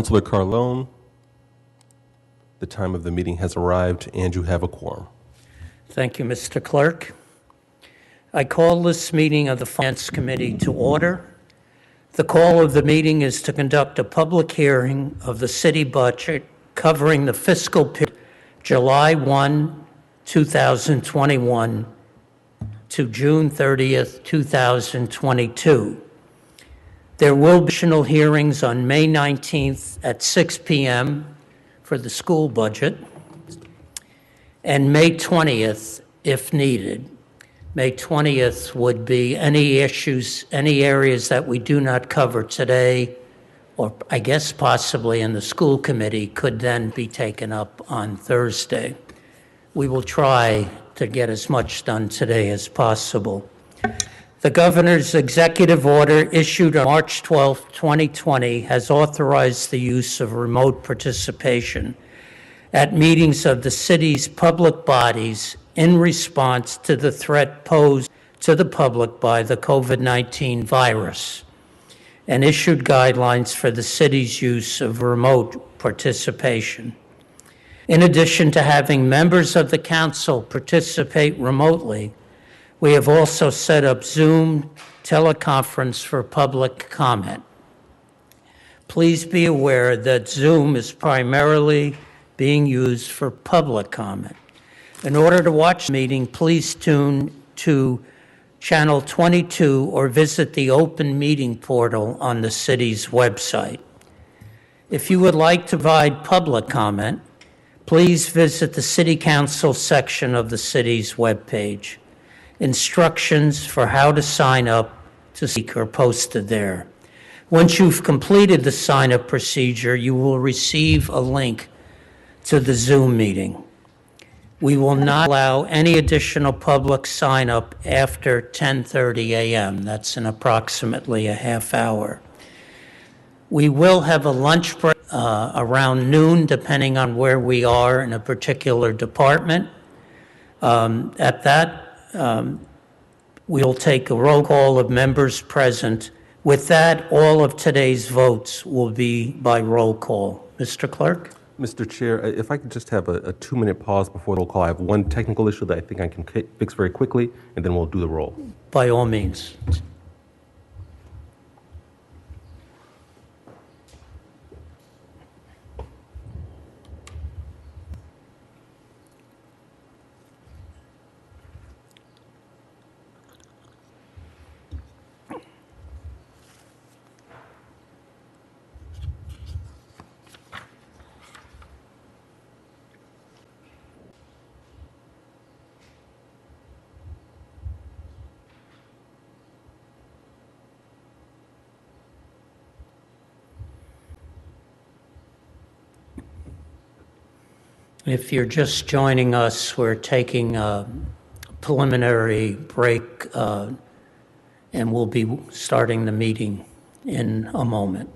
Councilor Carlone, the time of the meeting has arrived and you have a quorum. Thank you, Mr. Clerk. I call this meeting of the Finance Committee to order. The call of the meeting is to conduct a public hearing of the city budget covering the fiscal period July 1, 2021 to June 30th, 2022. There will be additional hearings on May 19th at 6 p.m. for the school budget, and May 20th if needed. May 20th would be any issues, any areas that we do not cover today, or I guess possibly in the school committee, could then be taken up on Thursday. We will try to get as much done today as possible. The governor's executive order issued on March 12, 2020 has authorized the use of remote participation at meetings of the city's public bodies in response to the threat posed to the public by the COVID-19 virus, and issued guidelines for the city's use of remote participation. In addition to having members of the council participate remotely, we have also set up Zoom teleconference for public comment. Please be aware that Zoom is primarily being used for public comment. In order to watch the meeting, please tune to Channel 22 or visit the open meeting portal on the city's website. If you would like to provide public comment, please visit the City Council section of the city's webpage. Instructions for how to sign up to speak are posted there. Once you've completed the sign-up procedure, you will receive a link to the Zoom meeting. We will not allow any additional public sign-up after 10:30 a.m. That's in approximately a half hour. We will have a lunch break around noon, depending on where we are in a particular department. At that, we'll take a roll call of members present. With that, all of today's votes will be by roll call. Mr. Clerk? Mr. Chair, if I could just have a 2-minute pause before the roll call. I have one technical issue that I think I can fix very quickly, and then we'll do the roll. By all means. If you're just joining us, we're taking a preliminary break and we'll be starting the meeting in a moment.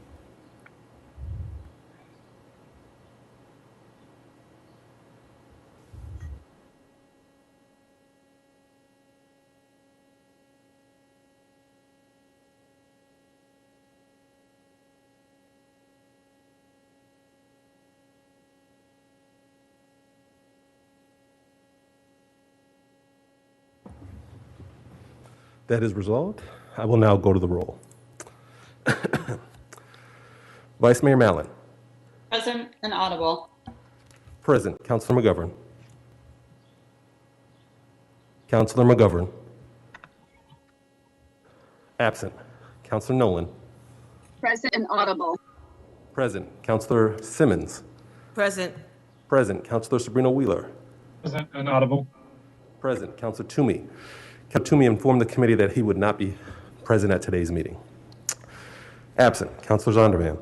That is resolved. I will now go to the roll. Vice Mayor Mallon. Present and audible. Present. Councilor McGovern. Councilor McGovern. Absent. Councilor Nolan. Present and audible. Present. Councilor Simmons. Present. Present. Councilor Sabrina Wheeler. Present and audible. Present. Councilor Toomey. Councilor Toomey informed the committee that he would not be present at today's meeting. Absent. Councilor Zondervan.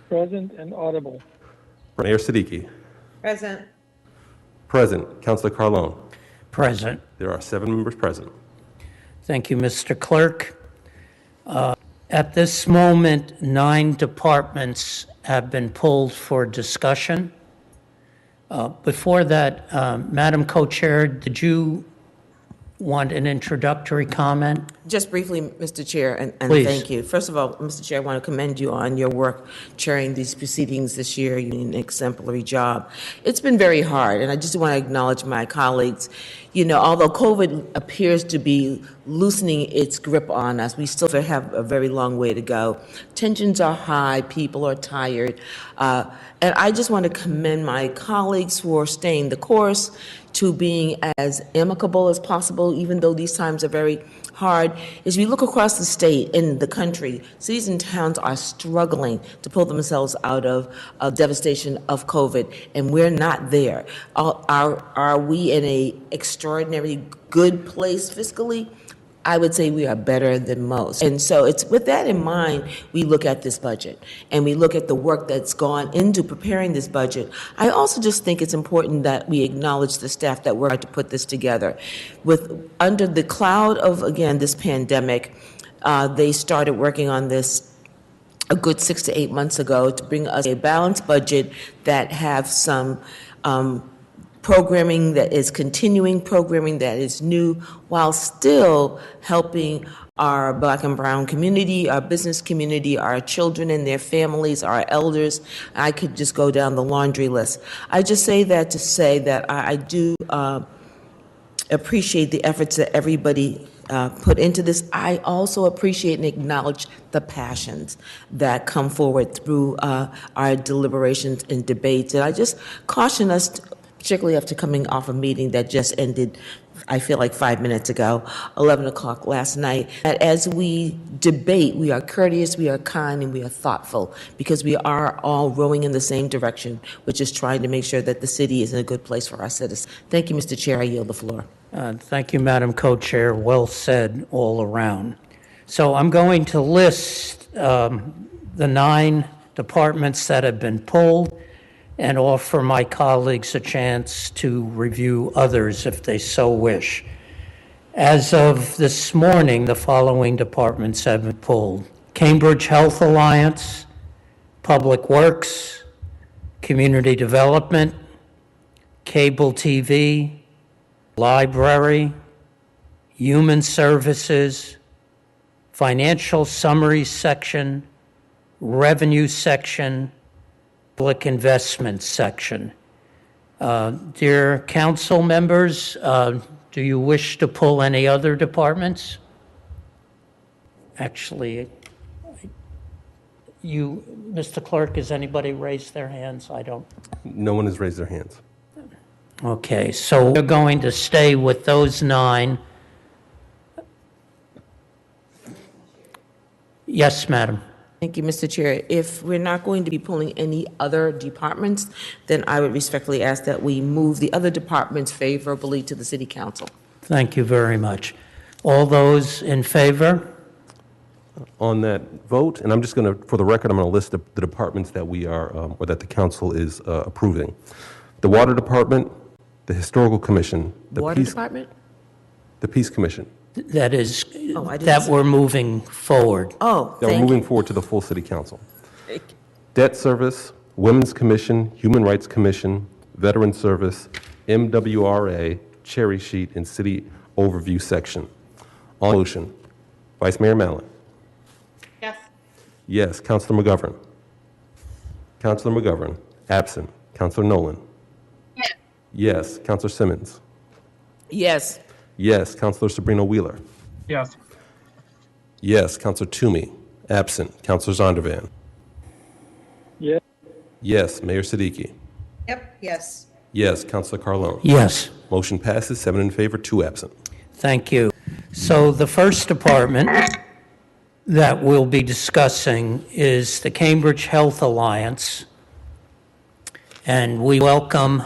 Present and audible. Mayor Siddiqui. Present. Present. Councilor Carlone. Present. There are 7 members present. Thank you, Mr. Clerk. At this moment, 9 departments have been pulled for discussion. Before that, Madam Co-Chair, did you want an introductory comment? Just briefly, Mr. Chair, and Please. thank you. First of all, Mr. Chair, I want to commend you on your work chairing these proceedings this year. You did an exemplary job. It's been very hard, and I just want to acknowledge my colleagues. You know, although COVID appears to be loosening its grip on us, we still have a very long way to go. Tensions are high, people are tired, and I just want to commend my colleagues for staying the course, to being as amicable as possible, even though these times are very hard. As we look across the state and the country, cities and towns are struggling to pull themselves out of devastation of COVID, and we're not there. Are we in a extraordinarily good place fiscally? I would say we are better than most. And so it's with that in mind, we look at this budget and we look at the work that's gone into preparing this budget. I also just think it's important that we acknowledge the staff that worked to put this together. Under the cloud of, again, this pandemic, they started working on this a good 6 to 8 months ago to bring us a balanced budget that have some programming that is continuing, programming that is new, while still helping our Black and brown community, our business community, our children and their families, our elders. I could just go down the laundry list. I just say that to say that I do appreciate the efforts that everybody put into this. I also appreciate and acknowledge the passions that come forward through our deliberations and debates. And I just caution us, particularly after coming off a meeting that just ended, I feel like 5 minutes ago, 11 o'clock last night, that as we debate, we are courteous, we are kind, and we are thoughtful, because we are all rowing in the same direction, which is trying to make sure that the city is in a good place for our citizens. Thank you, Mr. Chair. I yield the floor. Thank you, Madam Co-Chair. Well said all around. So I'm going to list the 9 departments that have been pulled and offer my colleagues a chance to review others if they so wish. As of this morning, the following departments have been pulled: Cambridge Health Alliance, Public Works, Community Development, Cable TV, Library, Human Services, Financial Summaries Section, Revenue Section, Public Investment Section. Dear council members, do you wish to pull any other departments? Actually, Mr. Clerk, has anybody raised their hands? I don't. No one has raised their hands. Okay, so we're going to stay with those 9. Yes, madam. Thank you, Mr. Chair. If we're not going to be pulling any other departments, then I would respectfully ask that we move the other departments favorably to the City Council. Thank you very much. All those in favor? On that vote, and I'm just going to, for the record, I'm going to list the departments that we are, or that the council is approving. The Water Department, the Historical Commission, the Water Department? The Peace Commission. That is, I didn't that see- we're moving forward. Oh, That we're thank moving you. forward to the full City Council. Debt Service, Women's Commission, Human Rights Commission, Veteran Service, MWRA, Cherry Sheet, and City Overview Section. On motion, Vice Mayor Mallon. Yes. Yes. Councilor McGovern. Councilor McGovern. Absent. Councilor Nolan. Yes. Yes. Councilor Simmons. Yes. Yes. Councilor Sabrina Wheeler. Yes. Yes. Councilor Toomey. Absent. Councilor Zondervan. Yes. Yes. Mayor Siddiqui. Yep, yes. Yes. Councilor Carlone. Yes, Motion passes, 7 in favor, 2 absent. thank you. So the first department that we'll be discussing is the Cambridge Health Alliance. And we welcome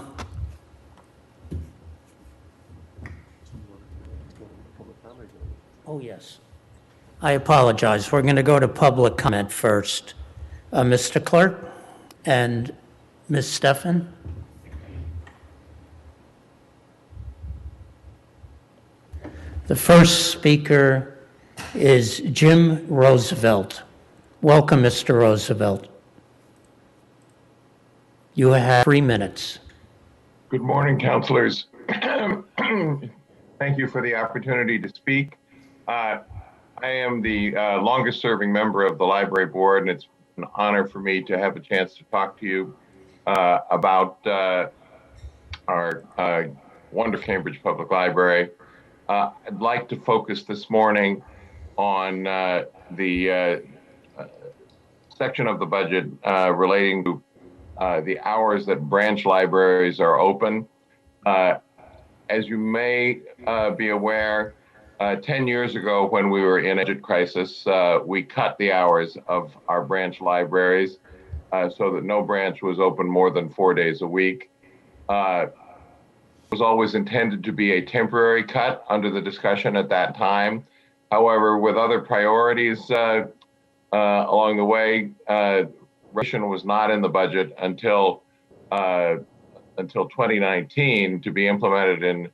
Oh, yes. I apologize. We're going to go to public comment first. Mr. Clerk and Ms. Steffen? The first speaker is Jim Roosevelt. Welcome, Mr. Roosevelt. You have 3 minutes. Good morning, councilors. Thank you for the opportunity to speak. I am the longest serving member of the library board, and it's an honor for me to have a chance to talk to you about our wonderful Cambridge Public Library. I'd like to focus this morning on the section of the budget relating to the hours that branch libraries are open. As you may be aware, 10 years ago when we were in a budget crisis, we cut the hours of our branch libraries so that no branch was open more than 4 days a week. It was always intended to be a temporary cut under the discussion at that time. However, with other priorities along the way, regulation was not in the budget until 2019 to be implemented in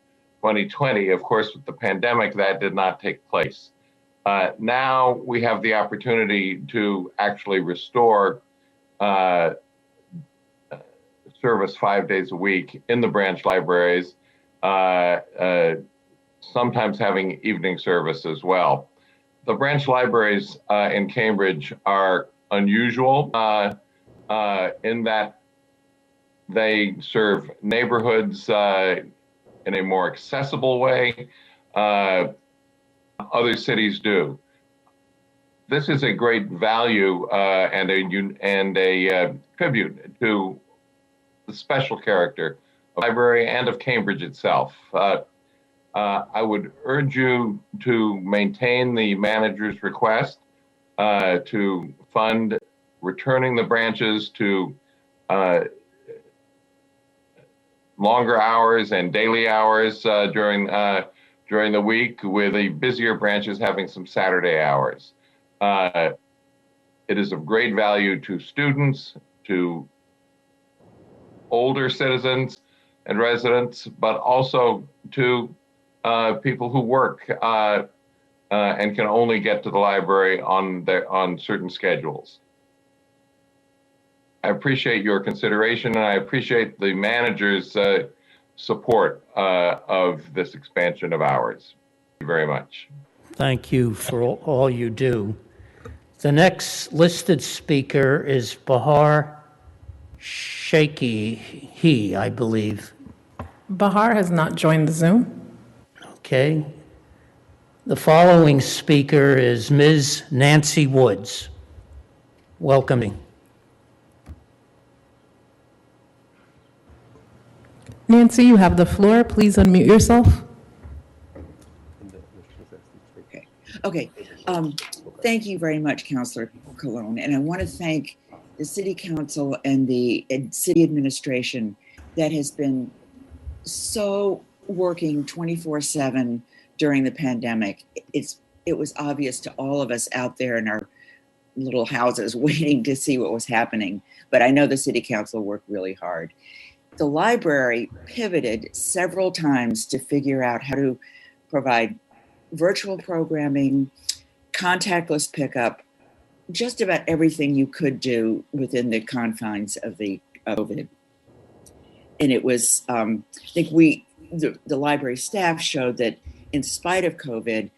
2020. Of course, with the pandemic, that did not take place. Now we have the opportunity to actually restore service 5 days a week in the branch libraries, sometimes having evening service as well. The branch libraries in Cambridge are unusual in that they serve neighborhoods in a more accessible way. Other cities do. This is a great value and a tribute to the special character of the library and of Cambridge itself. I would urge you to maintain the manager's request to fund returning the branches to longer hours and daily hours during the week, with the busier branches having some Saturday hours. It is of great value to students, to older citizens and residents, but also to people who work and can only get to the library on certain schedules. I appreciate your consideration, and I appreciate the manager's support of this expansion of hours. Thank you very much. Thank you for all you do. The next listed speaker is Bahar Shaikhi, I believe. Bahar has not joined the Zoom. Okay. The following speaker is Ms. Nancy Woods. Welcoming. Nancy, you have the floor. Please unmute yourself. Okay. Thank you very much, Councillor Colon. And I want to thank the City Council and the City Administration that has been so working 24/7 during the pandemic. It was obvious to all of us out there in our little houses waiting to see what was happening. But I know the City Council worked really hard. The library pivoted several times to figure out how to provide virtual programming, contactless pickup, just about everything you could do within the confines of the COVID. And it was, I think the library staff showed that in spite of COVID,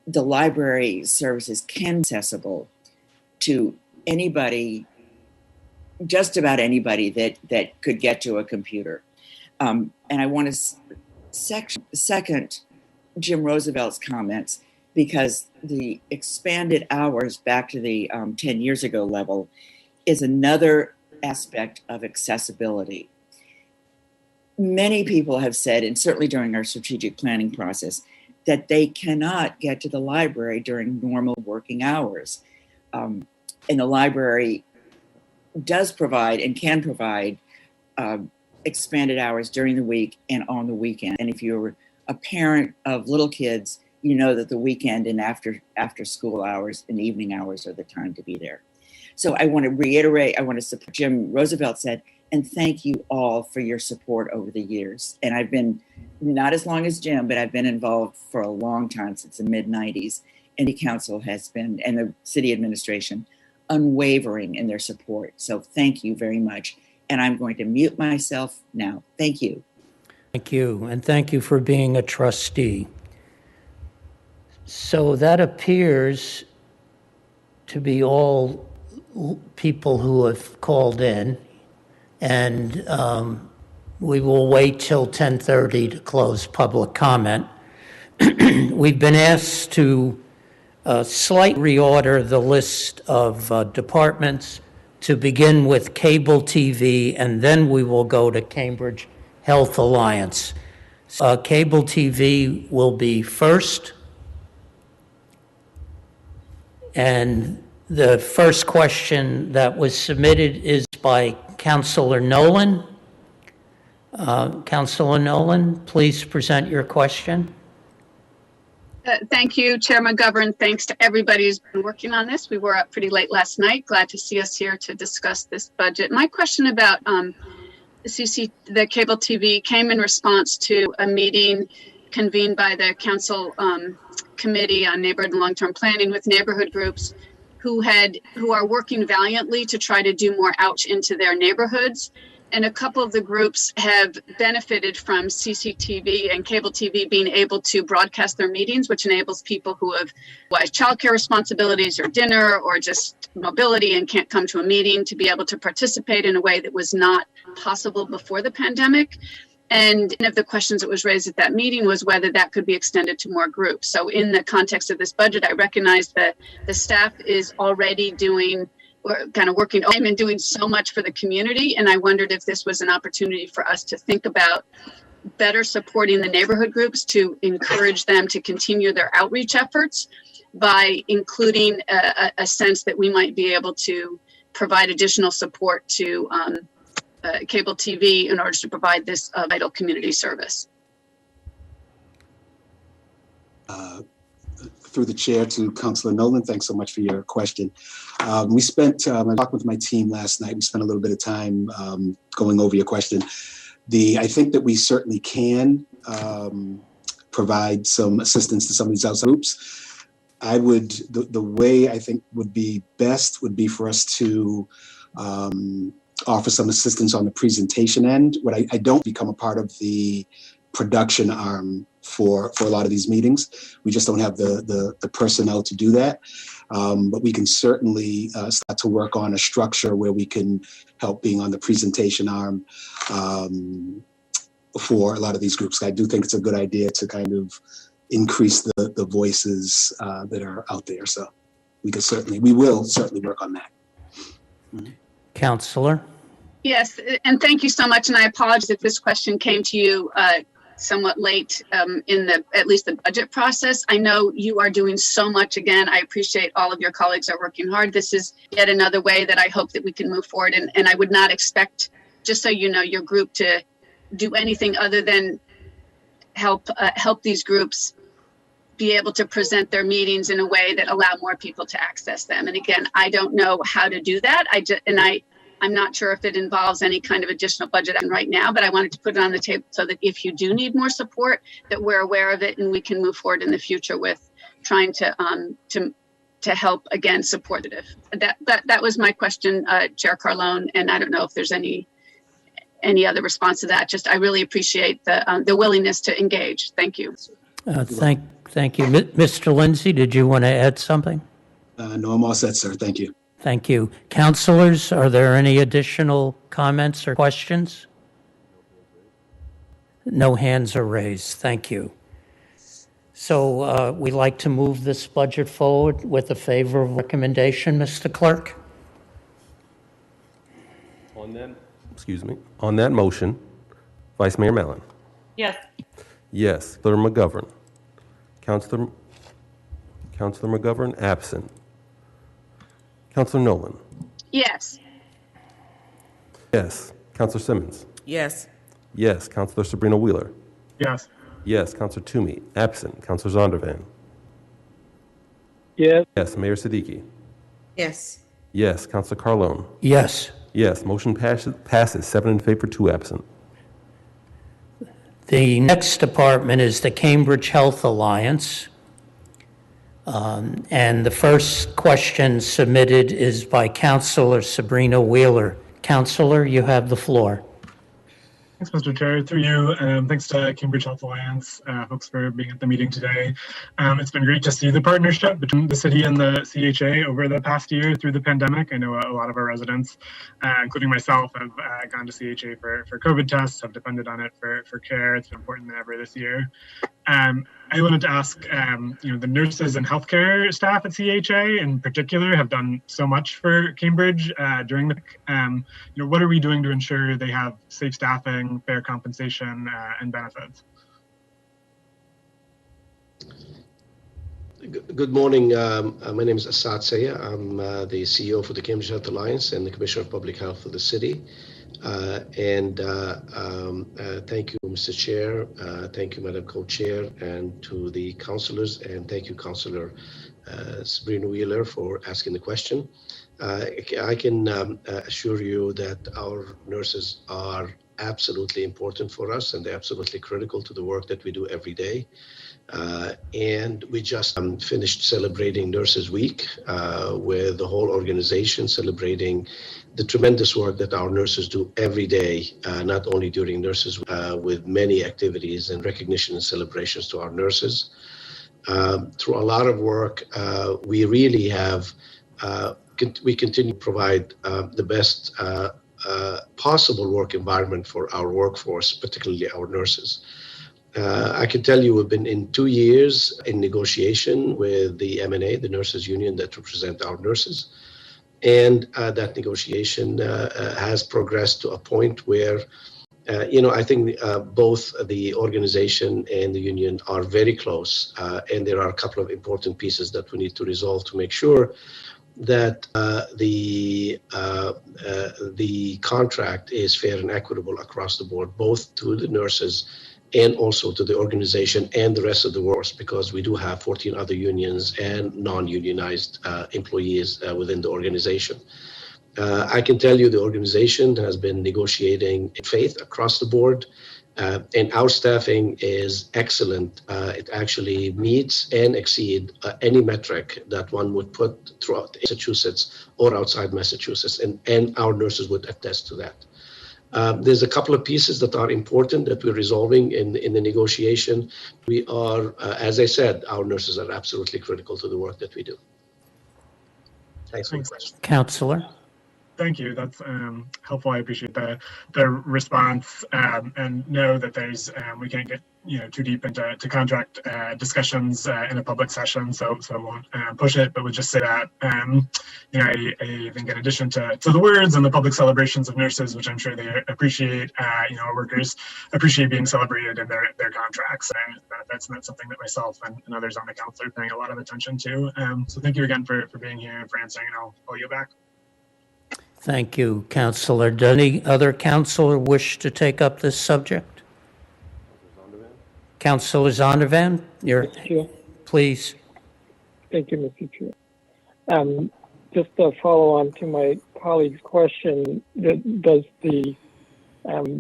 the library services can be accessible to anybody, just about anybody that could get to a computer. And I want to second Jim Roosevelt's comments, because the expanded hours back to the 10 years ago level is another aspect of accessibility. Many people have said, and certainly during our strategic planning process, that they cannot get to the library during normal working hours. And the library does provide and can provide expanded hours during the week and on the weekend. And if you're a parent of little kids, you know that the weekend and after school hours and evening hours are the time to be there. So I want to reiterate, I want to support Jim Roosevelt said, and thank you all for your support over the years. And I've been, not as long as Jim, but I've been involved for a long time, since the mid-90s. And the council has been, and the city administration, unwavering in their support. So thank you very much. And I'm going to mute myself now. Thank you. Thank you, and thank you for being a trustee. So that appears to be all people who have called in, and we will wait till 10:30 to close public comment. We've been asked to slightly reorder the list of departments, to begin with cable TV, and then we will go to Cambridge Health Alliance. Cable TV will be first. And the first question that was submitted is by Councilor Nolan. Councilor Nolan, please present your question. Thank you, Chair McGovern. Thanks to everybody who's been working on this. We were up pretty late last night. Glad to see us here to discuss this budget. My question about the cable TV came in response to a meeting convened by the Council Committee on Neighborhood and Long-Term Planning with neighborhood groups who are working valiantly to try to do more outreach into their neighborhoods. And a couple of the groups have benefited from CCTV and cable TV being able to broadcast their meetings, which enables people who have childcare responsibilities or dinner or just mobility and can't come to a meeting to be able to participate in a way that was not possible before the pandemic. And one of the questions that was raised at that meeting was whether that could be extended to more groups. So in the context of this budget, I recognize that the staff is already working and doing so much for the community. And I wondered if this was an opportunity for us to think about better supporting the neighborhood groups to encourage them to continue their outreach efforts by including a sense that we might be able to provide additional support to cable TV in order to provide this vital community service. Through the chair to Councilor Nolan, thanks so much for your question. I talked with my team last night. We spent a little bit of time going over your question. I think that we certainly can provide some assistance to some of these outside groups. The way I think would be best would be for us to offer some assistance on the presentation end. What I don't become a part of the production arm for a lot of these meetings. We just don't have the personnel to do that. But we can certainly start to work on a structure where we can help being on the presentation arm for a lot of these groups. I do think it's a good idea to kind of increase the voices that are out there. So we will certainly work on that. Mm-hmm. Councilor? Yes, and thank you so much. And I apologize if this question came to you somewhat late in at least the budget process. I know you are doing so much. Again, I appreciate all of your colleagues are working hard. This is yet another way that I hope that we can move forward. And I would not expect, just so you know, your group to do anything other than help these groups be able to present their meetings in a way that allow more people to access them. And again, I don't know how to do that. I'm not sure if it involves any kind of additional budget right now, but I wanted to put it on the table so that if you do need more support, that we're aware of it and we can move forward in the future with trying to help again support it. That was my question, Chair Carlone, and I don't know if there's any other response to that. Just I really appreciate the willingness to engage. Thank you. Thank you, Mr. Lindsay. Did you want to add something? No, I'm all set, sir. Thank you. Thank you. Councilors, are there any additional comments or questions? No hands are raised. Thank you. So we'd like to move this budget forward with a favorable recommendation, Mr. Clerk. On that motion, Vice Mayor Mellon. Yes. Yes. Councilor McGovern. Councilor McGovern, absent. Councilor Nolan. Yes. Yes. Councilor Simmons. Yes. Yes. Councilor Sabrina Wheeler. Yes. Yes. Councilor Toomey, absent. Councilor Zondervan. Yes. Yes. Mayor Siddiqui. Yes. Yes. Councilor Carlone. Yes. Yes. Motion passes 7 in favor, 2 absent. The next department is the Cambridge Health Alliance. And the first question submitted is by Councilor Sabrina Wheeler. Councilor, you have the floor. Thanks, Mr. Chair. Through you, thanks to Cambridge Health Alliance folks for being at the meeting today. It's been great to see the partnership between the city and the CHA over the past year through the pandemic. I know a lot of our residents, including myself, have gone to CHA for COVID tests, have depended on it for care. It's been important than ever this year. I wanted to ask, the nurses and healthcare staff at CHA in particular have done so much for Cambridge during the, what are we doing to ensure they have safe staffing, fair compensation, and benefits? Good morning. My name is Asad Sayah. I'm the CEO for the Cambridge Health Alliance and the Commissioner of Public Health for the city. Thank you, Mr. Chair. Thank you, Madam Co-Chair, and to the councillors, and thank you, Councillor Sabrina Wheeler, for asking the question. I can assure you that our nurses are absolutely important for us, and they're absolutely critical to the work that we do every day. And we just finished celebrating Nurses Week with the whole organization, celebrating the tremendous work that our nurses do every day, not only during Nurses with many activities and recognition and celebrations to our nurses. Through a lot of work, we really have, we continue to provide the best possible work environment for our workforce, particularly our nurses. I can tell you we've been in 2 years in negotiation with the MNA, the nurses union that represent our nurses. And that negotiation has progressed to a point where, I think both the organization and the union are very close. And there are a couple of important pieces that we need to resolve to make sure that the contract is fair and equitable across the board, both to the nurses and also to the organization and the rest of the workforce, because we do have 14 other unions and non-unionized employees within the organization. I can tell you the organization has been negotiating in faith across the board, and our staffing is excellent. It actually meets and exceeds any metric that one would put throughout Massachusetts or outside Massachusetts, and our nurses would attest to that. There's a couple of pieces that are important that we're resolving in the negotiation. We are, as I said, our nurses are absolutely critical to the work that we do. Thanks for the question. Councillor. Thank you. That's helpful. I appreciate the response, and know that there's we can't get too deep into contract discussions in a public session, so I won't push it. But would just say that I think in addition to the words and the public celebrations of nurses, which I'm sure they appreciate, our workers appreciate being celebrated in their contracts, and that's something that myself and others on the council are paying a lot of attention to. So thank you again for being here and for answering, and I'll call you back. Thank you, Councillor. Does any other councillor wish to take up this subject? Councillor Zondervan, please. Thank you, Mr. Chair. Just to follow on to my colleague's question, does the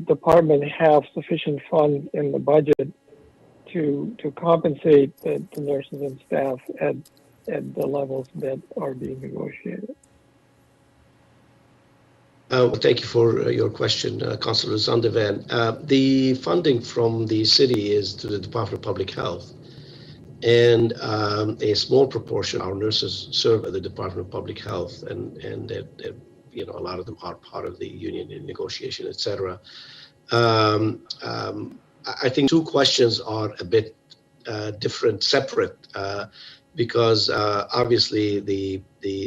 department have sufficient funds in the budget to compensate the nurses and staff at the levels that are being negotiated? Thank you for your question, Councillor Zondervan. The funding from the city is to the Department of Public Health, and a small proportion of our nurses serve at the Department of Public Health, and a lot of them are part of the union in negotiation, etc. I think two questions are a bit different, separate, because obviously the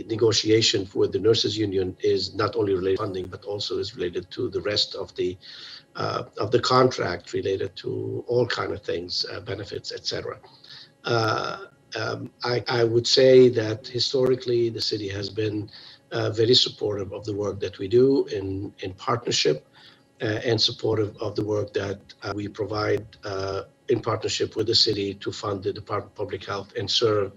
negotiation with the nurses union is not only related to funding, but also is related to the rest of the contract, related to all kind of things, benefits, etc. I would say that historically the city has been very supportive of the work that we do in partnership, and supportive of the work that we provide in partnership with the city to fund the Department of Public Health and serve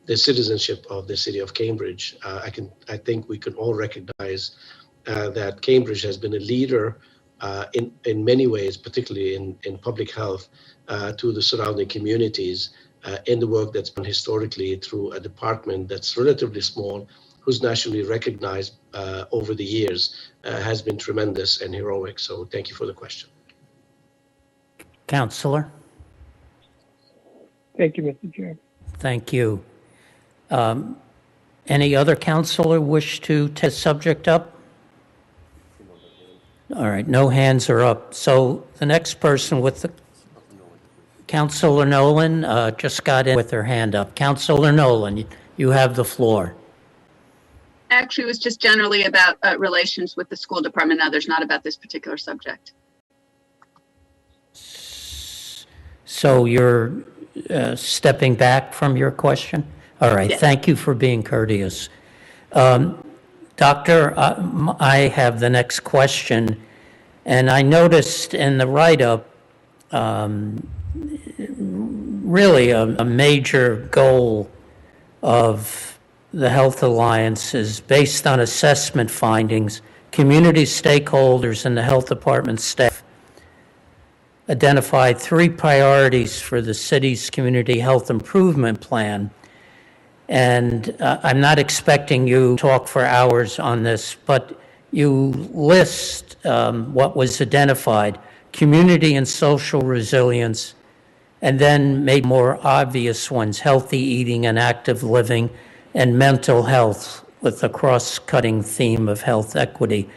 the citizenship of the city of Cambridge. I think we can all recognize that Cambridge has been a leader in many ways, particularly in public health, to the surrounding communities, in the work that's done historically through a department that's relatively small, who's nationally recognized over the years, has been tremendous and heroic. So thank you for the question. Counselor? Thank you, Mr. Chair. Thank you. Any other counselor wish to take the subject up? All right, no hands are up. So the next person with the, Counselor Nolan just got in with her hand up. Counselor Nolan, you have the floor. Actually, it was just generally about relations with the school department and others, not about this particular subject. So you're stepping back from your question? All right, Yes. Thank you for being courteous. Doctor, I have the next question, and I noticed in the write-up really a major goal of the Health Alliance is based on assessment findings. Community stakeholders and the health department staff identified 3 priorities for the city's community health improvement plan. And I'm not expecting you to talk for hours on this, but you list what was identified: community and social resilience, and then made more obvious ones: healthy eating and active living, and mental health, with a cross-cutting theme of health equity.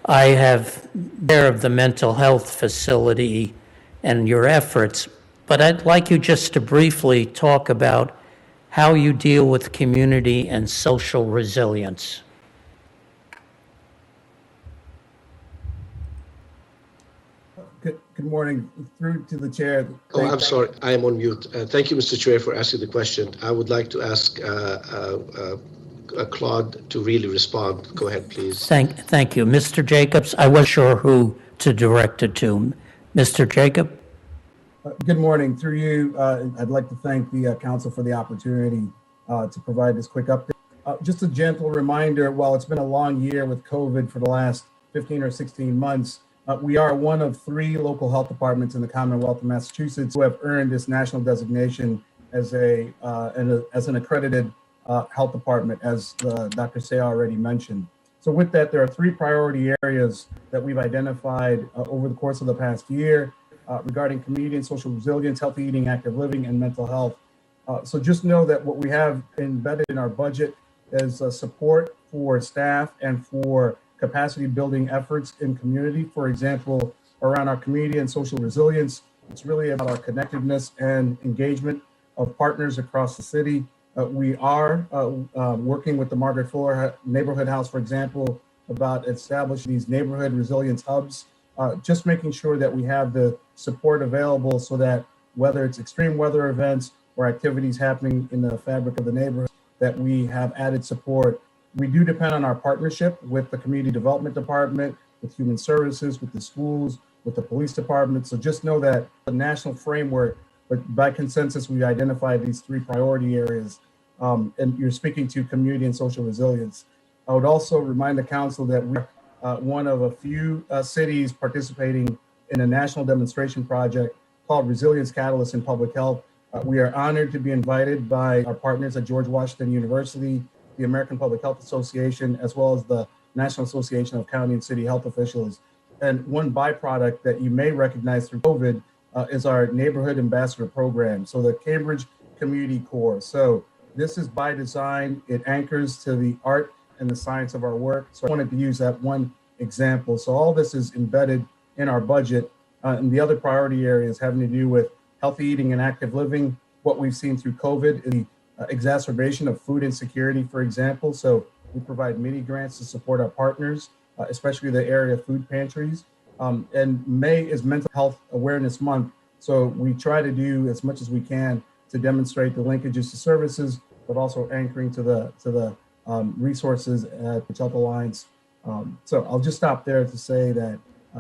I have aware of the mental health facility and your efforts, but I'd like you just to briefly talk about how you deal with community and social resilience. Good morning. Through to the chair. Oh, I'm sorry, I am on mute. Thank you, Mr. Chair, for asking the question. I would like to ask Claude to really respond. Go ahead, please. Thank you. Mr. Jacobs, I wasn't sure who to direct it to. Mr. Jacob? Good morning. Through you, I'd like to thank the council for the opportunity to provide this quick update. Just a gentle reminder, while it's been a long year with COVID for the last 15 or 16 months, we are one of 3 local health departments in the Commonwealth of Massachusetts who have earned this national designation as an accredited health department, as Dr. Say already mentioned. So with that, there are 3 priority areas that we've identified over the course of the past year regarding community and social resilience, healthy eating, active living, and mental health. So just know that what we have embedded in our budget is support for staff and for capacity building efforts in community. For example, around our community and social resilience, it's really about our connectedness and engagement of partners across the city. We are working with the Margaret Fuller Neighborhood House, for example, about establishing these neighborhood resilience hubs, just making sure that we have the support available so that whether it's extreme weather events or activities happening in the fabric of the neighborhood, that we have added support. We do depend on our partnership with the Community Development Department, with Human Services, with the schools, with the police department. So just know that the national framework, but by consensus, we identified these 3 priority areas. And you're speaking to community and social resilience. I would also remind the council that we're one of a few cities participating in a national demonstration project called Resilience Catalyst in Public Health. We are honored to be invited by our partners at George Washington University, the American Public Health Association, as well as the National Association of County and City Health Officials. And one byproduct that you may recognize through COVID is our Neighborhood Ambassador Program, so the Cambridge Community Corps. So this is by design. It anchors to the art and the science of our work. So I wanted to use that one example. So all this is embedded in our budget. And the other priority areas having to do with healthy eating and active living. What we've seen through COVID is the exacerbation of food insecurity, for example. So we provide mini grants to support our partners, especially the area of food pantries. And May is Mental Health Awareness Month. So we try to do as much as we can to demonstrate the linkages to services, but also anchoring to the resources at the Health Alliance. So I'll just stop there to say that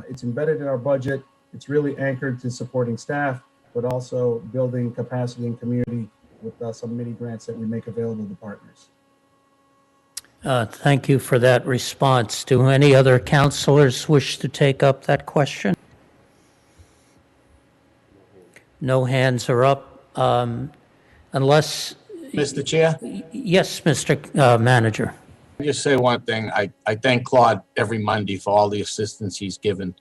it's embedded in our budget. It's really anchored to supporting staff, but also building capacity in community with some mini grants that we make available to partners. Thank you for that response. Do any other counselors wish to take up that question? No hands are up. Unless... Mr. Chair? Yes, Mr. Manager. I'll just say one thing. I thank Claude every Monday for all the assistance he's given.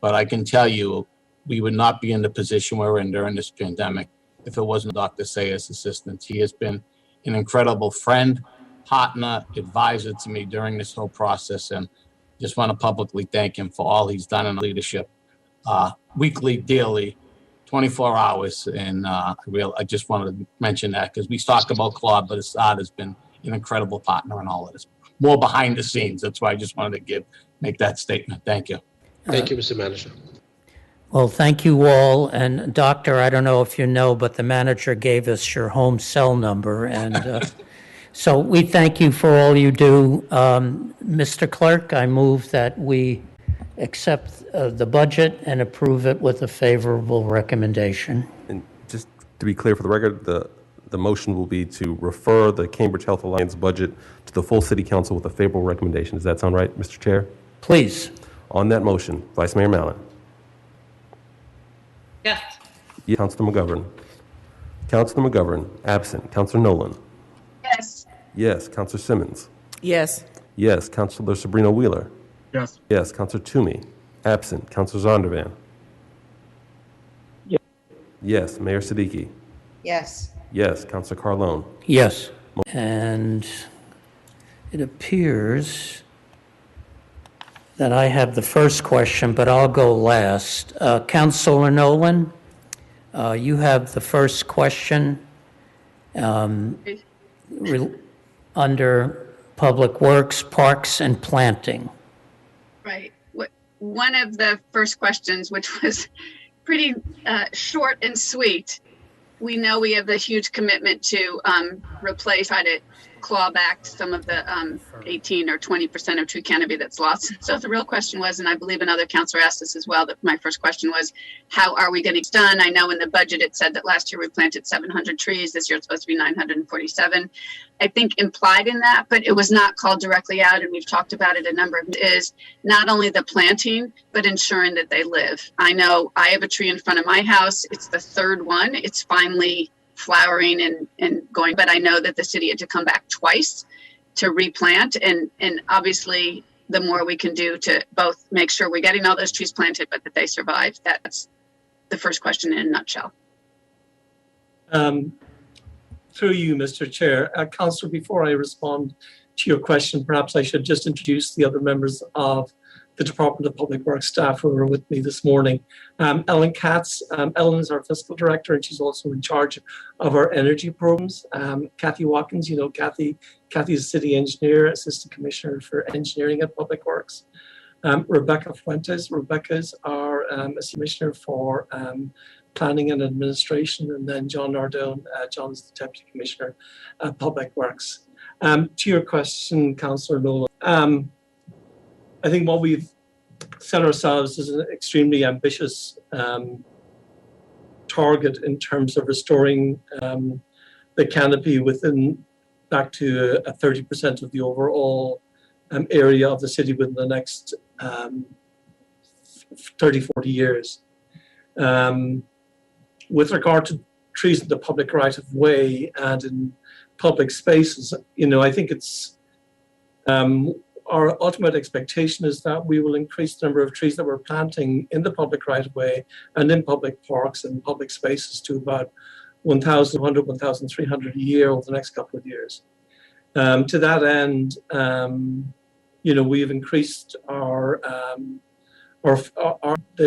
But I can tell you we would not be in the position we're in during this pandemic if it wasn't Dr. Sayers' assistance. He has been an incredible friend, partner, advisor to me during this whole process, and just want to publicly thank him for all he's done in leadership, weekly, daily, 24 hours. And I just wanted to mention that because we talk about Claude, but Assad has been an incredible partner in all of this. More behind the scenes. That's why I just wanted to make that statement. Thank you. Thank you, Mr. Manager. Well, thank you all. And Doctor, I don't know if you know, but the manager gave us your home cell number. And so we thank you for all you do. Mr. Clerk, I move that we accept the budget and approve it with a favorable recommendation. And just to be clear for the record, the motion will be to refer the Cambridge Health Alliance budget to the full City Council with a favorable recommendation. Does that sound right, Mr. Chair? Please. On that motion, Vice Mayor Mallon. Yes. Councilor McGovern. Councilor McGovern, absent. Councilor Nolan. Yes. Yes. Councilor Simmons. Yes. Yes. Councilor Sabrina Wheeler. Yes. Yes. Councilor Toomey, absent. Councilor Zondervan. Yes. Yes. Mayor Siddiqui. Yes. Yes. Councilor Carlone. Yes. And it appears that I have the first question, but I'll go last. Councilor Nolan, you have the first question under Public Works, Parks, and Planting. Right. One of the first questions, which was pretty short and sweet, we know we have the huge commitment to try to claw back some of the 18 or 20% of tree canopy that's lost. So the real question was, and I believe another councilor asked this as well, that my first question was, how are we getting it done? I know in the budget it said that last year we planted 700 trees. This year it's supposed to be 947. I think implied in that, but it was not called directly out, and we've talked about it a number of, is not only the planting, but ensuring that they live. I know I have a tree in front of my house. It's the third one. It's finally flowering and going, but I know that the city had to come back twice to replant, and obviously the more we can do to both make sure we're getting all those trees planted, but that they survive. That's the first question in a nutshell. Through you, Mr. Chair. Councillor, before I respond to your question, perhaps I should just introduce the other members of the Department of Public Works staff who are with me this morning. Ellen Katz. Ellen is our fiscal director, and she's also in charge of our energy programs. Kathy Watkins, you know Kathy. Kathy's a city engineer, assistant commissioner for engineering at Public Works. Rebecca Fuentes. Rebecca's our assistant commissioner for planning and administration, and then John Nardone. John's the deputy commissioner at Public Works. To your question, Councillor Nolan, I think what we've set ourselves is an extremely ambitious target in terms of restoring the canopy back to 30% of the overall area of the city within the next 30, 40 years. With regard to trees in the public right of way and in public spaces, I think it's our ultimate expectation is that we will increase the number of trees that we're planting in the public right of way and in public parks and public spaces to about 1,100, 1,300 a year over the next couple of years. To that end, we've increased the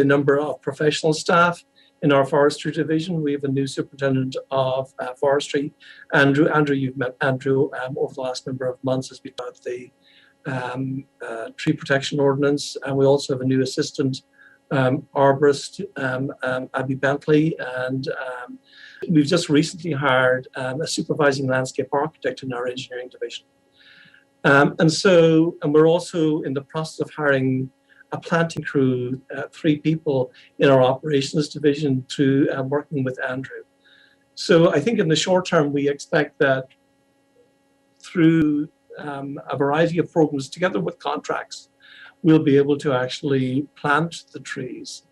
number of professional staff in our forestry division. We have a new superintendent of forestry, Andrew. Andrew, you've met Andrew over the last number of months as we got the tree protection ordinance, and we also have a new assistant arborist, Abby Bentley, and we've just recently hired a supervising landscape architect in our engineering division. And we're also in the process of hiring a planting crew, 3 people in our operations division to working with Andrew. So I think in the short term, we expect that through a variety of programs together with contracts, we'll be able to actually plant the trees.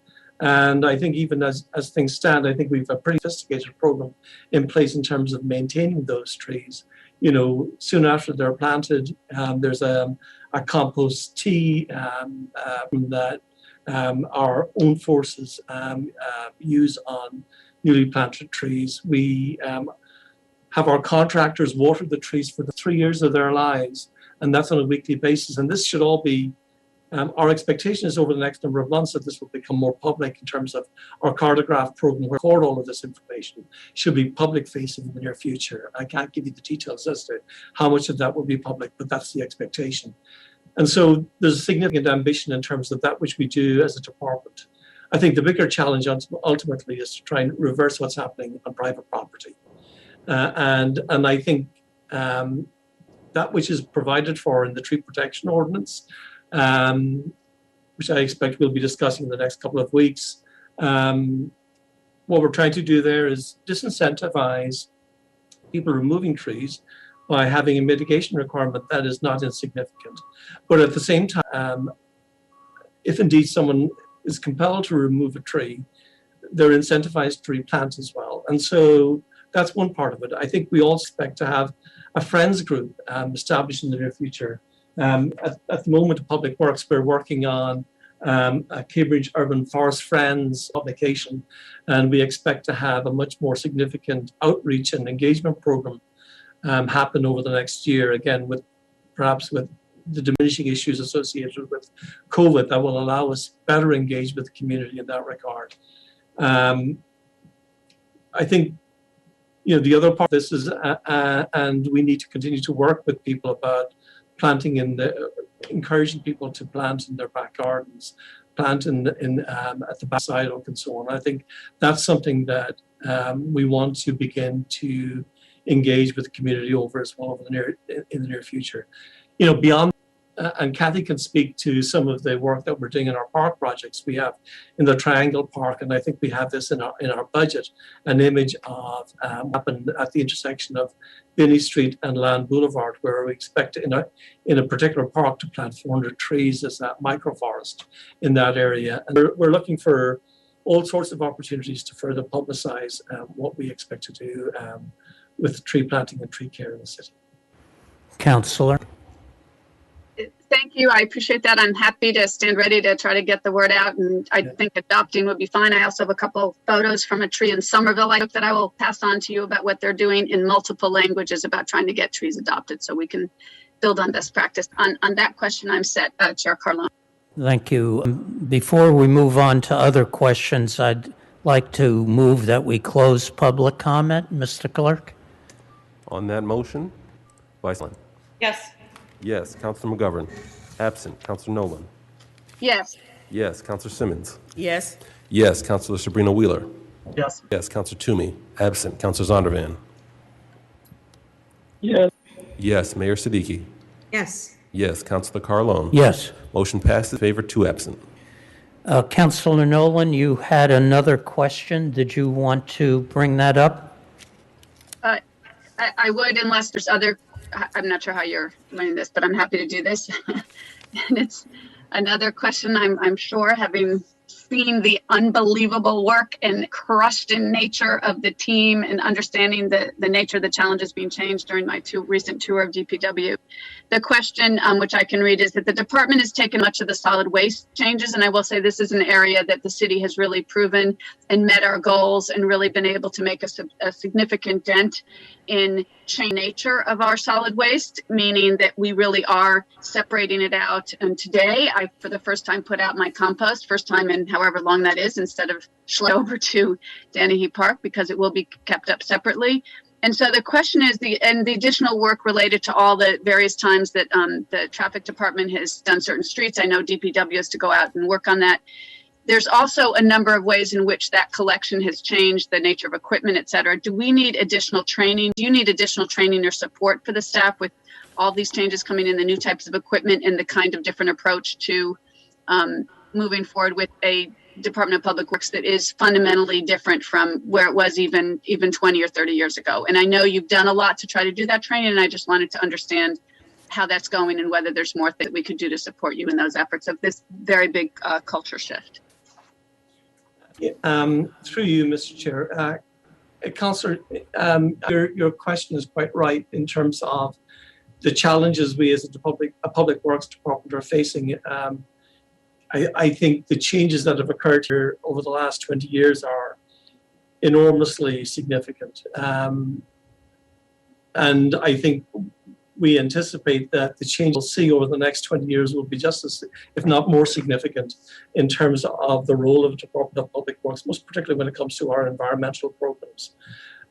And I think even as things stand, I think we've a pretty sophisticated program in place in terms of maintaining those trees. Soon after they're planted, there's a compost tea that our own forces use on newly planted trees. We have our contractors water the trees for the 3 years of their lives, and that's on a weekly basis. And this should all be, our expectation is over the next number of months that this will become more public in terms of our cartograph program, where record all of this information should be public facing in the near future. I can't give you the details as to how much of that will be public, but that's the expectation. And so there's a significant ambition in terms of that which we do as a department. I think the bigger challenge ultimately is to try and reverse what's happening on private property. And I think that which is provided for in the tree protection ordinance, which I expect we'll be discussing in the next couple of weeks, what we're trying to do there is disincentivize people removing trees by having a mitigation requirement that is not insignificant. But at the same time, if indeed someone is compelled to remove a tree, they're incentivized to replant as well. And so that's one part of it. I think we all expect to have a friends group established in the near future. At the moment of Public Works, we're working on a Cambridge Urban Forest Friends publication, and we expect to have a much more significant outreach and engagement program happen over the next year, again, with perhaps with the diminishing issues associated with COVID that will allow us better engage with the community in that regard. I think, you know, the other part of this is, and we need to continue to work with people about planting encouraging people to plant in their back gardens, plant at the back sidewalk and so on. I think that's something that we want to begin to engage with the community over as well in the near future. You know, beyond, and Kathy can speak to some of the work that we're doing in our park projects. We have in the Triangle Park, and I think we have this in our budget, an image of happened at the intersection of Binney Street and Land Boulevard, where we expect in a particular park to plant 400 trees as that microforest in that area. And we're looking for all sorts of opportunities to further publicize what we expect to do with tree planting and tree care in the city. Councillor. Thank you. I appreciate that. I'm happy to stand ready to try to get the word out, and I think adopting would be fine. I also have a couple photos from a tree in Somerville I hope that I will pass on to you about what they're doing in multiple languages about trying to get trees adopted, so we can build on best practice. On that question, I'm set, Chair Carlone. Thank you. Before we move on to other questions, I'd like to move that we close public comment. Mr. Clerk? On that motion, Vice President. Yes. Yes. Councilor McGovern. Absent. Councilor Nolan. Yes. Yes. Councilor Simmons. Yes. Yes. Councilor Sabrina Wheeler. Yes. Yes. Councilor Toomey. Absent. Councilor Zondervan. Yes. Yes. Mayor Siddiqui. Yes. Yes. Councilor Carlone. Yes. Motion passes. Favor 2 absent. Councilor Nolan, you had another question. Did you want to bring that up? I would, unless there's other, I'm not sure how you're learning this, but I'm happy to do this. And it's another question, I'm sure, having seen the unbelievable work and crushed in nature of the team and understanding the nature of the challenges being changed during my recent tour of DPW. The question, which I can read, is that the department has taken much of the solid waste changes, and I will say this is an area that the city has really proven and met our goals and really been able to make a significant dent in nature of our solid waste, meaning that we really are separating it out. And today, I, for the first time, put out my compost, first time in however long that is, instead of schlep over to Dennehy Park, because it will be kept up separately. And so the question is the additional work related to all the various times that the traffic department has done certain streets. I know DPW has to go out and work on that. There's also a number of ways in which that collection has changed, the nature of equipment, et cetera. Do we need additional training? Do you need additional training or support for the staff with all these changes coming in, the new types of equipment and the kind of different approach to moving forward with a Department of Public Works that is fundamentally different from where it was even 20 or 30 years ago? And I know you've done a lot to try to do that training, and I just wanted to understand how that's going and whether there's more that we could do to support you in those efforts of this very big culture shift. Through you, Mr. Chair. Councillor, your question is quite right in terms of the challenges we as a public works department are facing. I think the changes that have occurred here over the last 20 years are enormously significant. And I think we anticipate that the change we'll see over the next 20 years will be just as, if not more significant, in terms of the role of the Department of Public Works, most particularly when it comes to our environmental programs.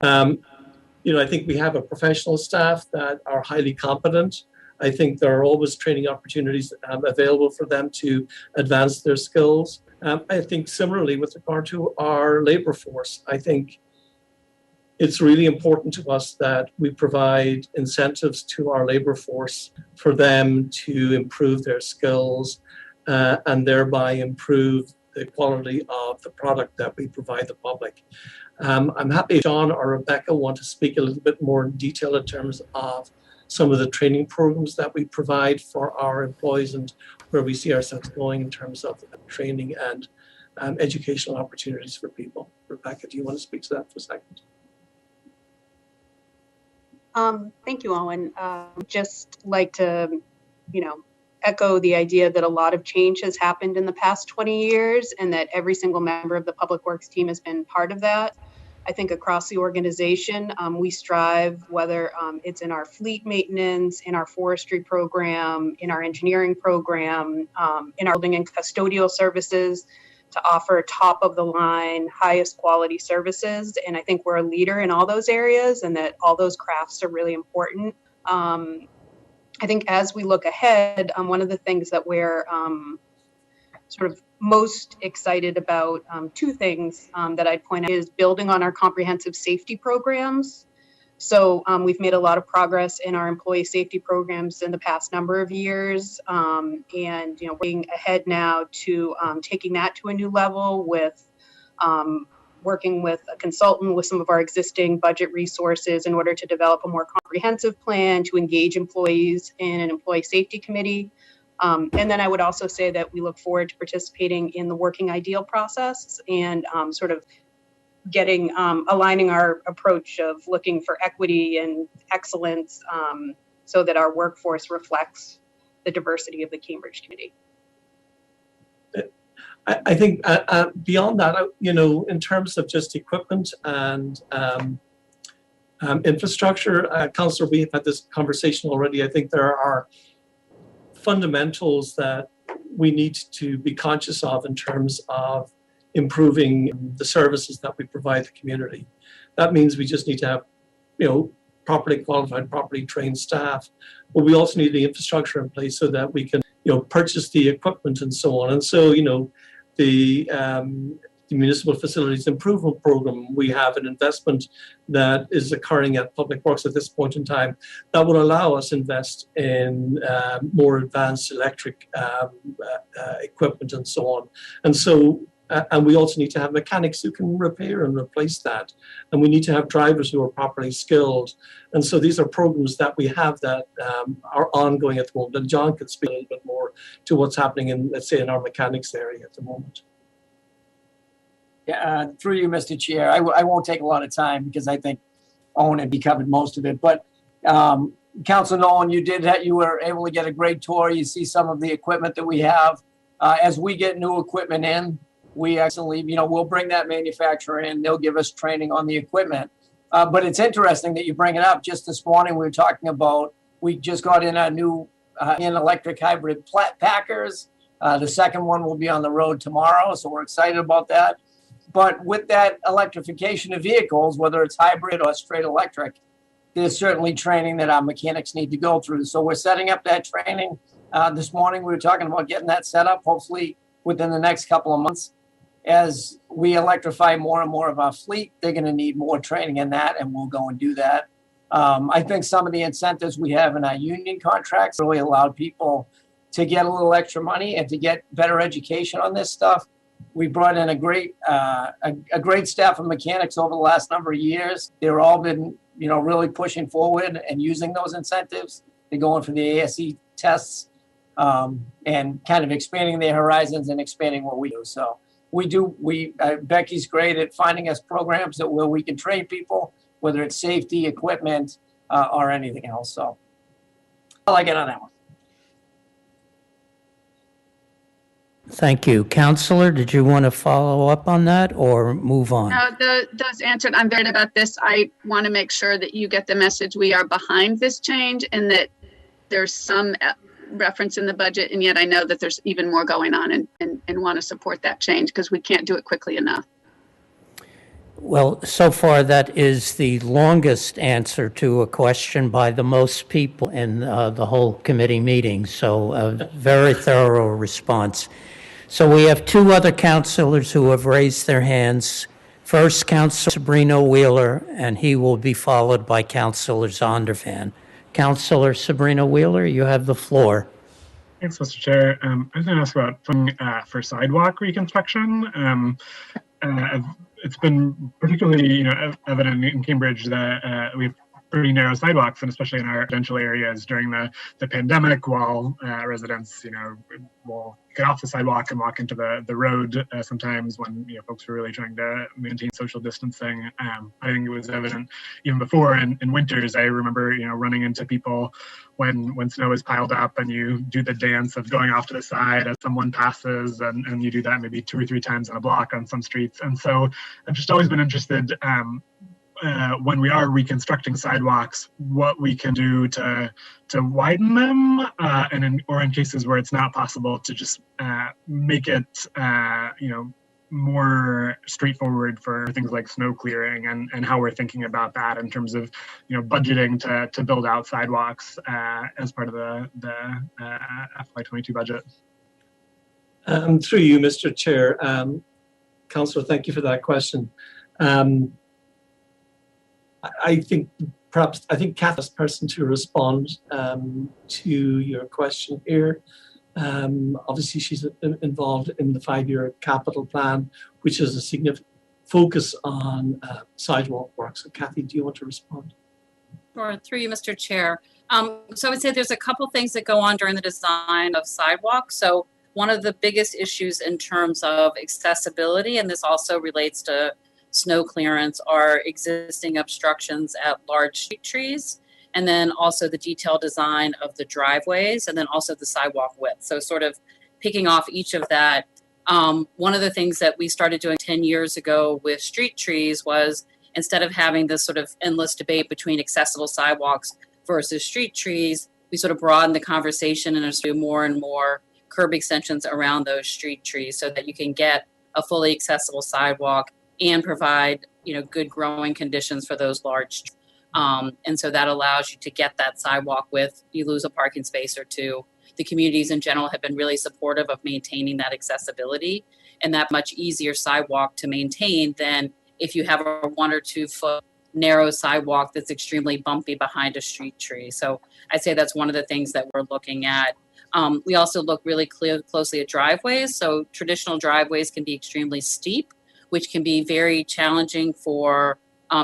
I think we have a professional staff that are highly competent. I think there are always training opportunities available for them to advance their skills. I think similarly with regard to our labor force, I think it's really important to us that we provide incentives to our labor force for them to improve their skills and thereby improve the quality of the product that we provide the public. I'm happy if John or Rebecca want to speak a little bit more in detail in terms of some of the training programs that we provide for our employees and where we see ourselves going in terms of training and educational opportunities for people. Rebecca, do you want to speak to that for a second? Thank you, Owen. Just like to, echo the idea that a lot of change has happened in the past 20 years and that every single member of the Public Works team has been part of that. I think across the organization, we strive, whether it's in our fleet maintenance, in our forestry program, in our engineering program, in our building and custodial services, to offer top of the line, highest quality services. And I think we're a leader in all those areas and that all those crafts are really important. I think as we look ahead, one of the things that we're sort of most excited about, two things that I'd point out is building on our comprehensive safety programs. So we've made a lot of progress in our employee safety programs in the past number of years, and working ahead now to taking that to a new level with working with a consultant with some of our existing budget resources in order to develop a more comprehensive plan to engage employees in an employee safety committee. And then I would also say that we look forward to participating in the working ideal process and sort of getting aligning our approach of looking for equity and excellence so that our workforce reflects the diversity of the Cambridge community. I think beyond that, in terms of just equipment and infrastructure, Councillor, we have had this conversation already. I think there are fundamentals that we need to be conscious of in terms of improving the services that we provide the community. That means we just need to have, properly qualified, properly trained staff, but we also need the infrastructure in place so that we can, purchase the equipment and so on. And so, the Municipal Facilities Improvement Program, we have an investment that is occurring at Public Works at this point in time that will allow us to invest in more advanced electric equipment and so on. And so, and we also need to have mechanics who can repair and replace that. And we need to have drivers who are properly skilled. And so these are programs that we have that are ongoing at the moment. And John could speak a little bit more to what's happening in, let's say, in our mechanics area at the moment. Yeah, through you, Mr. Chair. I won't take a lot of time because I think Owen had covered most of it. But Councilor Nolan, you were able to get a great tour. You see some of the equipment that we have. As we get new equipment in, we actually, we'll bring that manufacturer in. They'll give us training on the equipment. But it's interesting that you bring it up. Just this morning, we were talking about, we just got in our new electric hybrid Packers. The second one will be on the road tomorrow, so we're excited about that. But with that electrification of vehicles, whether it's hybrid or straight electric, there's certainly training that our mechanics need to go through. So we're setting up that training. This morning, we were talking about getting that set up, hopefully within the next couple of months. As we electrify more and more of our fleet, they're going to need more training in that, and we'll go and do that. I think some of the incentives we have in our union contracts really allowed people to get a little extra money and to get better education on this stuff. We brought in a great staff of mechanics over the last number of years. They've all been, really pushing forward and using those incentives. They're going for the ASE tests and kind of expanding their horizons and expanding what we do. So Becky's great at finding us programs where we can train people, whether it's safety, equipment, or anything else. So all I get on that one. Thank you. Counselor, did you want to follow up on that or move on? Those answered. I'm very about this. I want to make sure that you get the message we are behind this change and that there's some reference in the budget. And yet I know that there's even more going on and want to support that change because we can't do it quickly enough. Well, so far that is the longest answer to a question by the most people in the whole committee meeting. So a very thorough response. So we have two other counselors who have raised their hands. First, Councilor Sabrina Wheeler, and he will be followed by Councilor Zondervan. Councilor Sabrina Wheeler, you have the floor. Thanks, Mr. Chair. I was going to ask about funding for sidewalk reconstruction. It's been particularly, evident in Cambridge that we have pretty narrow sidewalks, and especially in our residential areas during the pandemic, while residents, will get off the sidewalk and walk into the road sometimes when folks were really trying to maintain social distancing. I think it was evident even before in winters. I remember running into people when snow is piled up and you do the dance of going off to the side as someone passes, and you do that maybe 2 or 3 times on a block on some streets. And so I've just always been interested when we are reconstructing sidewalks, what we can do to widen them, or in cases where it's not possible, to just make it more straightforward for things like snow clearing, and how we're thinking about that in terms of budgeting to build out sidewalks as part of the FY22 budget. Through you, Mr. Chair, Councillor, thank you for that question. I think Kath is the person to respond to your question here. Obviously, she's involved in the 5-year capital plan, which is a significant focus on sidewalk work. So, Kathy, do you want to respond? Sure. Through you, Mr. Chair. So I would say there's a couple things that go on during the design of sidewalks. So one of the biggest issues in terms of accessibility, and this also relates to snow clearance, are existing obstructions at large street trees, and then also the detailed design of the driveways, and then also the sidewalk width. So sort of picking off each of that, one of the things that we started doing 10 years ago with street trees was, instead of having this sort of endless debate between accessible sidewalks versus street trees, we sort of broadened the conversation and there's more and more curb extensions around those street trees so that you can get a fully accessible sidewalk and provide, good growing conditions for those large trees. And so that allows you to get that sidewalk width. You lose a parking space or two. The communities in general have been really supportive of maintaining that accessibility, and that much easier sidewalk to maintain than if you have a 1 or 2 foot narrow sidewalk that's extremely bumpy behind a street tree. So I'd say that's one of the things that we're looking at. We also look really closely at driveways. So traditional driveways can be extremely steep, which can be very challenging for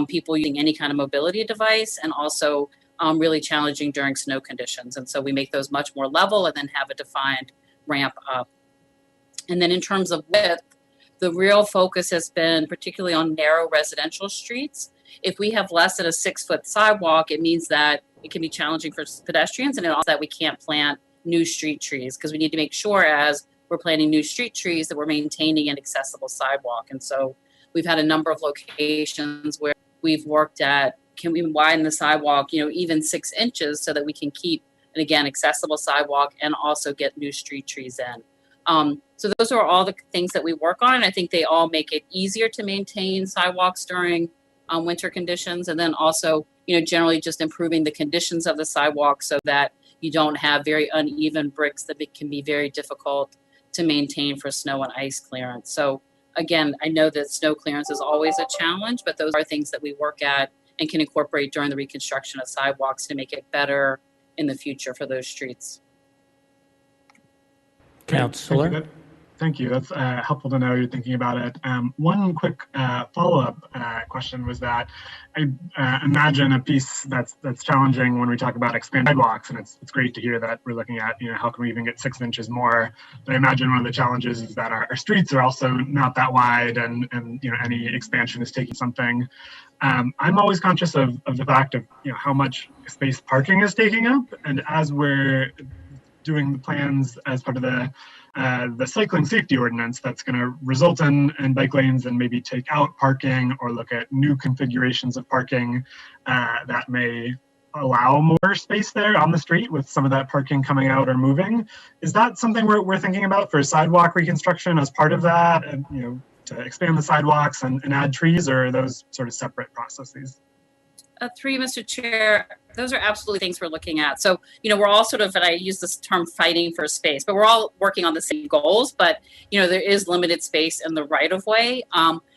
people using any kind of mobility device, and also really challenging during snow conditions. And so we make those much more level and then have a defined ramp up. And then in terms of width, the real focus has been particularly on narrow residential streets. If we have less than a 6-foot sidewalk, it means that it can be challenging for pedestrians, and also that we can't plant new street trees, because we need to make sure as we're planting new street trees that we're maintaining an accessible sidewalk. And so we've had a number of locations where we've worked at, can we widen the sidewalk, even 6 inches so that we can keep, and again, accessible sidewalk and also get new street trees in. So those are all the things that we work on. And I think they all make it easier to maintain sidewalks during winter conditions. And then also, generally just improving the conditions of the sidewalk so that you don't have very uneven bricks that can be very difficult to maintain for snow and ice clearance. So again, I know that snow clearance is always a challenge, but those are things that we work at and can incorporate during the reconstruction of sidewalks to make it better in the future for those streets. Councillor? Thank you. That's helpful to know you're thinking about it. One quick follow-up question was that I imagine a piece that's challenging when we talk about expanded sidewalks, and it's great to hear that we're looking at, how can we even get 6 inches more? But I imagine one of the challenges is that our streets are also not that wide, and any expansion is taking something. I'm always conscious of the fact of how much space parking is taking up, and as we're doing the plans as part of the the cycling safety ordinance that's going to result in bike lanes and maybe take out parking or look at new configurations of parking that may allow more space there on the street with some of that parking coming out or moving. Is that something we're thinking about for sidewalk reconstruction as part of that, and to expand the sidewalks and add trees, or are those sort of separate processes? Through you, Mr. Chair, those are absolutely things we're looking at. So, we're all sort of, and I use this term fighting for space, but we're all working on the same goals, but, there is limited space in the right of way.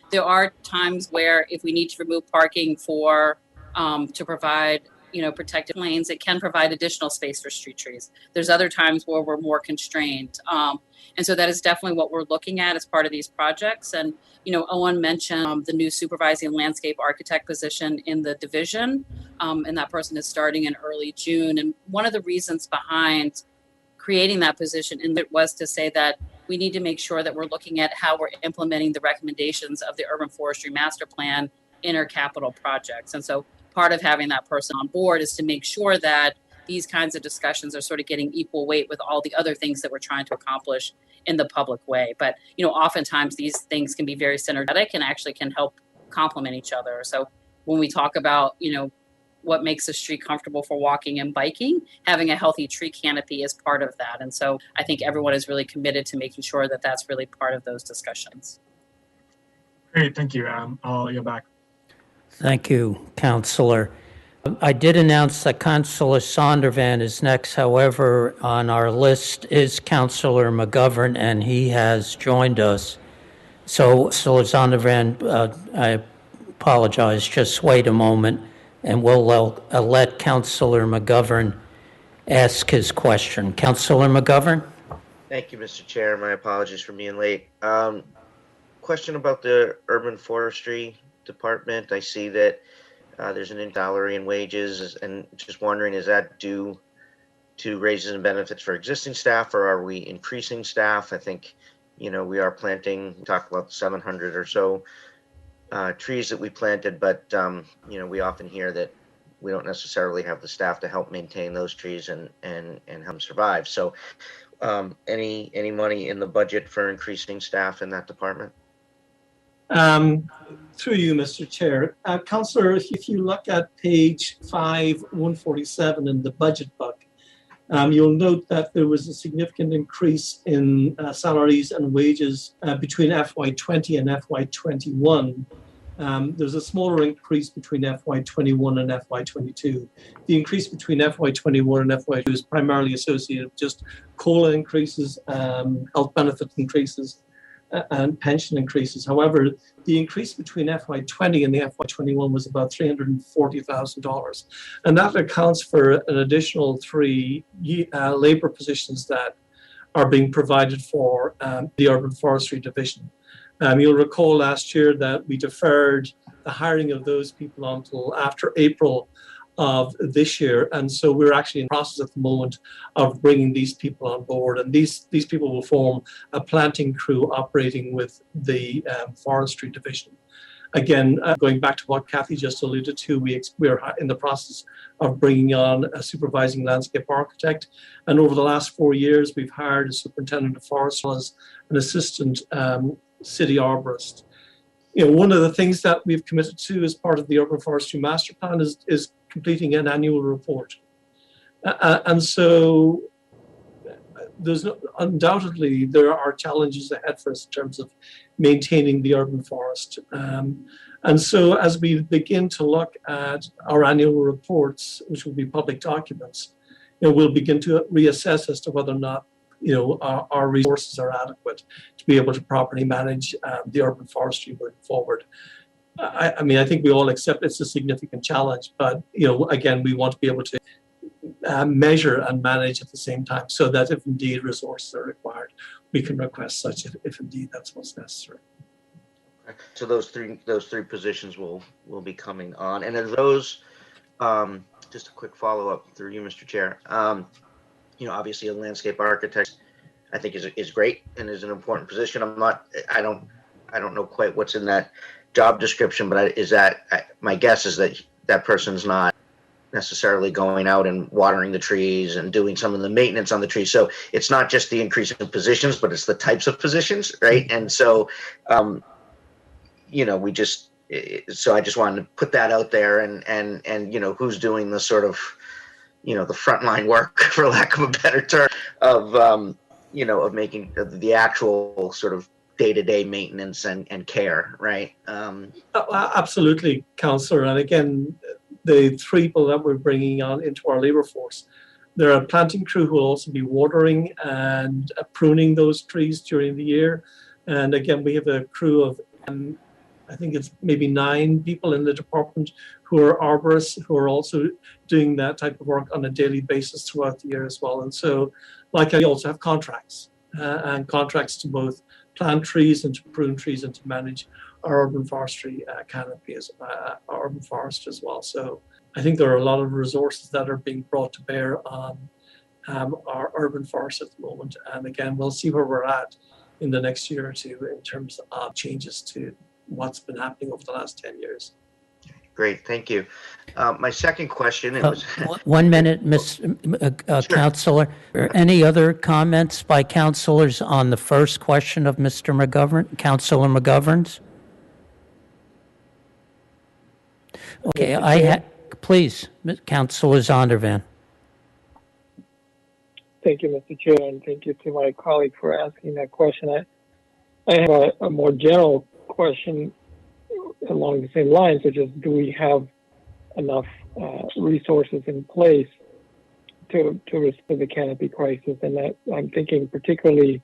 There are times where if we need to remove parking for, to provide, protected lanes, it can provide additional space for street trees. There's other times where we're more constrained. And so that is definitely what we're looking at as part of these projects. And, Owen mentioned the new supervising landscape architect position in the division, and that person is starting in early June. And one of the reasons behind creating that position was to say that we need to make sure that we're looking at how we're implementing the recommendations of the Urban Forestry Master Plan in our capital projects. And so part of having that person on board is to make sure that these kinds of discussions are sort of getting equal weight with all the other things that we're trying to accomplish in the public way. But, oftentimes these things can be very synergetic and actually can help complement each other. So when we talk about, what makes a street comfortable for walking and biking, having a healthy tree canopy is part of that. And so I think everyone is really committed to making sure that that's really part of those discussions. Great, thank you. I'll yield back. Thank you, Councillor. I did announce that Councillor Sondervan is next. However, on our list is Councillor McGovern, and he has joined us. So, Councillor Sondervan, I apologize. Just wait a moment, and we'll let Councillor McGovern ask his question. Councillor McGovern? Thank you, Mr. Chair. My apologies for being late. Question about the Urban Forestry Department. I see that there's an salary and wages, and just wondering, is that due to raises and benefits for existing staff, or are we increasing staff? I think, we are planting, we talked about the 700 or so trees that we planted, but, we often hear that we don't necessarily have the staff to help maintain those trees and help them survive. So any money in the budget for increasing staff in that department? Through you, Mr. Chair. Councillor, if you look at page 147 in the budget book, you'll note that there was a significant increase in salaries and wages between FY20 and FY21. There's a smaller increase between FY21 and FY22. The increase between FY21 and FY22 is primarily associated with just COLA increases, health benefit increases, and pension increases. However, the increase between FY20 and the FY21 was about $340,000. And that accounts for an additional 3 labor positions that are being provided for the Urban Forestry Division. You'll recall last year that we deferred the hiring of those people until after April of this year. And so we're actually in the process at the moment of bringing these people on board. And these people will form a planting crew operating with the forestry division. Again, going back to what Kathy just alluded to, we're in the process of bringing on a supervising landscape architect. And over the last 4 years, we've hired a superintendent of forestry as an assistant city arborist. One of the things that we've committed to as part of the Urban Forestry Master Plan is completing an annual report. And so undoubtedly there are challenges ahead for us in terms of maintaining the urban forest. And so as we begin to look at our annual reports, which will be public documents, we'll begin to reassess as to whether or not our resources are adequate to be able to properly manage the urban forestry moving forward. I mean, I think we all accept it's a significant challenge, but again, we want to be able to measure and manage at the same time, so that if indeed resources are required, we can request such if indeed that's what's necessary. So those three positions will be coming on, and are those just a quick follow up through you, Mr. Chair. Obviously a landscape architect, I think is great and is an important position. I don't know quite what's in that job description, but is that, my guess is that that person's not necessarily going out and watering the trees and doing some of the maintenance on the trees. So it's not just the increase in positions, but it's the types of positions, right? And so, we just, so I just wanted to put that out there, and who's doing the sort of, the frontline work, for lack of a better term, of making the actual sort of day-to-day maintenance and care, right? Absolutely, Councillor. And again, the 3 people that we're bringing on into our labour force, there are a planting crew who will also be watering and pruning those trees during the year. And again, we have a crew of, I think it's maybe 9 people in the department who are arborists, who are also doing that type of work on a daily basis throughout the year as well. And so, like, I also have contracts, and contracts to both plant trees and to prune trees and to manage our urban forestry canopy as our urban forest as well. So I think there are a lot of resources that are being brought to bear on our urban forest at the moment. And again, we'll see where we're at in the next year or two in terms of changes to what's been happening over the last 10 years. Great, thank you. My second question is... 1 minute, Councillor. Are any other comments by councillors on the first question of Mr. McGovern, Councillor McGovern's? Okay, please, Councillor Zondervan. Thank you, Mr. Chair, and thank you to my colleague for asking that question. I have a more general question along the same lines, which is, do we have enough resources in place to respond to the canopy crisis? And that I'm thinking particularly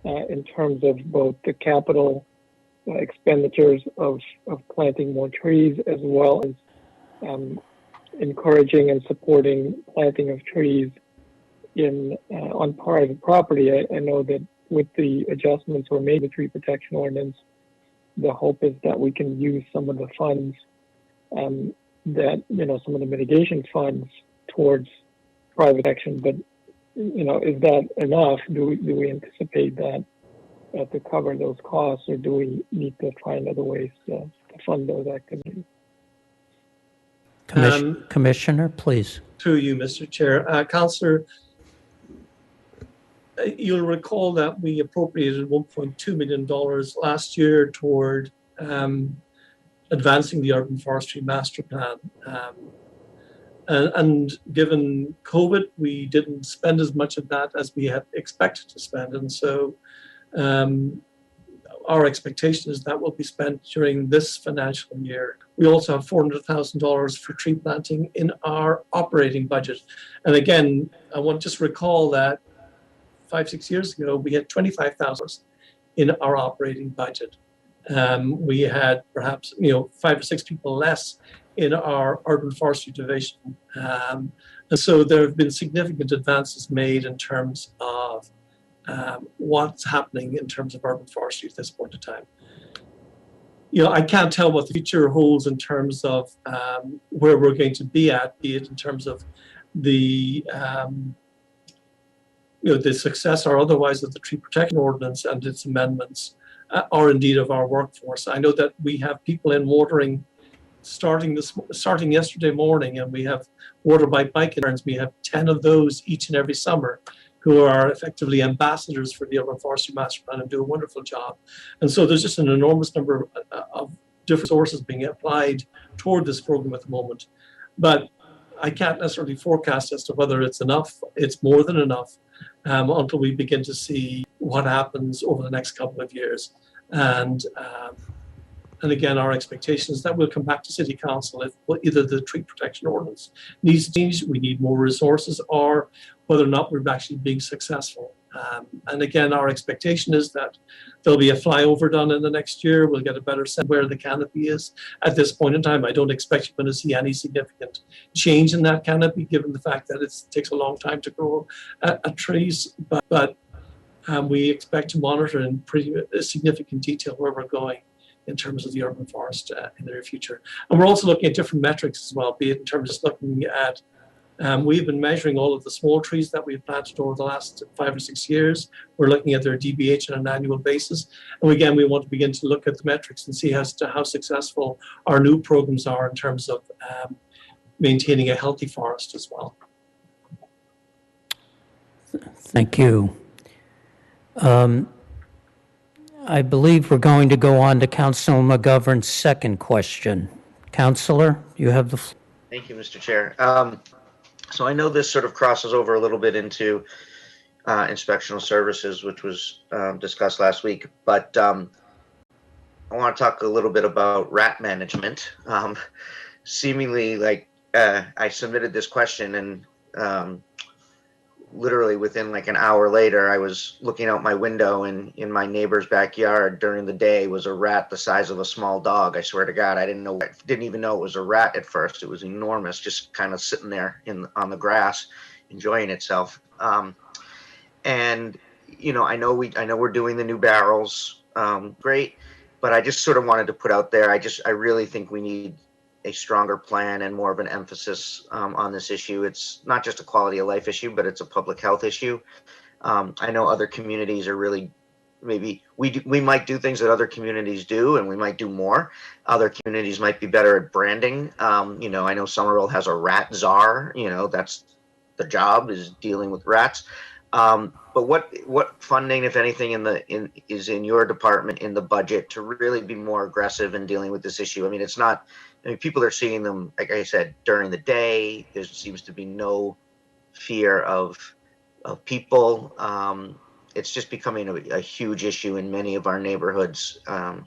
in terms of both the capital expenditures of planting more trees, as well as encouraging and supporting planting of trees on private property. I know that with the adjustments were made to tree protection ordinance, the hope is that we can use some of the funds that, some of the mitigation funds towards private action. But, is that enough? Do we anticipate that to cover those costs, or do we need to find other ways to fund those activities? Commissioner, please. Through you, Mr. Chair. Councillor, you'll recall that we appropriated $1.2 million last year toward advancing the urban forestry master plan. And given COVID, we didn't spend as much of that as we had expected to spend. And so our expectation is that will be spent during this financial year. We also have $400,000 for tree planting in our operating budget. And again, I want to just recall that 5-6 years ago, we had $25,000 in our operating budget. We had perhaps 5 or 6 people less in our urban forestry division. And so there have been significant advances made in terms of what's happening in terms of urban forestry at this point in time. I can't tell what the future holds in terms of where we're going to be at, be it in terms of the the success or otherwise of the tree protection ordinance and its amendments, or indeed of our workforce. I know that we have people in watering starting yesterday morning, and we have water by bike interns. We have 10 of those each and every summer, who are effectively ambassadors for the Urban Forestry Master Plan and do a wonderful job. And so there's just an enormous number of different sources being applied toward this program at the moment. But I can't necessarily forecast as to whether it's enough. It's more than enough until we begin to see what happens over the next couple of years. And again, our expectation is that we'll come back to City Council if either the tree protection ordinance needs to change, we need more resources, or whether or not we're actually being successful. And again, our expectation is that there'll be a flyover done in the next year. We'll get a better sense where the canopy is. At this point in time, I don't expect you're going to see any significant change in that canopy, given the fact that it takes a long time to grow trees. But we expect to monitor in pretty significant detail where we're going in terms of the urban forest in the near future. And we're also looking at different metrics as well, be it in terms of looking at, we've been measuring all of the small trees that we've planted over the last 5 or 6 years. We're looking at their DBH on an annual basis. And again, we want to begin to look at the metrics and see as to how successful our new programs are in terms of maintaining a healthy forest as well. Thank you. I believe we're going to go on to Councilor McGovern's second question. Councilor, you have the floor. Thank you, Mr. Chair. So I know this sort of crosses over a little bit into inspectional services, which was discussed last week, but I want to talk a little bit about rat management. Seemingly, like I submitted this question, and literally within like an hour later, I was looking out my window, and in my neighbor's backyard during the day was a rat the size of a small dog. I swear to God, I didn't even know it was a rat at first. It was enormous, just kind of sitting there on the grass, enjoying itself. And you know, I know we're doing the new barrels, great, but I just sort of wanted to put out there, I really think we need a stronger plan and more of an emphasis on this issue. It's not just a quality of life issue, but it's a public health issue. I know other communities are really, maybe we might do things that other communities do, and we might do more. Other communities might be better at branding. You know, I know Somerville has a rat czar. You know, that's the job, is dealing with rats. But what funding, if anything, is in your department in the budget to really be more aggressive in dealing with this issue? I mean, it's not. I mean, people are seeing them, like I said, during the day. There seems to be no fear of people. It's just becoming a huge issue in many of our neighborhoods. And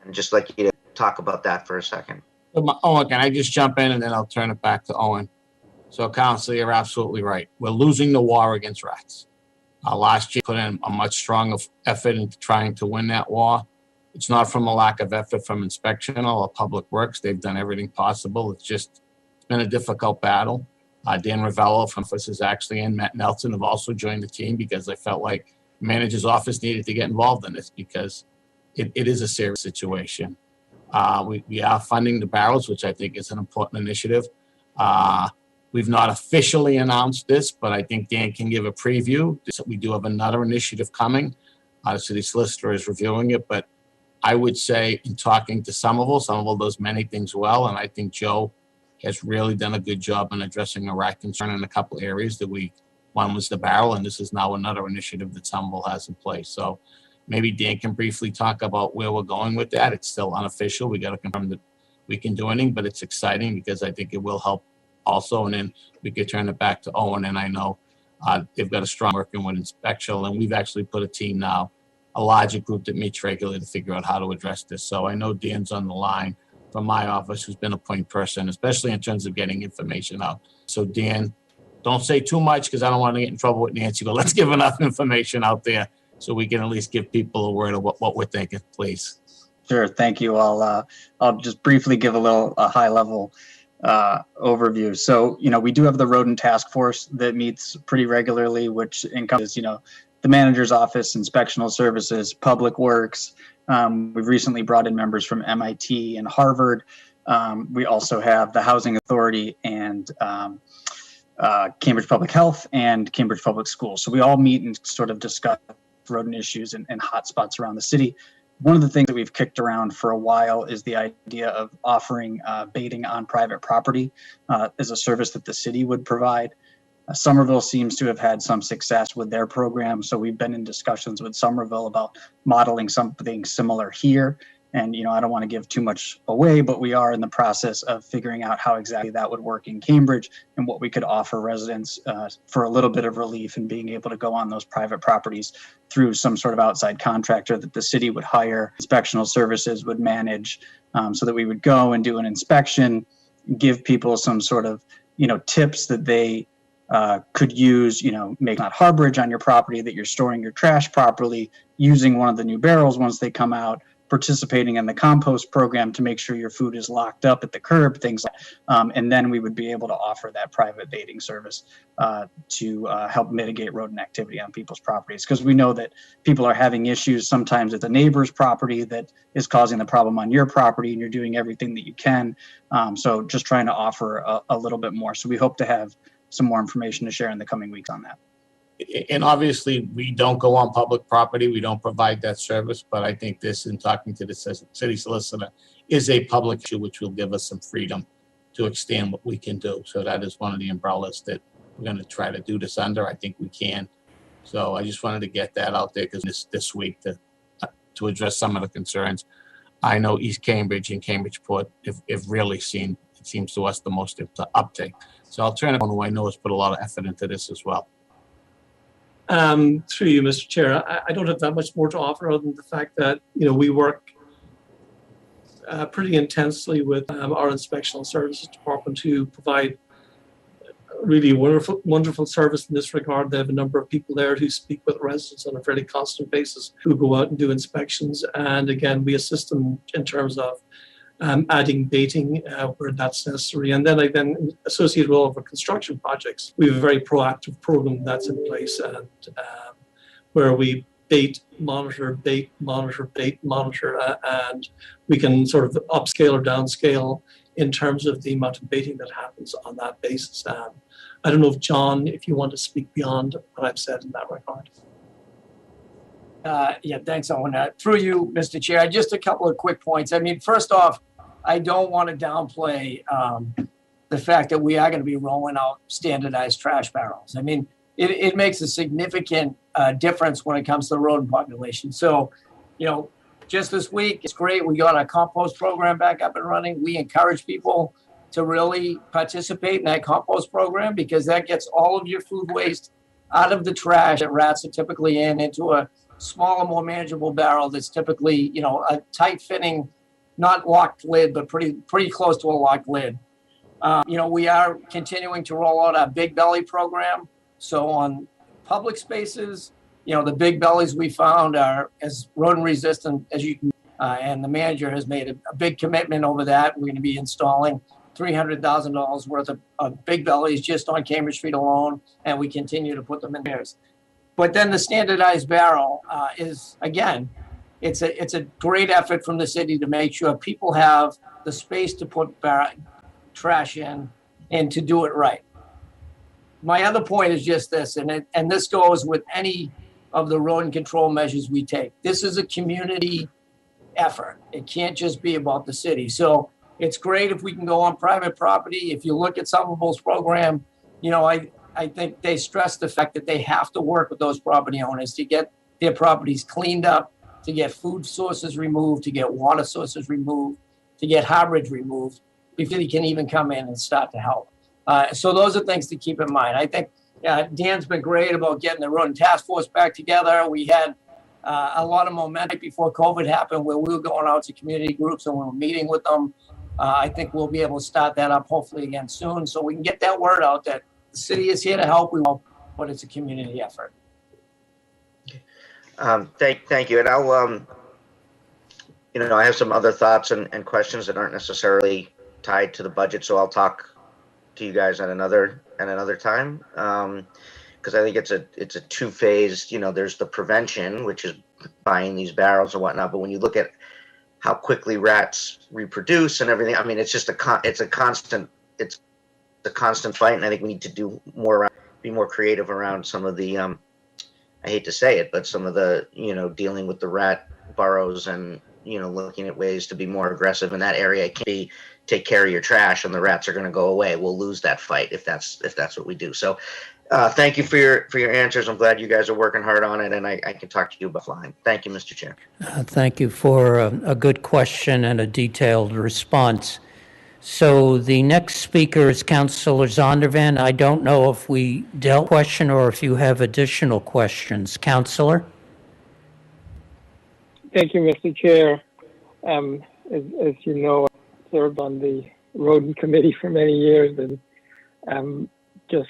just like you to talk about that for a second. Owen, can I just jump in and then I'll turn it back to Owen? So, Councilor, you're absolutely right. We're losing the war against rats. Last year, put in a much stronger effort into trying to win that war. It's not from a lack of effort from inspectional or public works. They've done everything possible. It's been a difficult battle. Dan Ravello from office actually, and Matt Nelson have also joined the team because I felt like the manager's office needed to get involved in this because it is a serious situation. We are funding the barrels, which I think is an important initiative. We've not officially announced this, but I think Dan can give a preview. We do have another initiative coming. The city solicitor is reviewing it, but I would say in talking to Somerville does many things well, and I think Joe has really done a good job in addressing a rat concern in a couple areas one was the barrel, and this is now another initiative that Somerville has in place. So maybe Dan can briefly talk about where we're going with that. It's still unofficial. We got to confirm that we can do anything, but it's exciting because I think it will help also. And then we could turn it back to Owen, and I know they've got a strong working with inspectional, and we've actually put a team now, a larger group that meets regularly to figure out how to address this. So I know Dan's on the line from my office, who's been a point person, especially in terms of getting information out. So Dan, don't say too much because I don't want to get in trouble with Nancy, but let's give enough information out there so we can at least give people a word of what we're thinking, please. Sure, thank you. I'll just briefly give a high level overview. So, you know, we do have the rodent task force that meets pretty regularly, which encompasses, you know, the manager's office, inspectional services, public works. We've recently brought in members from MIT and Harvard. We also have the Housing Authority and Cambridge Public Health and Cambridge Public Schools. So we all meet and sort of discuss rodent issues and hotspots around the city. One of the things that we've kicked around for a while is the idea of offering baiting on private property as a service that the city would provide. Somerville seems to have had some success with their program, so we've been in discussions with Somerville about modeling something similar here. And, you know, I don't want to give too much away, but we are in the process of figuring out how exactly that would work in Cambridge and what we could offer residents for a little bit of relief in being able to go on those private properties through some sort of outside contractor that the city would hire, inspectional services would manage, so that we would go and do an inspection, give people some sort of, you know, tips that they could use, you know, make not harborage on your property, that you're storing your trash properly, using one of the new barrels once they come out, participating in the compost program to make sure your food is locked up at the curb, things like that. And then we would be able to offer that private baiting service to help mitigate rodent activity on people's properties. Because we know that people are having issues. Sometimes it's a neighbor's property that is causing the problem on your property, and you're doing everything that you can. So just trying to offer a little bit more. So we hope to have some more information to share in the coming weeks on that. And obviously, we don't go on public property. We don't provide that service. But I think this, in talking to the city solicitor, is a public issue, which will give us some freedom to extend what we can do. So that is one of the umbrellas that we're going to try to do this under. I think we can. So I just wanted to get that out there because this week to address some of the concerns. I know East Cambridge and Cambridgeport have really seen, it seems to us, the most uptake. So I'll turn it on who I know has put a lot of effort into this as well. Through you, Mr. Chair, I don't have that much more to offer other than the fact that, you know, we work pretty intensely with our inspectional services department to provide really wonderful service in this regard. They have a number of people there who speak with residents on a fairly constant basis, who go out and do inspections. And again, we assist them in terms of adding baiting where that's necessary. And then associated with all of our construction projects, we have a very proactive program that's in place, and where we bait, monitor, and we can sort of upscale or downscale in terms of the amount of baiting that happens on that basis. I don't know if John, if you want to speak beyond what I've said in that regard. Yeah, thanks, Owen. Through you, Mr. Chair, just a couple of quick points. I mean, first off, I don't want to downplay the fact that we are going to be rolling out standardized trash barrels. I mean, it makes a significant difference when it comes to the rodent population. So, you know, just this week, it's great. We got our compost program back up and running. We encourage people to really participate in that compost program because that gets all of your food waste out of the trash that rats are typically in into a smaller, more manageable barrel that's typically, you know, a tight-fitting, not locked lid, but pretty close to a locked lid. You know, we are continuing to roll out our Big Belly program. So on public spaces, you know, the big bellies we found are as rodent resistant as you can, and the manager has made a big commitment over that. We're going to be installing $300,000 worth of big bellies just on Cambridge Street alone, and we continue to put them in there. But then the standardized barrel is, again, it's a great effort from the city to make sure people have the space to put trash in and to do it right. My other point is just this, and this goes with any of the rodent control measures we take. This is a community effort. It can't just be about the city. So it's great if we can go on private property. If you look at Somerville's program, you know, I think they stress the fact that they have to work with those property owners to get their properties cleaned up, to get food sources removed, to get water sources removed, to get harborage removed before they can even come in and start to help. So those are things to keep in mind. I think Dan's been great about getting the rodent task force back together. We had a lot of momentum before COVID happened where we were going out to community groups and we were meeting with them. I think we'll be able to start that up hopefully again soon so we can get that word out that the city is here to help. We won't, but it's a community effort. Thank you. And I'll, you know, I have some other thoughts and questions that aren't necessarily tied to the budget. So I'll talk to you guys at another time. Because I think it's a two-phased, you know, there's the prevention, which is buying these barrels and whatnot. But when you look at how quickly rats reproduce and everything, I mean, it's just a constant fight. And I think we need to do more, be more creative around some of the, I hate to say it, but some of the, you know, dealing with the rat burrows and, you know, looking at ways to be more aggressive in that area. It can't be take care of your trash and the rats are going to go away. We'll lose that fight if that's what we do. So thank you for your answers. I'm glad you guys are working hard on it, and I can talk to you offline. Thank you, Mr. Chair. Thank you for a good question and a detailed response. So the next speaker is Councillor Zondervan. I don't know if we dealt with the question or if you have additional questions. Councillor? Thank you, Mr. Chair. As you know, I served on the rodent committee for many years, and just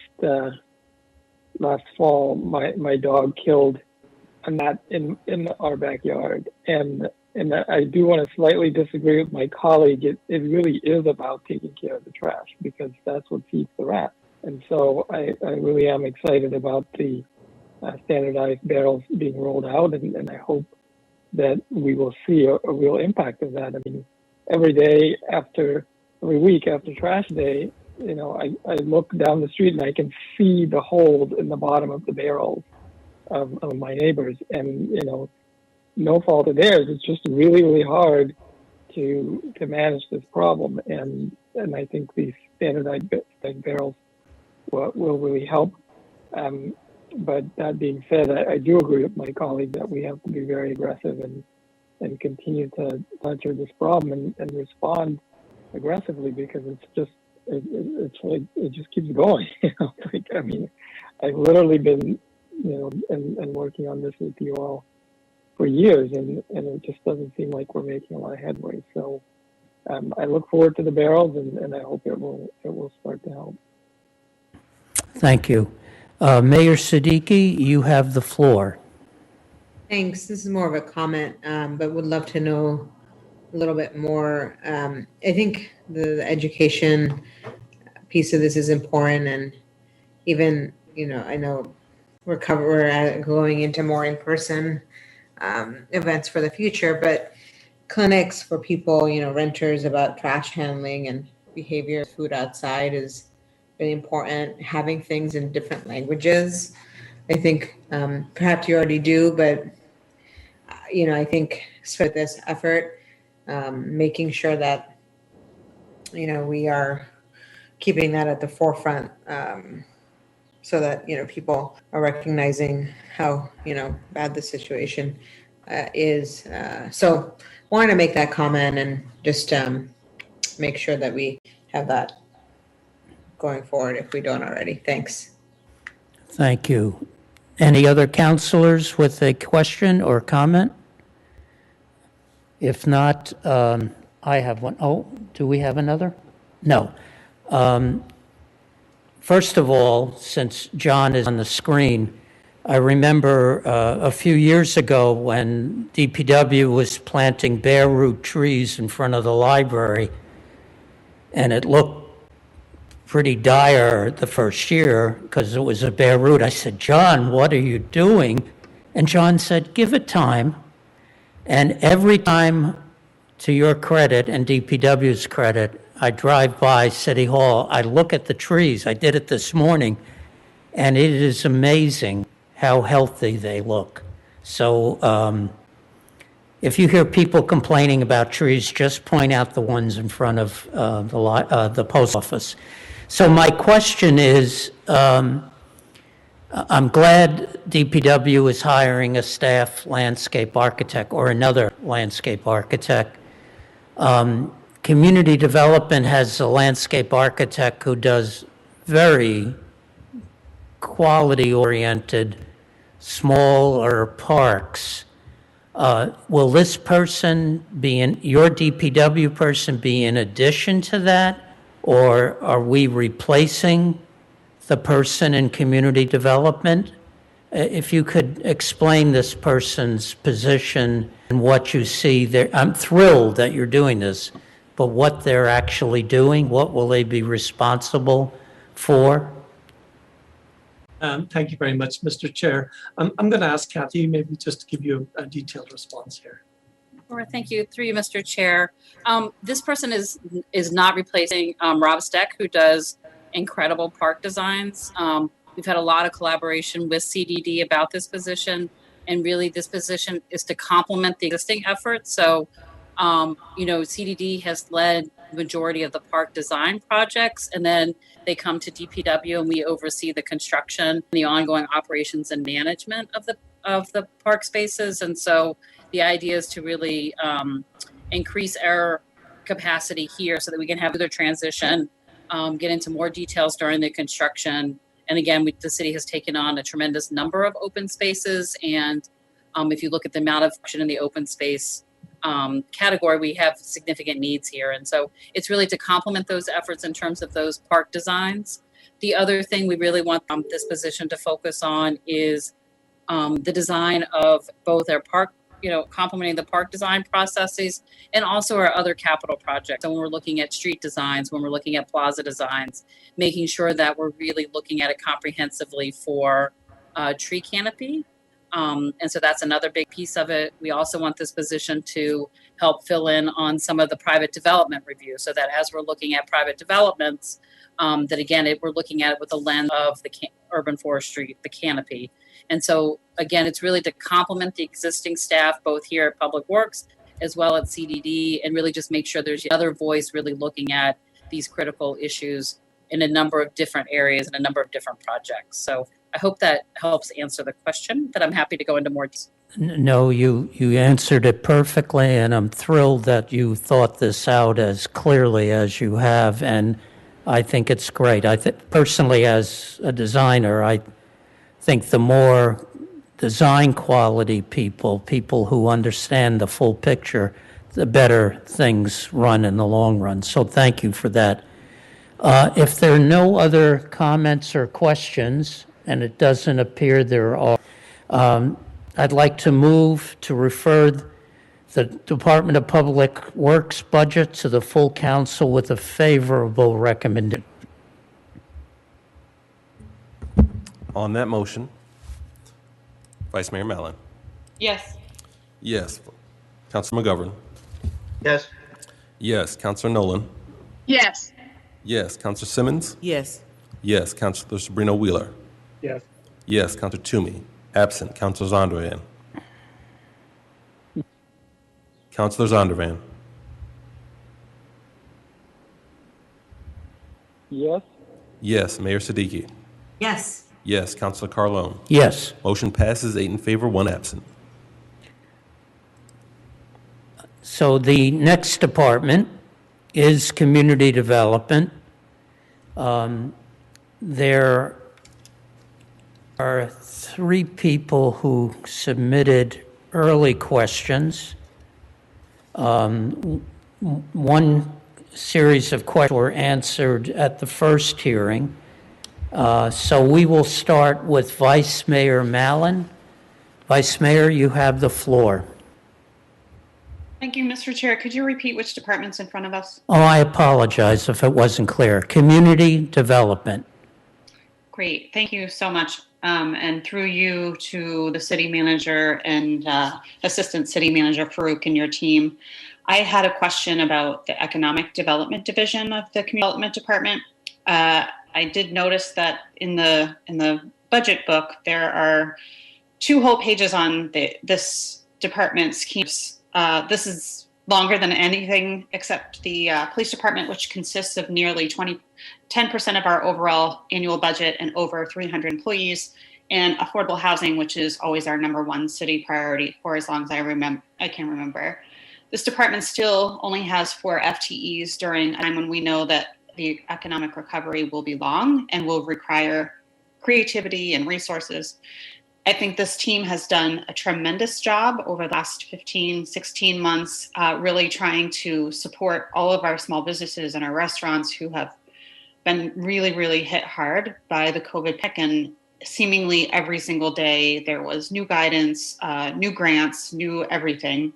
last fall, my dog killed a gnat in our backyard, and I do want to slightly disagree with my colleague. It really is about taking care of the trash because that's what feeds the rats. And so I really am excited about the standardized barrels being rolled out, and I hope that we will see a real impact of that. I mean, every week after trash day, you know, I look down the street and I can see the holes in the bottom of the barrels of my neighbors, and you know, no fault of theirs. It's just really, really hard to manage this problem, and and I think these standardized barrels will really help. But that being said, I do agree with my colleague that we have to be very aggressive and continue to monitor this problem and respond aggressively, because it's just it's like it just keeps going. Like, I mean, I've literally been and working on this with you all for years, and it just doesn't seem like we're making a lot of headway. So I look forward to the barrels, and I hope it will start to help. Thank you. Mayor Siddiqui, you have the floor. Thanks. This is more of a comment, but would love to know a little bit more. I think the education piece of this is important, and even, I know we're going into more in-person events for the future, but clinics for people, renters, about trash handling and behavior of food outside is really important. Having things in different languages, I think perhaps you already do, but I think for this effort, making sure that we are keeping that at the forefront, so that people are recognizing how bad the situation is. So wanted to make that comment and just make sure that we have that going forward if we don't already. Thanks. Thank you. Any other counselors with a question or comment? If not, I have one. Oh, do we have another? No. First of all, since John is on the screen, I remember a few years ago when DPW was planting bare root trees in front of the library, and it looked pretty dire the first year because it was a bare root. I said, John, what are you doing? And John said, give it time. And every time, to your credit and DPW's credit, I drive by City Hall, I look at the trees. I did it this morning, and it is amazing how healthy they look. So if you hear people complaining about trees, just point out the ones in front of the post office. So my question is, I'm glad DPW is hiring a staff landscape architect or another landscape architect. Community development has a landscape architect who does very quality-oriented, smaller parks. Will this person your DPW person be in addition to that? Or are we replacing the person in community development? If you could explain this person's position and what you see there. I'm thrilled that you're doing this, but what they're actually doing, what will they be responsible for? Thank you very much, Mr. Chair. I'm going to ask Kathy maybe just to give you a detailed response here. Sure, thank you. Through you, Mr. Chair. This person is not replacing Rob Steck, who does incredible park designs. We've had a lot of collaboration with CDD about this position, and really this position is to complement the existing efforts. So, CDD has led the majority of the park design projects, and then they come to DPW and we oversee the construction, the ongoing operations and management of the park spaces. And so the idea is to really increase our capacity here so that we can have the transition, get into more details during the construction. And again, the city has taken on a tremendous number of open spaces. And if you look at the amount of action in the open space category, we have significant needs here. And so it's really to complement those efforts in terms of those park designs. The other thing we really want this position to focus on is the design of both our park, complementing the park design processes and also our other capital projects. So when we're looking at street designs, when we're looking at plaza designs, making sure that we're really looking at it comprehensively for tree canopy. And so that's another big piece of it. We also want this position to help fill in on some of the private development review, so that as we're looking at private developments, that again, we're looking at it with the lens of the urban forestry, the canopy. And so again, it's really to complement the existing staff, both here at Public Works as well at CDD, and really just make sure there's another voice really looking at these critical issues in a number of different areas and a number of different projects. So I hope that helps answer the question, but I'm happy to go into more detail. No, you answered it perfectly, and I'm thrilled that you thought this out as clearly as you have, and I think it's great. Personally, as a designer, I think the more design quality people who understand the full picture, the better things run in the long run. So thank you for that. If there are no other comments or questions, and it doesn't appear there are, I'd like to move to refer the Department of Public Works budget to the full council with a favorable recommendation. On that motion, Vice Mayor Mallon. Yes. Yes. Councilor McGovern. Yes. Yes. Councilor Nolan. Yes. Yes. Councilor Simmons. Yes. Yes. Councilor Sabrina Wheeler. Yes. Yes. Councilor Toomey. Absent. Councilor Zondervan. Councilor Zondervan. Yes. Yes. Mayor Siddiqui. Yes. Yes. Councilor Carlone. Yes. Motion passes 8 in favor, 1 absent. So the next department is community development. There are 3 people who submitted early questions. One series of questions were answered at the first hearing. So we will start with Vice Mayor Mallon. Vice Mayor, you have the floor. Thank you, Mr. Chair. Could you repeat which department's in front of us? Oh, I apologize if it wasn't clear. Community development. Great. Thank you so much. And through you to the city manager and assistant city manager Farouk and your team. I had a question about the economic development division of the community development department. I did notice that in the budget book, there are 2 whole pages on this department's schemes. This is longer than anything except the police department, which consists of nearly 10% of our overall annual budget and over 300 employees, and affordable housing, which is always our #1 city priority for as long as I can remember. This department still only has 4 FTEs during a time when we know that the economic recovery will be long and will require creativity and resources. I think this team has done a tremendous job over the last 15, 16 months, really trying to support all of our small businesses and our restaurants who have been really, really hit hard by the COVID pick. And seemingly every single day there was new guidance, new grants, new everything.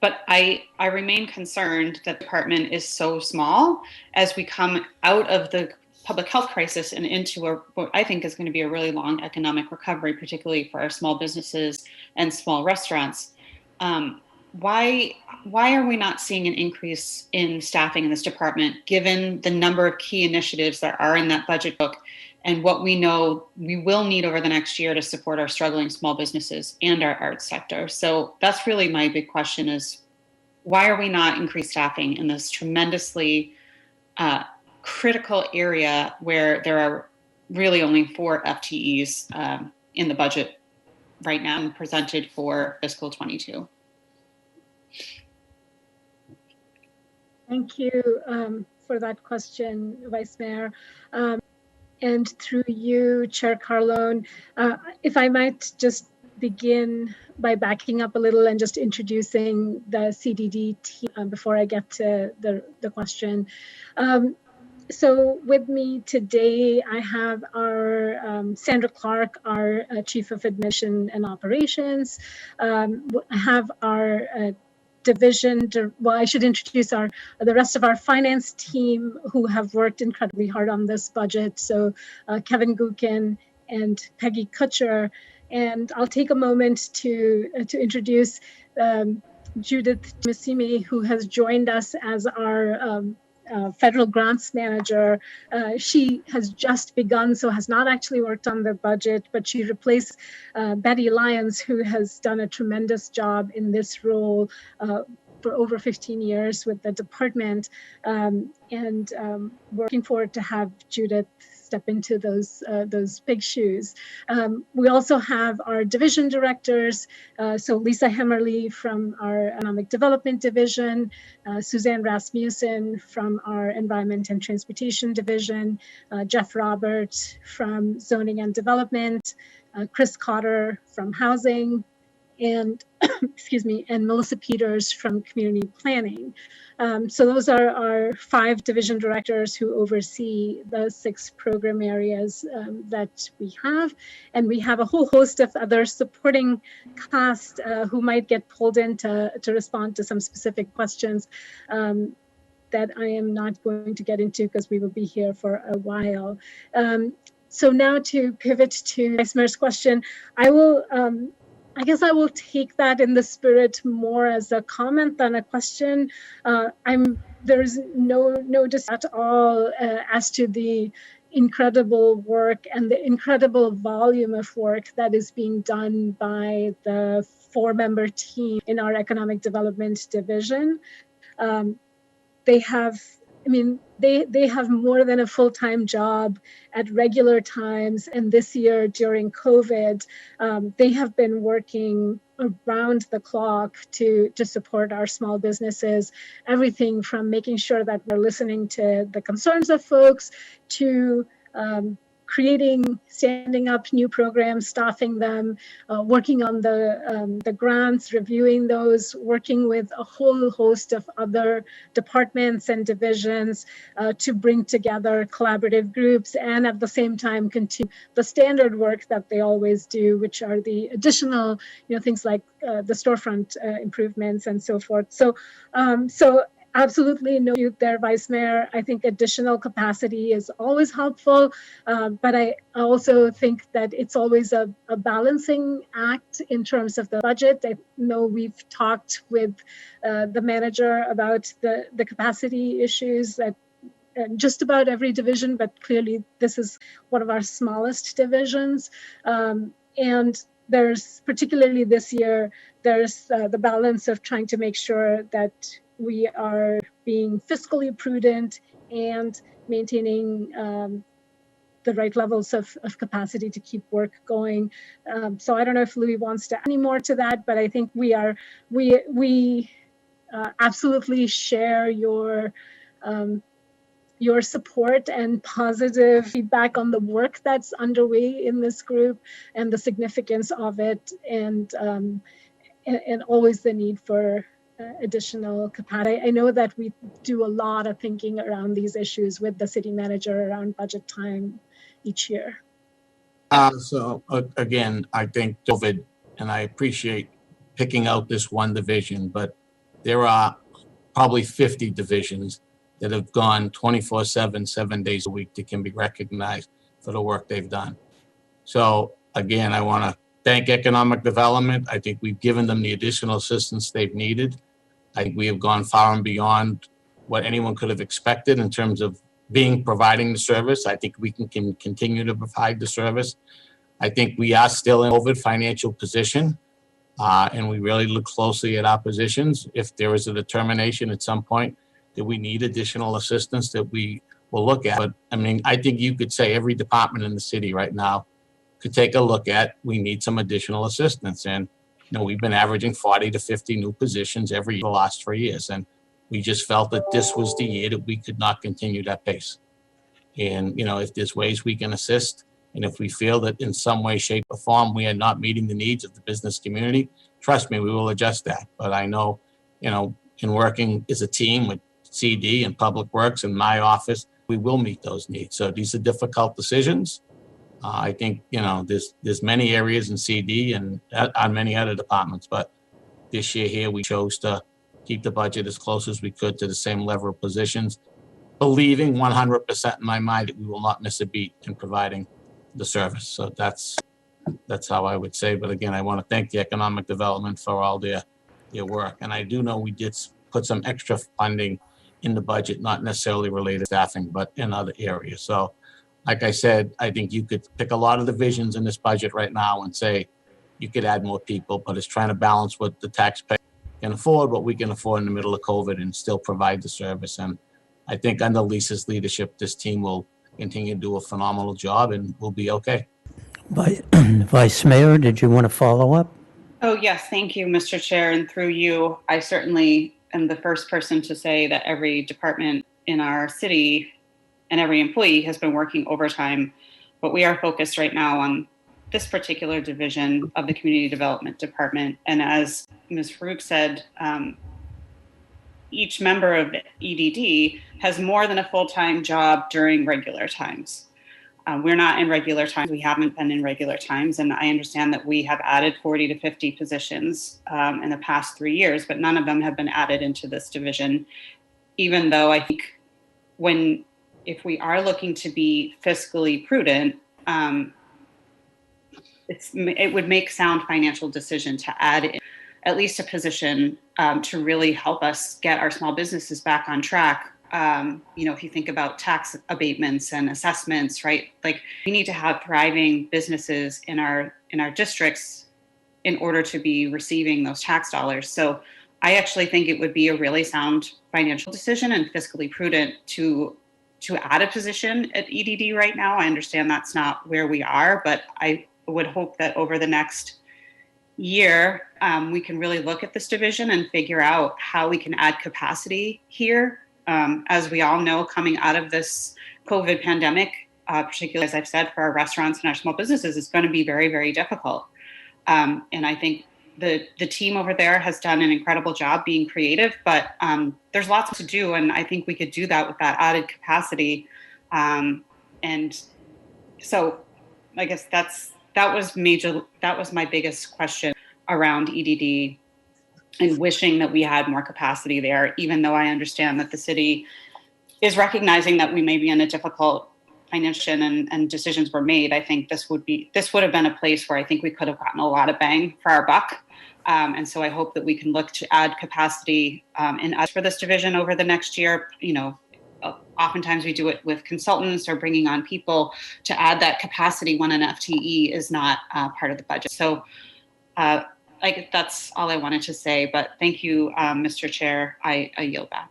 But I remain concerned that the department is so small as we come out of the public health crisis and into what I think is going to be a really long economic recovery, particularly for our small businesses and small restaurants. Why are we not seeing an increase in staffing in this department, given the number of key initiatives that are in that budget book and what we know we will need over the next year to support our struggling small businesses and our arts sector? So that's really my big question is, why are we not increased staffing in this tremendously critical area where there are really only 4 FTEs in the budget right now and presented for fiscal 22? Thank you for that question, Vice Mayor. And through you, Chair Carlone, if I might just begin by backing up a little and just introducing the CDD team before I get to the question. So with me today, I have our Sandra Clark, our Chief of Admission and Operations. I have our well, I should introduce the rest of our finance team who have worked incredibly hard on this budget. So Kevin Gukin and Peggy Kutcher. And I'll take a moment to introduce Judith Massimi, who has joined us as our federal grants manager. She has just begun, so has not actually worked on the budget, but she replaced Betty Lyons, who has done a tremendous job in this role, for over 15 years with the department, and we're looking forward to have Judith step into those big shoes. We also have our division directors, so Lisa Hemmerly from our Economic Development Division, Suzanne Rasmussen from our Environment and Transportation Division, Jeff Robert from Zoning and Development, Chris Cotter from Housing, and excuse me, and Melissa Peters from Community Planning. So those are our 5 division directors who oversee the 6 program areas that we have. And we have a whole host of other supporting cast who might get pulled in to respond to some specific questions that I am not going to get into because we will be here for a while. So now to pivot to Vice Mayor's question, I guess I will take that in the spirit more as a comment than a question. There's no doubt at all as to the incredible work and the incredible volume of work that is being done by the 4-member team in our Economic Development Division. They have more than a full-time job at regular times. And this year during COVID, they have been working around the clock to support our small businesses, everything from making sure that we're listening to the concerns of folks to standing up new programs, staffing them, working on the grants, reviewing those, working with a whole host of other departments and divisions to bring together collaborative groups, and at the same time continue the standard work that they always do, which are the additional, things like the storefront improvements and so forth. So absolutely no doubt there, Vice Mayor. I think additional capacity is always helpful, but I also think that it's always a balancing act in terms of the budget. I know we've talked with the manager about the capacity issues at just about every division, but clearly this is one of our smallest divisions. And there's, particularly this year, there's the balance of trying to make sure that we are being fiscally prudent and maintaining the right levels of capacity to keep work going. So I don't know if Louis wants to add any more to that, but I think we absolutely share your support and positive feedback on the work that's underway in this group and the significance of it, and always the need for additional capacity. I know that we do a lot of thinking around these issues with the city manager around budget time each year. Again, I think COVID, and I appreciate picking out this one division, but there are probably 50 divisions that have gone 24/7, 7 days a week that can be recognized for the work they've done. So again, I want to thank Economic Development. I think we've given them the additional assistance they've needed. I think we have gone far and beyond what anyone could have expected in terms of providing the service. I think we can continue to provide the service. I think we are still in a COVID financial position, and we really look closely at our positions. If there is a determination at some point that we need additional assistance, that we will look at. But I mean, I think you could say every department in the city right now could take a look at, we need some additional assistance. And we've been averaging 40 to 50 new positions every year the last 3 years. And we just felt that this was the year that we could not continue that pace. And, if there's ways we can assist, and if we feel that in some way, shape, or form, we are not meeting the needs of the business community, trust me, we will adjust that. But I know, in working as a team with CD and Public Works and my office, we will meet those needs. So these are difficult decisions. I think, there's many areas in CD and on many other departments, but this year here, we chose to keep the budget as close as we could to the same level of positions, believing 100% in my mind that we will not miss a beat in providing the service. So that's how I would say. But again, I want to thank the Economic Development for all their work. And I do know we did put some extra funding in the budget, not necessarily related to staffing, but in other areas. So like I said, I think you could pick a lot of divisions in this budget right now and say you could add more people, but it's trying to balance what the taxpayer can afford, what we can afford in the middle of COVID and still provide the service. And I think under Lisa's leadership, this team will continue to do a phenomenal job and we'll be okay. Vice Mayor, did you want to follow up? Oh, yes. Thank you, Mr. Chair. And through you, I certainly am the first person to say that every department in our city and every employee has been working overtime. But we are focused right now on this particular division of the Community Development Department. And as Ms. Farouk said, each member of the EDD has more than a full-time job during regular times. We're not in regular times. We haven't been in regular times. And I understand that we have added 40 to 50 positions in the past 3 years, but none of them have been added into this division, even though I think if we are looking to be fiscally prudent, it would make sound financial decision to add in at least a position to really help us get our small businesses back on track. If you think about tax abatements and assessments, right? Like we need to have thriving businesses in our districts in order to be receiving those tax dollars. So I actually think it would be a really sound financial decision and fiscally prudent to add a position at EDD right now. I understand that's not where we are, but I would hope that over the next year, we can really look at this division and figure out how we can add capacity here. As we all know, coming out of this COVID pandemic, particularly as I've said, for our restaurants and our small businesses, it's going to be very, very difficult. And I think the team over there has done an incredible job being creative, but there's lots to do. And I think we could do that with that added capacity. And so I guess that was my biggest question around EDD and wishing that we had more capacity there, even though I understand that the city is recognizing that we may be in a difficult financial and decisions were made. I think this would have been a place where I think we could have gotten a lot of bang for our buck. And so I hope that we can look to add capacity in us for this division over the next year. Oftentimes we do it with consultants or bringing on people to add that capacity when an FTE is not part of the budget. So that's all I wanted to say, but thank you, Mr. Chair. I yield back.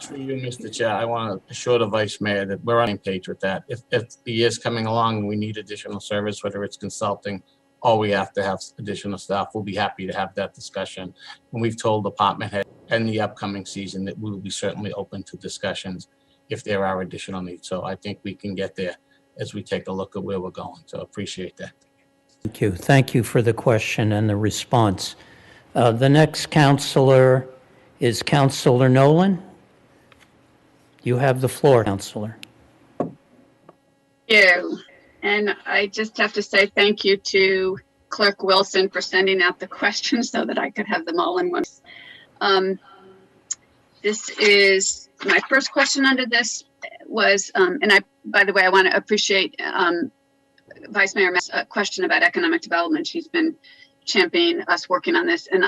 Through you, Mr. Chair, I want to assure the Vice Mayor that we're on the same page with that. If the year's coming along and we need additional service, whether it's consulting or we have to have additional staff, we'll be happy to have that discussion. And we've told department head in the upcoming season that we will be certainly open to discussions if there are additional needs. So I think we can get there as we take a look at where we're going. So appreciate that. Thank you. Thank you for the question and the response. The next counselor is Counselor Nolan. You have the floor, Counselor. Thank you. And I just have to say thank you to Clerk Wilson for sending out the questions so that I could have them all in one. This is my first question under this was, by the way, I want to appreciate Vice Mayor's question about economic development. She's been championing us working on this. And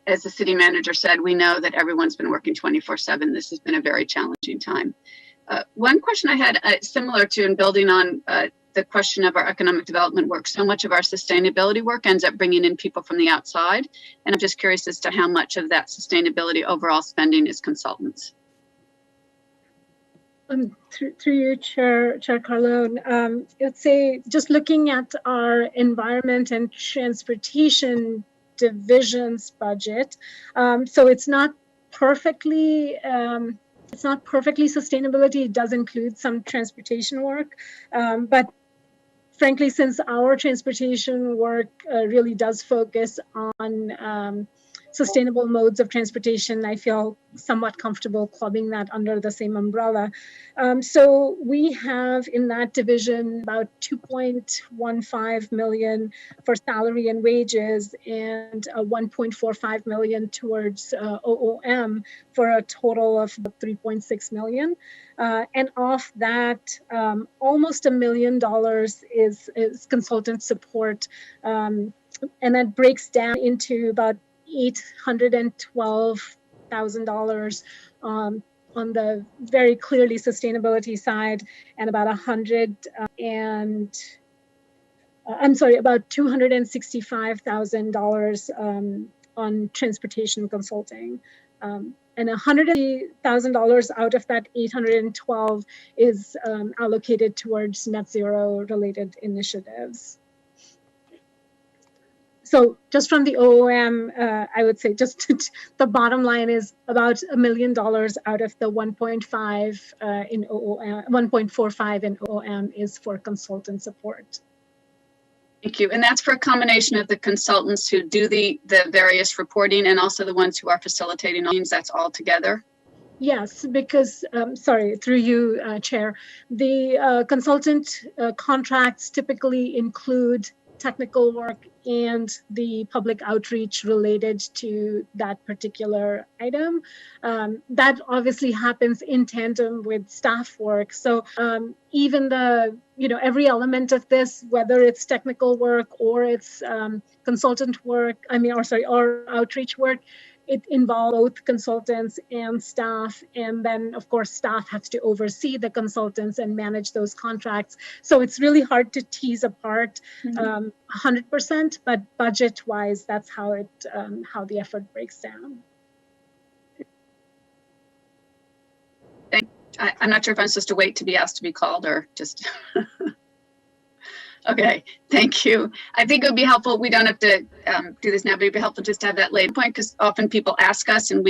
as the city manager said, we know that everyone's been working 24/7. This has been a very challenging time. One question I had similar to and building on the question of our economic development work, so much of our sustainability work ends up bringing in people from the outside. And I'm just curious as to how much of that sustainability overall spending is consultants. Through you, Chair Carlone, let's say just looking at our environment and transportation division's budget, so it's not perfectly sustainability. It does include some transportation work, but frankly, since our transportation work really does focus on sustainable modes of transportation, I feel somewhat comfortable clubbing that under the same umbrella. So we have in that division about $2.15 million for salary and wages and $1.45 million towards OOM for a total of $3.6 million. And off that, almost $1 million is consultant support. And that breaks down into about $812,000 on the very clearly sustainability side, and about $265,000 on transportation consulting. And $180,000 out of that 812 is allocated towards net zero related initiatives. So just from the OOM, I would say just the bottom line is about $1 million out of the 1.5 in OOM, 1.45 in OOM is for consultant support. Thank you. And that's for a combination of the consultants who do the various reporting and also the ones who are facilitating meetings. That's all together. Yes, because, sorry, through you, Chair, the consultant contracts typically include technical work and the public outreach related to that particular item. That obviously happens in tandem with staff work. So even the, every element of this, whether it's technical work or it's consultant work, or outreach work, it involves both consultants and staff. And then, of course, staff has to oversee the consultants and manage those contracts. So it's really hard to tease apart 100%, but budget-wise, that's how how the effort breaks down. I'm not sure if I'm supposed to wait to be asked to be called or just... Okay, thank you. I think it would be helpful. We don't have to do this now, but it'd be helpful just to have that later point because often people ask us and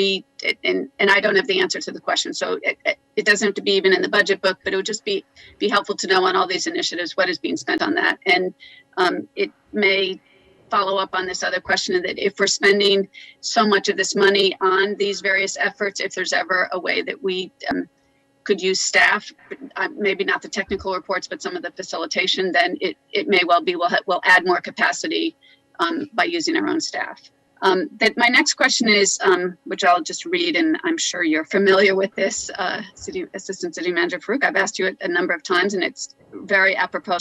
and I don't have the answer to the question. So it doesn't have to be even in the budget book, but it would just be helpful to know on all these initiatives what is being spent on that. And it may follow up on this other question that if we're spending so much of this money on these various efforts, if there's ever a way that we could use staff, maybe not the technical reports, but some of the facilitation, then it may well be we'll add more capacity by using our own staff. My next question is, which I'll just read, and I'm sure you're familiar with this, Assistant City Manager Farouk. I've asked you a number of times, and it's very apropos.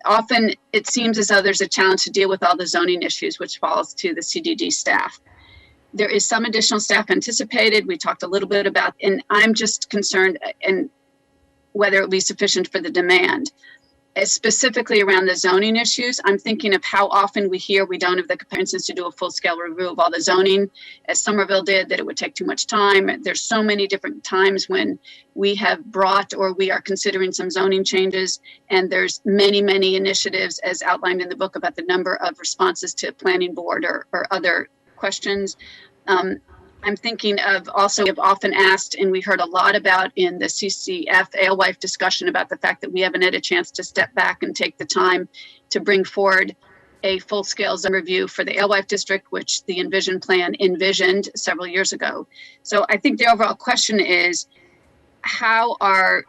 Often it seems as though there's a challenge to deal with all the zoning issues, which falls to the CDD staff. There is some additional staff anticipated. We talked a little bit about, and I'm just concerned and whether it will be sufficient for the demand. Specifically around the zoning issues, I'm thinking of how often we hear we don't have the capacity to do a full-scale review of all the zoning, as Somerville did, that it would take too much time. There's so many different times when we have brought or we are considering some zoning changes, and there's many, many initiatives as outlined in the book about the number of responses to planning board or other questions. I'm thinking of also, we've often asked, and we heard a lot about in the CCF Alewife discussion about the fact that we haven't had a chance to step back and take the time to bring forward a full-scale zone review for the Alewife district, which the Envision plan envisioned several years ago. So I think the overall question is, how are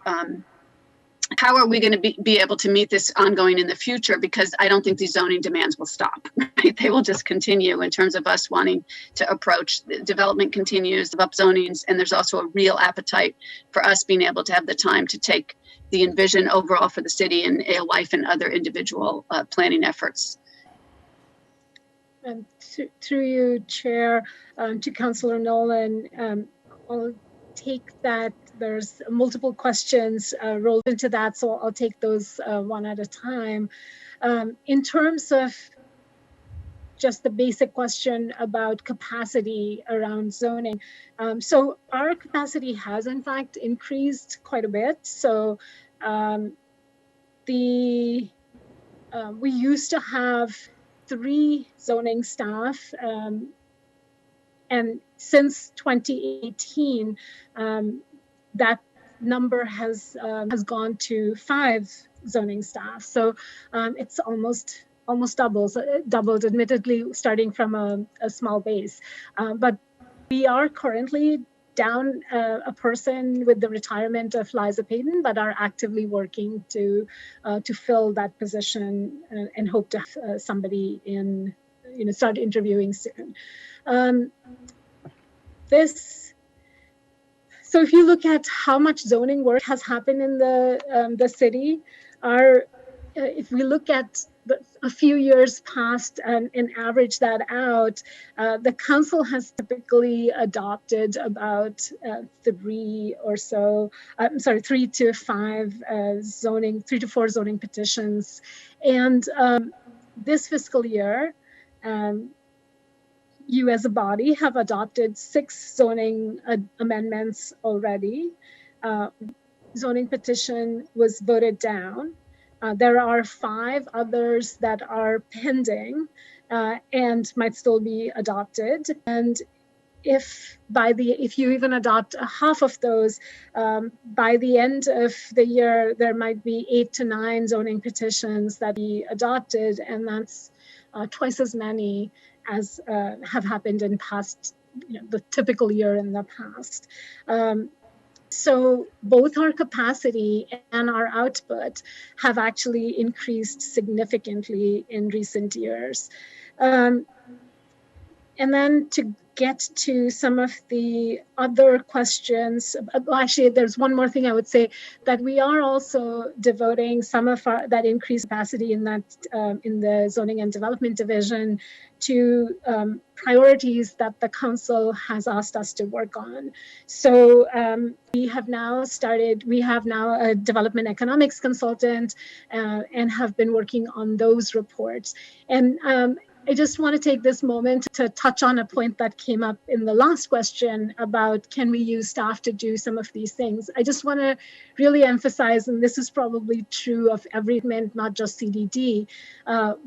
we going to be able to meet this ongoing in the future? Because I don't think these zoning demands will stop, right? They will just continue in terms of us wanting to approach. Development continues, of upzonings, and there's also a real appetite for us being able to have the time to take the Envision overall for the city and Alewife and other individual planning efforts. And through you, Chair, to Councillor Nolan, I'll take that. There's multiple questions rolled into that, so I'll take those one at a time. In terms of just the basic question about capacity around zoning, so our capacity has in fact increased quite a bit. So we used to have 3 zoning staff, and since 2018, that number has gone to 5 zoning staff. So it's almost doubled, admittedly, starting from a small base. But we are currently down a person with the retirement of Liza Payton, but are actively working to fill that position and hope to have somebody in, start interviewing soon. So if you look at how much zoning work has happened in the city, if we look at a few years past and average that out, the council has typically adopted about 3 to 4 zoning petitions. And this fiscal year, you as a body have adopted 6 zoning amendments already. Zoning petition was voted down. There are 5 others that are pending and might still be adopted. And if you even adopt half of those, by the end of the year, there might be 8 to 9 zoning petitions that be adopted, and that's twice as many as have happened in past, the typical year in the past. So both our capacity and our output have actually increased significantly in recent years. And then to get to some of the other questions, actually, there's one more thing I would say, that we are also devoting some of that increased capacity in the Zoning and Development Division to priorities that the council has asked us to work on. So we have now a development economics consultant and have been working on those reports. And I just want to take this moment to touch on a point that came up in the last question about, can we use staff to do some of these things? I just want to really emphasize, and this is probably true of every department, not just CDD,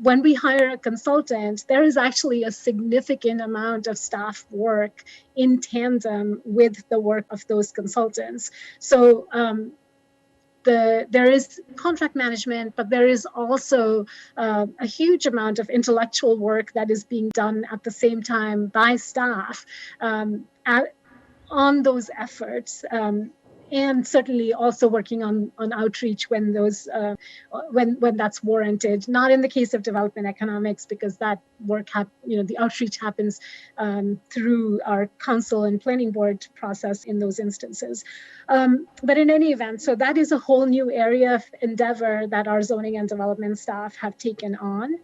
when we hire a consultant, there is actually a significant amount of staff work in tandem with the work of those consultants. So there is contract management, but there is also a huge amount of intellectual work that is being done at the same time by staff on those efforts. And certainly also working on outreach when those when that's warranted. Not in the case of development economics, because that work the outreach happens through our council and planning board process in those instances. But in any event, so that is a whole new area of endeavor that our zoning and development staff have taken on.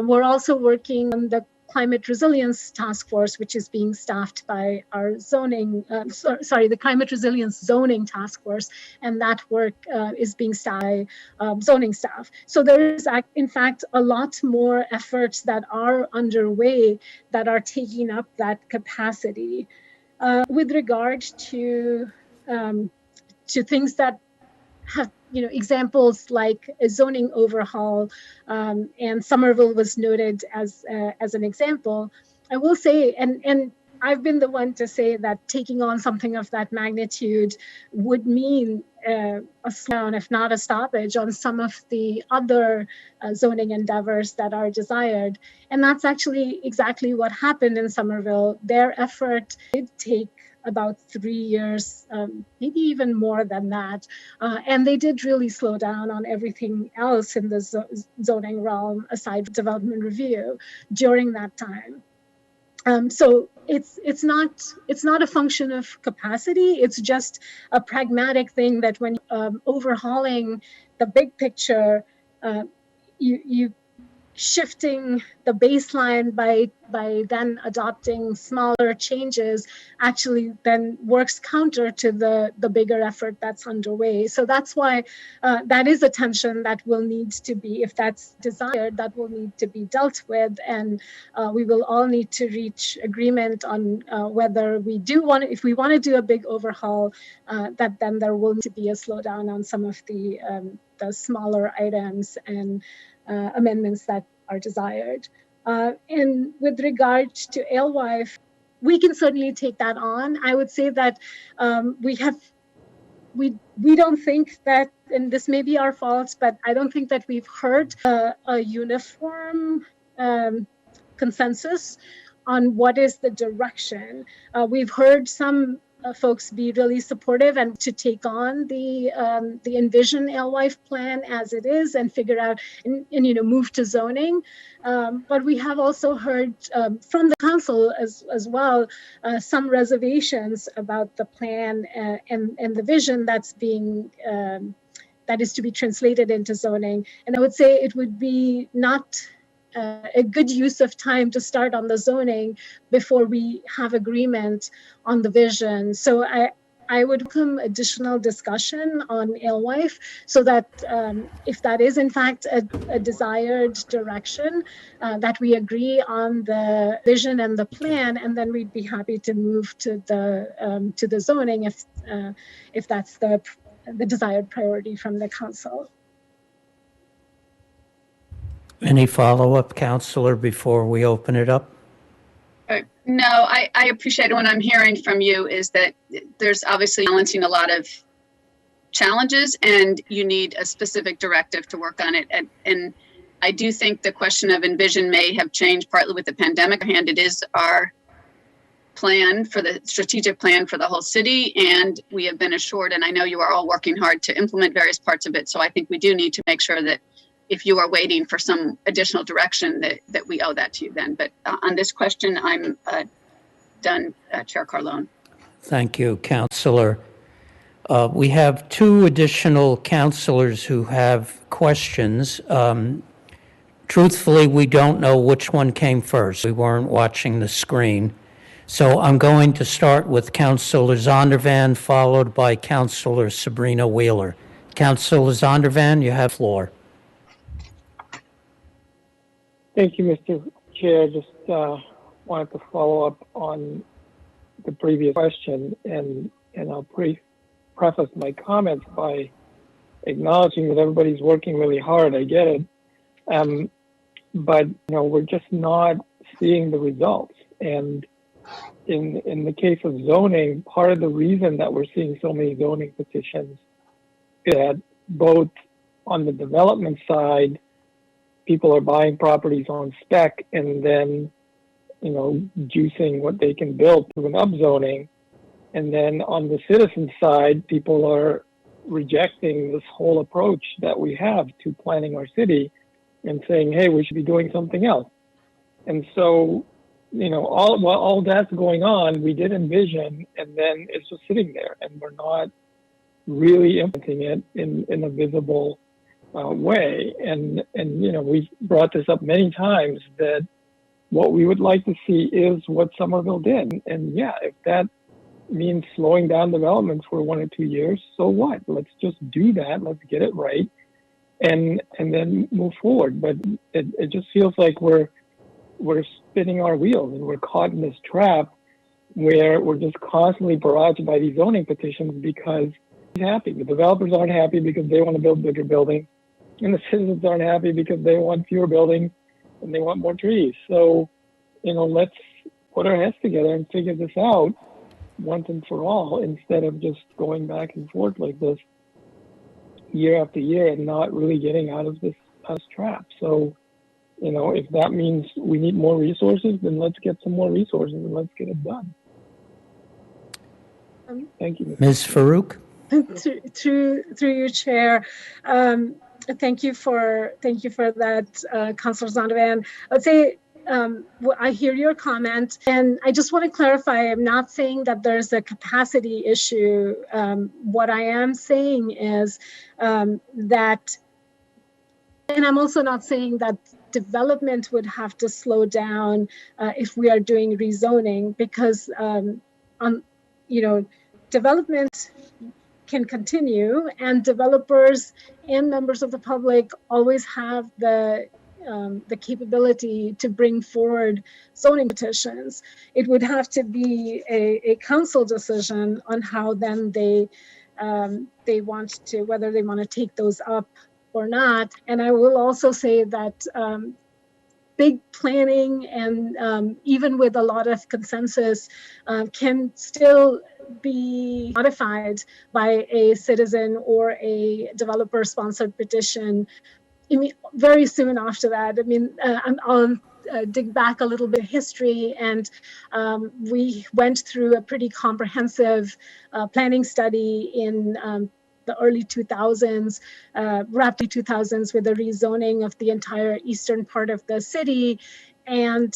We're also working on the Climate Resilience Task Force, which is being staffed by our the Climate Resilience Zoning Task Force, and that work is being staffed by zoning staff. So there is, in fact, a lot more efforts that are underway that are taking up that capacity. With regard to things that have, examples like a zoning overhaul, and Somerville was noted as an example. I will say, and I've been the one to say that taking on something of that magnitude would mean a slowdown, if not a stoppage, on some of the other zoning endeavors that are desired. And that's actually exactly what happened in Somerville. Their effort did take about 3 years, maybe even more than that. And they did really slow down on everything else in the zoning realm, aside from development review, during that time. So it's not a function of capacity. It's just a pragmatic thing that when overhauling the big picture, you shifting the baseline by then adopting smaller changes actually then works counter to the bigger effort that's underway. So that's why that is a tension that will need to be, if that's desired, that will need to be dealt with, and we will all need to reach agreement on whether if we want to do a big overhaul, that then there will need to be a slowdown on some of the smaller items and amendments that are desired. And with regard to Alewife, we can certainly take that on. I would say that we don't think that, and this may be our fault, but I don't think that we've heard a uniform consensus on what is the direction. We've heard some folks be really supportive and to take on the Envision Alewife plan as it is and figure out and move to zoning. But we have also heard from the council as well some reservations about the plan and the vision that's being that is to be translated into zoning. And I would say it would be not a good use of time to start on the zoning before we have agreement on the vision. So I would welcome additional discussion on alewife so that if that is in fact a desired direction, that we agree on the vision and the plan, and then we'd be happy to move to the zoning if that's the desired priority from the council. Any follow-up, Counselor, before we open it up? No, I appreciate what I'm hearing from you is that there's obviously balancing a lot of challenges and you need a specific directive to work on it. And I do think the question of envision may have changed partly with the pandemic. And it is our plan for the strategic plan for the whole city. And we have been assured, and I know you are all working hard to implement various parts of it. So I think we do need to make sure that if you are waiting for some additional direction, that we owe that to you then. But on this question, I'm done, Chair Carlone. Thank you, Counselor. We have two additional counselors who have questions. Truthfully, we don't know which one came first. We weren't watching the screen. So I'm going to start with Counselor Zondervan, followed by Counselor Sabrina Wheeler. Counselor Zondervan, you have the floor. Thank you, Mr. Chair. Just wanted to follow up on the previous question, and I'll preface my comments by acknowledging that everybody's working really hard. I get it, but we're just not seeing the results. And in the case of zoning, part of the reason that we're seeing so many zoning petitions is that both on the development side, people are buying properties on spec and then, juicing what they can build through an upzoning. And then on the citizen side, people are rejecting this whole approach that we have to planning our city and saying, hey, we should be doing something else. And so, while all that's going on, we did envision, and then it's just sitting there, and we're not really implementing it in a visible way. And we've brought this up many times that what we would like to see is what Somerville did. And yeah, if that means slowing down development for 1 or 2 years, so what? Let's just do that. Let's get it right, and then move forward. But it just feels like we're spinning our wheels, and we're caught in this trap where we're just constantly barraged by these zoning petitions because happy. The developers aren't happy because they want to build bigger buildings, and the citizens aren't happy because they want fewer buildings and they want more trees. So, let's put our heads together and figure this out once and for all, instead of just going back and forth like this year after year and not really getting out of this trap. So, if that means we need more resources, then let's get some more resources and let's get it done. Thank you. Ms. Farouk? Through you, Chair. Thank you for that, Councilor Zondervan. I would say I hear your comment, and I just want to clarify. I'm not saying that there's a capacity issue. What I am saying is that, and I'm also not saying that development would have to slow down if we are doing rezoning, because development can continue, and developers and members of the public always have the capability to bring forward zoning petitions. It would have to be a council decision on how then they want to, whether they want to take those up or not. And I will also say that big planning and even with a lot of consensus can still be modified by a citizen or a developer sponsored petition very soon after that. I'll dig back a little bit of history, and we went through a pretty comprehensive planning study in the early 2000s, rapidly 2000s, with the rezoning of the entire eastern part of the city. And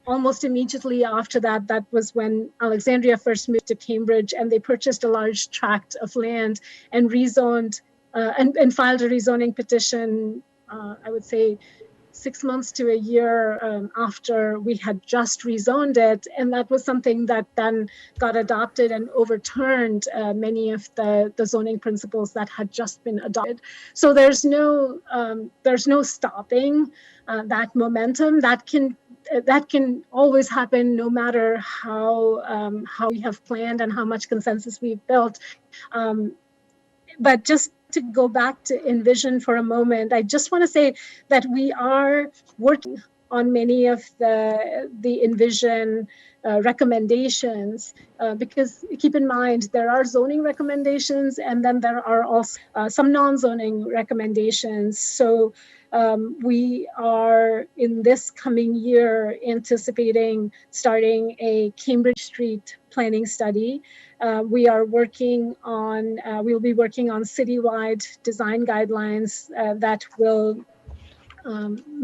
almost immediately after that, that was when Alexandria first moved to Cambridge, and they purchased a large tract of land and rezoned and filed a rezoning petition, I would say 6 months to a year after we had just rezoned it. And that was something that then got adopted and overturned many of the zoning principles that had just been adopted. So there's no stopping that momentum. That can always happen, no matter how we have planned and how much consensus we've built. But just to go back to Envision for a moment, I just want to say that we are working on many of the Envision recommendations, because keep in mind, there are zoning recommendations and then there are also some non-zoning recommendations. So we are in this coming year anticipating starting a Cambridge Street planning study. We'll be working on citywide design guidelines that will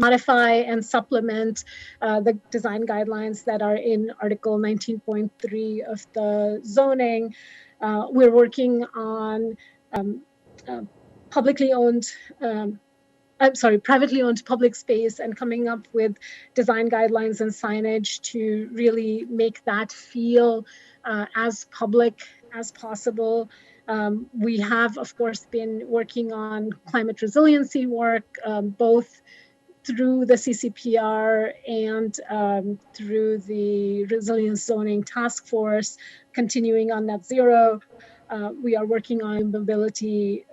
modify and supplement the design guidelines that are in Article 19.3 of the zoning. We're working on privately owned public space and coming up with design guidelines and signage to really make that feel as public as possible. We have, of course, been working on climate resiliency work, both through the CCPR and through the Resilience Zoning Task Force, continuing on net zero. We are working on mobility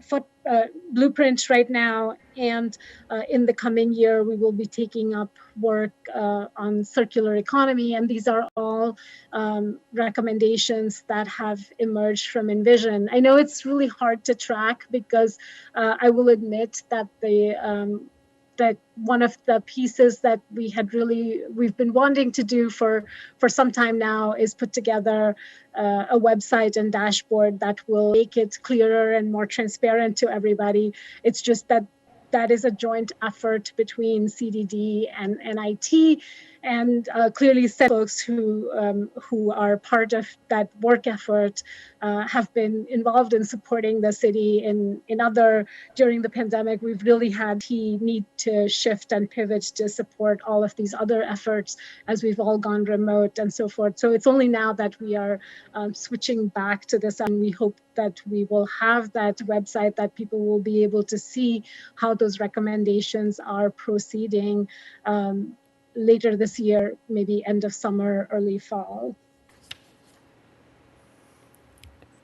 blueprint right now, and in the coming year, we will be taking up work on circular economy, and these are all recommendations that have emerged from Envision. I know it's really hard to track because I will admit that that one of the pieces that we've been wanting to do for some time now is put together a website and dashboard that will make it clearer and more transparent to everybody. It's just that is a joint effort between CDD and IT, and clearly some folks who are part of that work effort have been involved in supporting the city in other. During the pandemic, we've really had to need to shift and pivot to support all of these other efforts as we've all gone remote and so forth. So it's only now that we are switching back to this, and we hope that we will have that website that people will be able to see how those recommendations are proceeding later this year, maybe end of summer, early fall.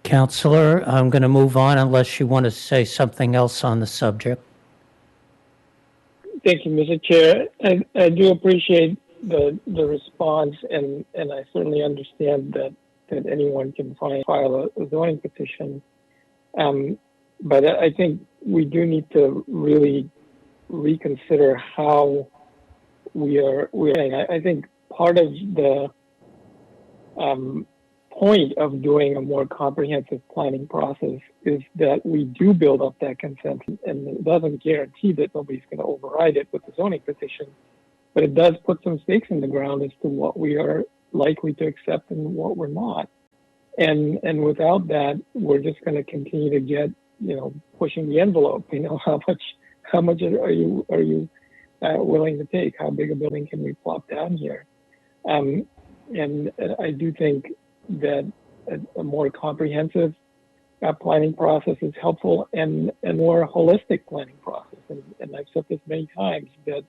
Counselor, I'm going to move on unless you want to say something else on the subject. Thank you, Mr. Chair. I do appreciate the response, and I certainly understand that anyone can file a zoning petition. But I think we do need to really reconsider how we're I think part of the point of doing a more comprehensive planning process is that we do build up that consensus, and it doesn't guarantee that nobody's going to override it with the zoning petition, but it does put some stakes in the ground as to what we are likely to accept and what we're not. And without that, we're just going to continue to get, pushing the envelope. How much are you willing to take? How big a building can we plop down here? And I do think that a more comprehensive planning process is helpful, and a more holistic planning process. And I've said this many times that,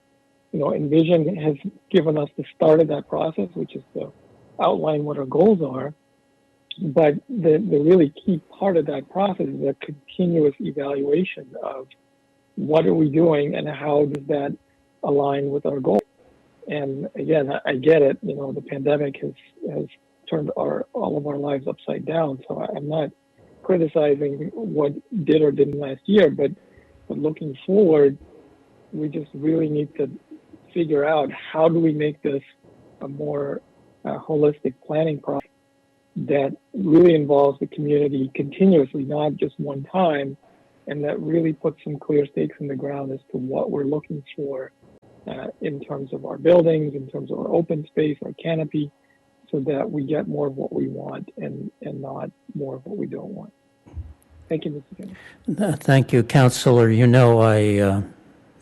Envision has given us the start of that process, which is to outline what our goals are. But the really key part of that process is a continuous evaluation of what are we doing and how does that align with our goals. And again, I get it. The pandemic has turned all of our lives upside down. So I'm not criticizing what did or didn't last year, but looking forward, we just really need to figure out how do we make this a more holistic planning process that really involves the community continuously, not just one time, and that really puts some clear stakes in the ground as to what we're looking for in terms of our buildings, in terms of our open space, our canopy, so that we get more of what we want and not more of what we don't want. Thank you, Mr. Chairman. Thank you, Councilor. I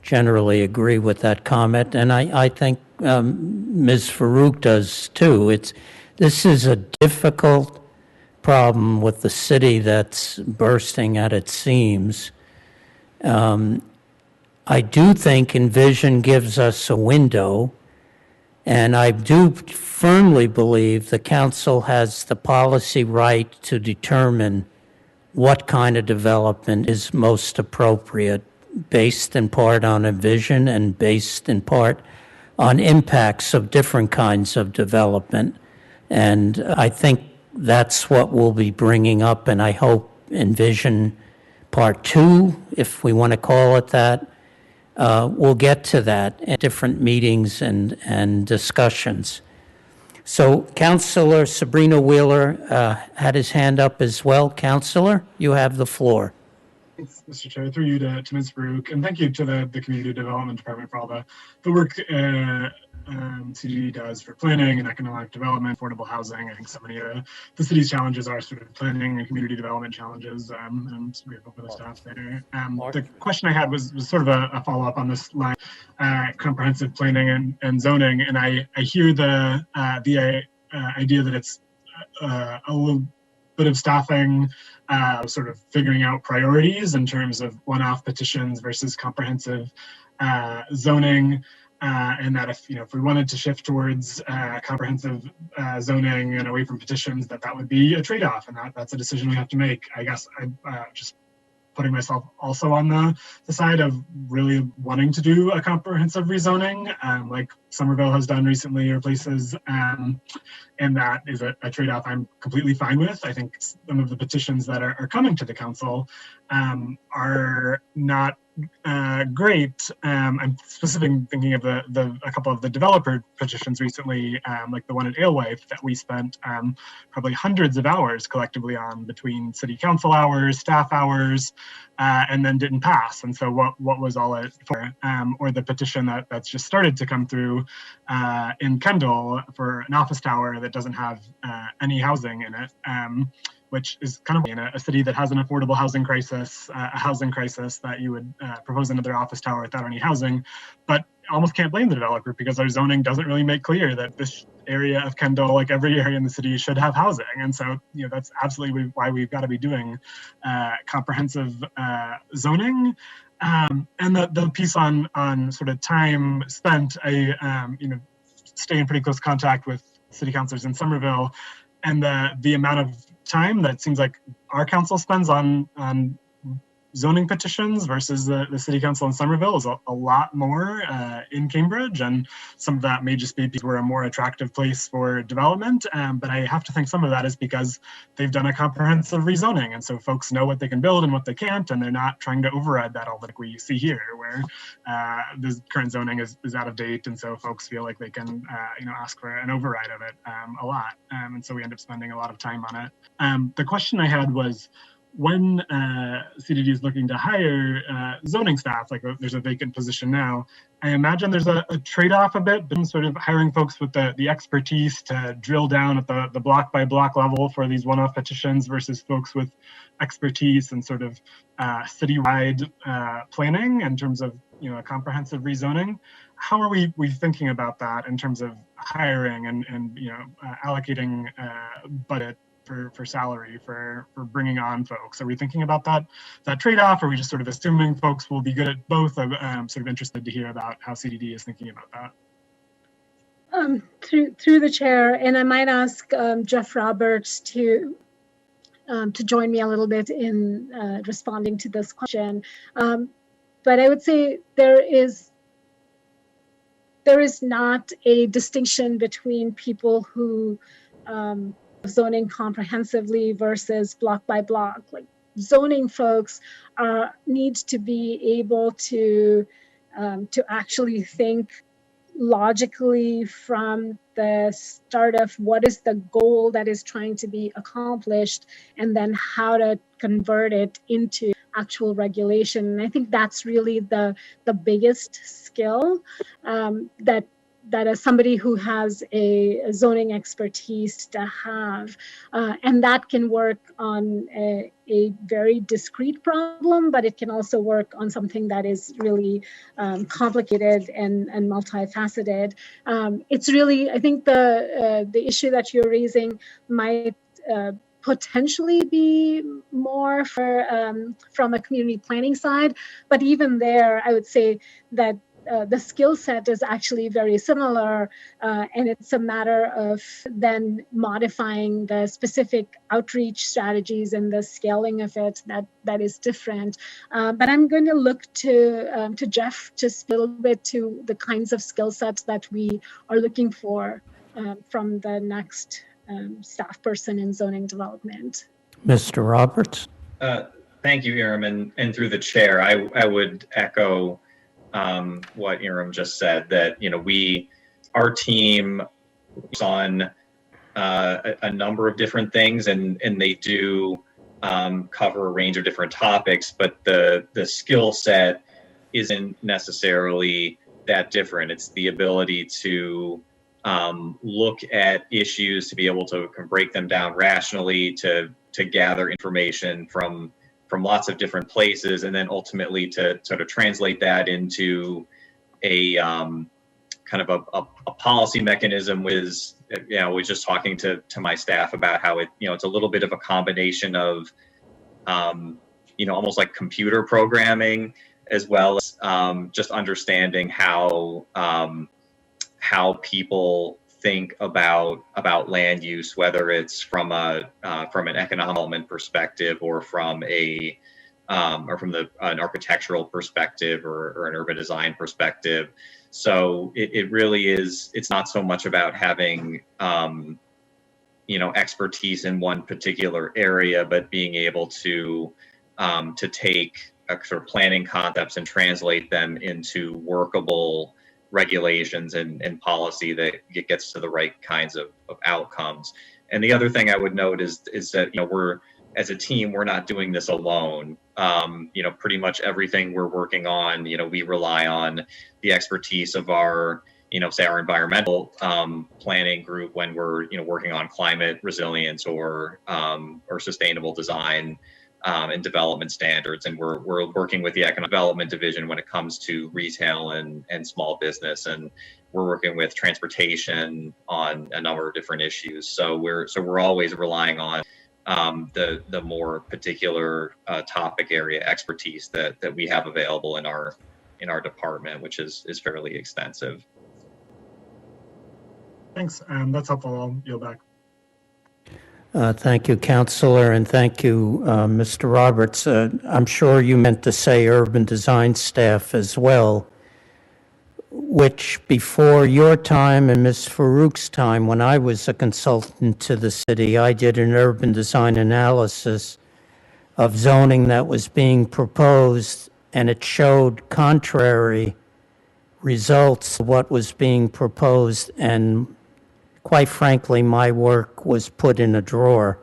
generally agree with that comment, and I think Ms. Farouk does too. This is a difficult problem with the city that's bursting at its seams. I do think Envision gives us a window, and I do firmly believe the council has the policy right to determine what kind of development is most appropriate, based in part on Envision and based in part on impacts of different kinds of development. And I think that's what we'll be bringing up, and I hope Envision Part 2, if we want to call it that, we'll get to that in different meetings and discussions. So Councilor Sabrina Wheeler had his hand up as well. Councilor, you have the floor. Thanks, Mr. Chair. Through you to Ms. Baruch, and thank you to the Community Development Department for all the work CDD does for planning and economic development, affordable housing. I think so many of the city's challenges are sort of planning and community development challenges, and so we have the staff there. The question I had was sort of a follow-up on this line, comprehensive planning and zoning, and I hear the idea that it's a little bit of staffing, sort of figuring out priorities in terms of one-off petitions versus comprehensive zoning. And that if we wanted to shift towards comprehensive zoning and away from petitions, that would be a trade-off, and that's a decision we have to make. I guess I'm just putting myself also on the side of really wanting to do a comprehensive rezoning, like Somerville has done recently, or places, and that is a trade-off I'm completely fine with. I think some of the petitions that are coming to the council are not great. I'm specifically thinking of a couple of the developer petitions recently, like the one at Alewife that we spent probably hundreds of hours collectively on, between city council hours, staff hours, and then didn't pass. And so what was all it for? Or the petition that's just started to come through in Kendall for an office tower that doesn't have any housing in it, which is kind of in a city that has an affordable housing crisis, a housing crisis, that you would propose another office tower without any housing. But almost can't blame the developer, because our zoning doesn't really make clear that this area of Kendall, like every area in the city, should have housing. And so, that's absolutely why we've got to be doing comprehensive zoning. And the piece on sort of time spent, I stay in pretty close contact with city councilors in Somerville, and the amount of time that seems like our council spends on zoning petitions versus the city council in Somerville is a lot more in Cambridge, and some of that may just be because we're a more attractive place for development, but I have to think some of that is because they've done a comprehensive rezoning, and so folks know what they can build and what they can't, and they're not trying to override that, all like we see here, where the current zoning is out of date, and so folks feel like they can ask for an override of it a lot, and so we end up spending a lot of time on it. The question I had was, when CDD is looking to hire zoning staff, like there's a vacant position now, I imagine there's a trade-off a bit, but sort of hiring folks with the expertise to drill down at the block by block level for these one-off petitions versus folks with expertise and sort of citywide planning in terms of a comprehensive rezoning. How are we thinking about that in terms of hiring and allocating budget for salary for bringing on folks? Are we thinking about that trade-off, or are we just sort of assuming folks will be good at both? I'm sort of interested to hear about how CDD is thinking about that. Through the chair, and I might ask Jeff Roberts to join me a little bit in responding to this question. But I would say there is not a distinction between people who zoning comprehensively versus block by block. Like, zoning folks need to be able to actually think logically from the start of what is the goal that is trying to be accomplished, and then how to convert it into actual regulation. And I think that's really the biggest skill that that as somebody who has a zoning expertise to have, and that can work on a very discrete problem, but it can also work on something that is really complicated and multifaceted. It's really, I think the issue that you're raising might potentially be more from a community planning side, but even there, I would say that the skill set is actually very similar, and it's a matter of then modifying the specific outreach strategies and the scaling of it that is different. But I'm going to look to Jeff to speak a little bit to the kinds of skill sets that we are looking for from the next staff person in zoning development. Mr. Roberts? Thank you, Iram, and through the chair, I would echo what Iram just said, that our team is on a number of different things, and they do cover a range of different topics, but the skill set isn't necessarily that different. It's the ability to look at issues, to be able to break them down rationally, to gather information from lots of different places, and then ultimately to sort of translate that into a kind of a policy mechanism. Was just talking to my staff about how it's a little bit of a combination of almost like computer programming, as well as just understanding how people think about land use, whether it's from an economic development perspective, or from an architectural perspective, or an urban design perspective. So it really is. It's not so much about having expertise in one particular area, but being able to take sort of planning concepts and translate them into workable regulations and policy that gets to the right kinds of outcomes. And the other thing I would note is that we're, as a team, we're not doing this alone. Pretty much everything we're working on, we rely on the expertise of our say our environmental planning group when we're working on climate resilience or sustainable design and development standards, and we're working with the economic development division when it comes to retail and small business, and we're working with transportation on a number of different issues. So we're always relying on the more particular topic area expertise that we have available in our department, which is fairly extensive. Thanks. That's helpful. I'll yield back. Thank you, Councillor, and thank you, Mr. Roberts. I'm sure you meant to say urban design staff as well, which before your time and Ms. Farouk's time, when I was a consultant to the city, I did an urban design analysis of zoning that was being proposed, and it showed contrary results to what was being proposed, and quite frankly, my work was put in a drawer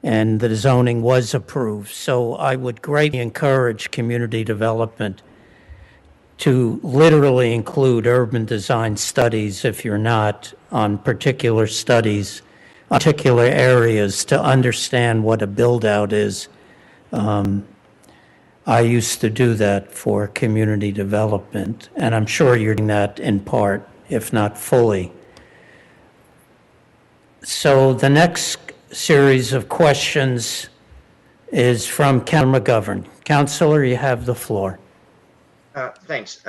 and the zoning was approved. So I would greatly encourage community development to literally include urban design studies, if you're not, on particular studies, particular areas, to understand what a build-out is. I used to do that for community development, and I'm sure you're doing that in part, if not fully. So the next series of questions is from Councillor McGovern. Councillor, you have the floor. Thanks.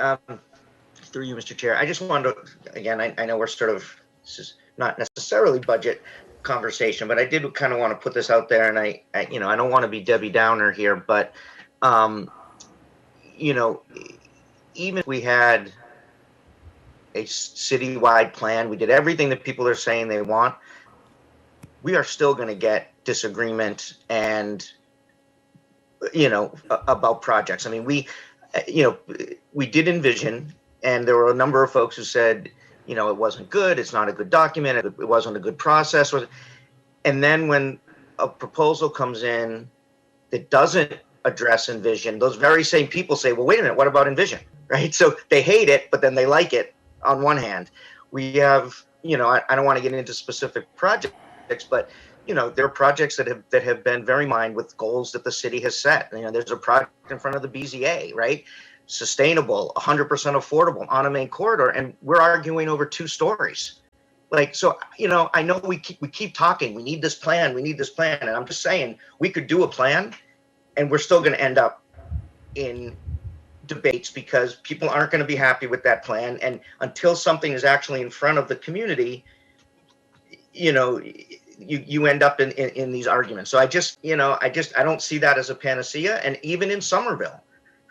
Through you, Mr. Chair. I just wanted to, again, I know we're sort of, this is not necessarily budget conversation, but I did kind of want to put this out there, and I don't want to be Debbie Downer here, but, even if we had a citywide plan, we did everything that people are saying they want, we are still going to get disagreement and, about projects. I mean, we did envision, and there were a number of folks who said, it wasn't good, it's not a good document, it wasn't a good process. And then when a proposal comes in that doesn't address envision, those very same people say, well, wait a minute, what about envision, right? So they hate it, but then they like it on one hand. We have, I don't want to get into specific projects, but there are projects that have been very mined with goals that the city has set. There's a project in front of the BZA, right? Sustainable, 100% affordable on a main corridor, and we're arguing over 2 stories. So I know we keep talking. We need this plan. And I'm just saying we could do a plan, and we're still going to end up in debates because people aren't going to be happy with that plan. And until something is actually in front of the community, you end up in these arguments. So I don't see that as a panacea. And even in Somerville,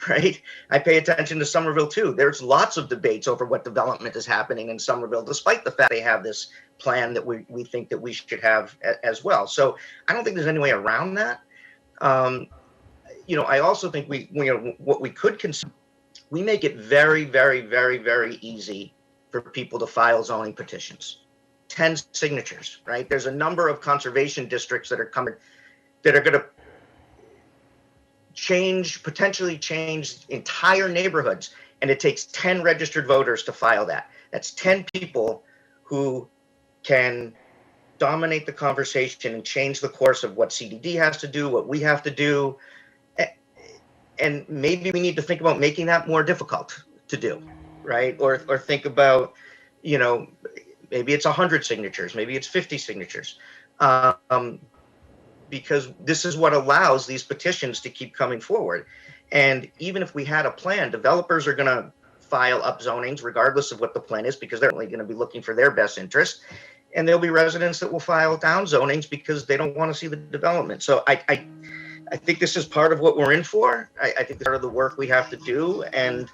right? I pay attention to Somerville too. There's lots of debates over what development is happening in Somerville, despite the fact they have this plan that we think that we should have as well. So I don't think there's any way around that. I also think what we could consider, we make it very, very, very, very easy for people to file zoning petitions. 10 signatures, right? There's a number of conservation districts that are coming, that are going to potentially change entire neighborhoods, and it takes 10 registered voters to file that. That's 10 people who can dominate the conversation and change the course of what CDD has to do, what we have to do. And maybe we need to think about making that more difficult to do, right? Or think about, maybe it's 100 signatures, maybe it's 50 signatures. Because this is what allows these petitions to keep coming forward. And even if we had a plan, developers are going to file up zonings regardless of what the plan is, because they're only going to be looking for their best interest. And there'll be residents that will file down zonings because they don't want to see the development. So I think this is part of what we're in for. I think it's part of the work we have to do. And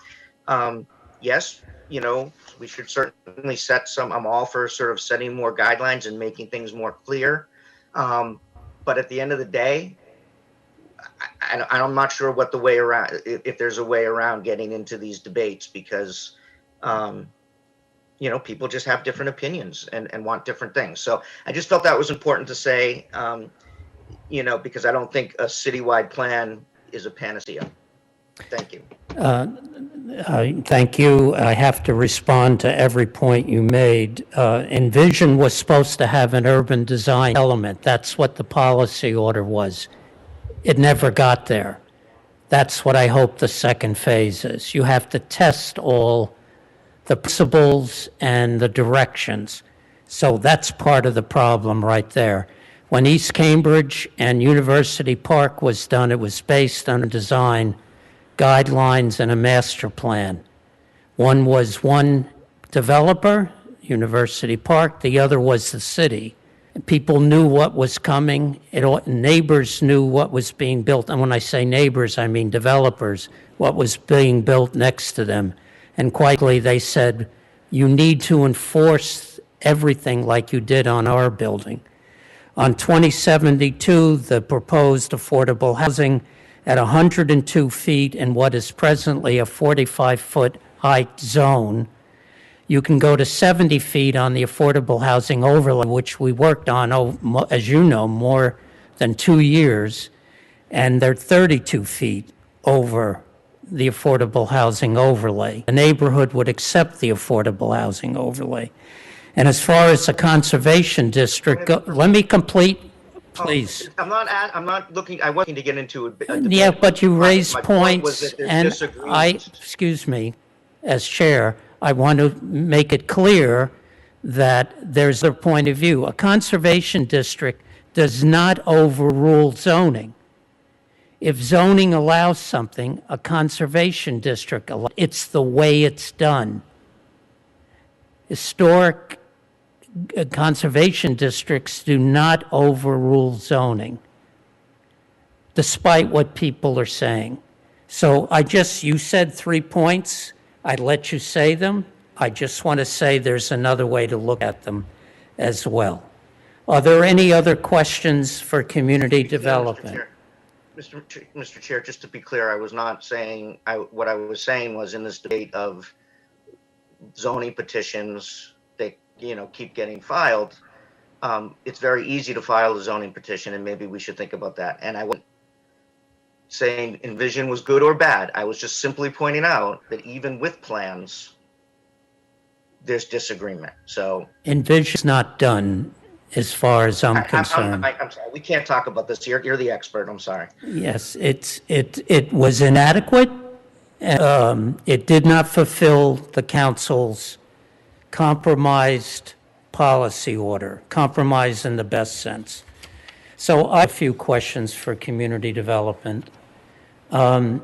yes, we should certainly set I'm all for sort of setting more guidelines and making things more clear. But at the end of the day, I'm not sure what the way around, if there's a way around getting into these debates, because, people just have different opinions and want different things. So I just felt that was important to say, because I don't think a citywide plan is a panacea. Thank you. Thank you. I have to respond to every point you made. Envision was supposed to have an urban design element. That's what the policy order was. It never got there. That's what I hope the second phase is. You have to test all the principles and the directions. So that's part of the problem right there. When East Cambridge and University Park was done, it was based on a design guidelines and a master plan. One was one developer, University Park, the other was the city. People knew what was coming. Neighbors knew what was being built. And when I say neighbors, I mean developers, what was being built next to them. And quietly they said, you need to enforce everything like you did on our building. On 2072, the proposed affordable housing at 102 feet in what is presently a 45-foot height zone. You can go to 70 feet on the affordable housing overlay, which we worked on, as you know, more than 2 years, and they're 32 feet over the affordable housing overlay. The neighborhood would accept the affordable housing overlay. And as far as the conservation district, let me complete. Please. I'm not looking. I wasn't to get into a debate. Yeah, but you raised My point was points, that there's and disagreement. excuse me, as chair, I want to make it clear that there's a point of view. A conservation district does not overrule zoning. If zoning allows something, a conservation district allows. It's the way it's done. Historic conservation districts do not overrule zoning, despite what people are saying. So you said 3 points. I let you say them. I just want to say there's another way to look at them as well. Are there any other questions for community development? Mr. Chair, just to be clear, I was not saying, what I was saying was in this debate of zoning petitions that, keep getting filed, it's very easy to file a zoning petition, and maybe we should think about that. And I wasn't saying Envision was good or bad. I was just simply pointing out that even with plans, there's disagreement. So Envision's not done as far as I'm concerned. I'm sorry, we can't talk about this. You're the expert. I'm sorry. Yes, it was inadequate. It did not fulfill the council's compromised policy order, compromise in the best sense. So I have a few questions for community development. When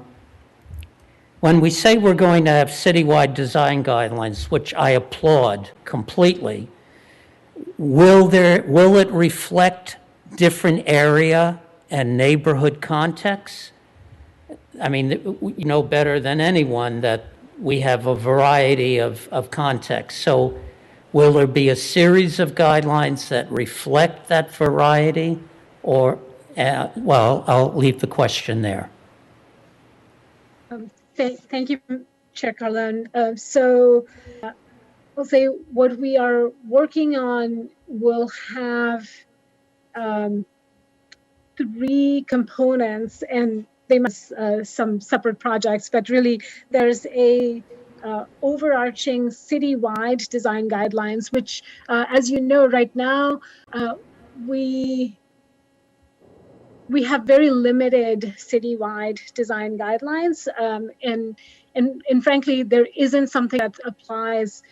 we say we're going to have citywide design guidelines, which I applaud completely, will it reflect different area and neighborhood contexts? I mean, you know better than anyone that we have a variety of contexts. So will there be a series of guidelines that reflect that variety? Or, well, I'll leave the question there. Thank you, Chair Carlone. I'll say what we are working on will have 3 components, and they must some separate projects, but really there's a overarching citywide design guidelines, which, as you know, right now, we have very limited citywide design guidelines, and frankly, there isn't something that applies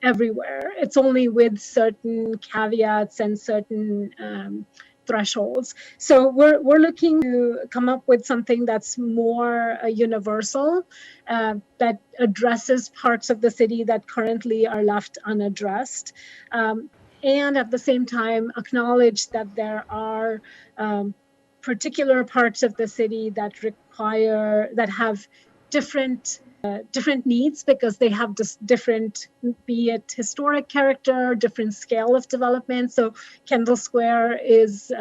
everywhere. It's only with certain caveats and certain thresholds. So we're looking to come up with something that's more universal, that addresses parts of the city that currently are left unaddressed. And at the same time, acknowledge that there are particular parts of the city that have different needs, because they have just different, be it historic character, different scale of development. So Kendall Square is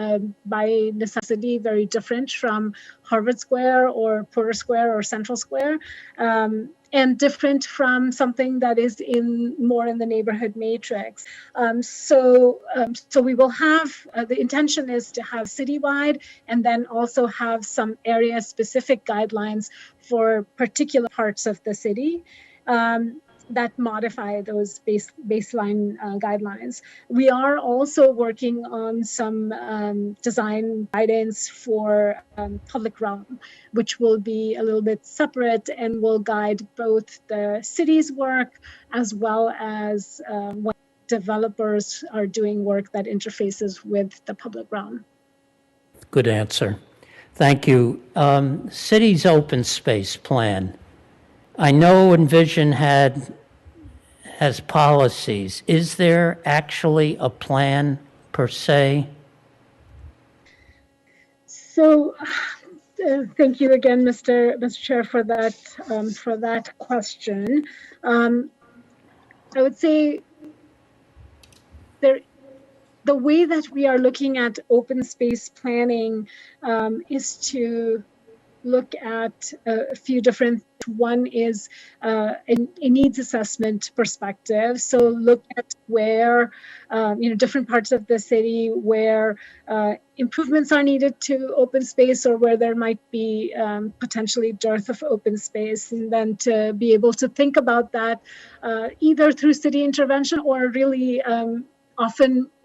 by necessity very different from Harvard Square or Porter Square or Central Square, and different from something that is more in the neighborhood matrix. So we will have, the intention is to have citywide, and then also have some area specific guidelines for particular parts of the city that modify those baseline guidelines. We are also working on some design guidance for public realm, which will be a little bit separate and will guide both the city's work as well as when developers are doing work that interfaces with the public realm. Good answer. Thank you. City's open space plan. I know Envision has policies. Is there actually a plan per se? So, thank you again, Mr. Chair, for that question. I would say the way that we are looking at open space planning is to look at a few different. One is a needs assessment perspective. So look at where different parts of the city where improvements are needed to open space, or where there might be potentially dearth of open space, and then to be able to think about that either through city intervention or really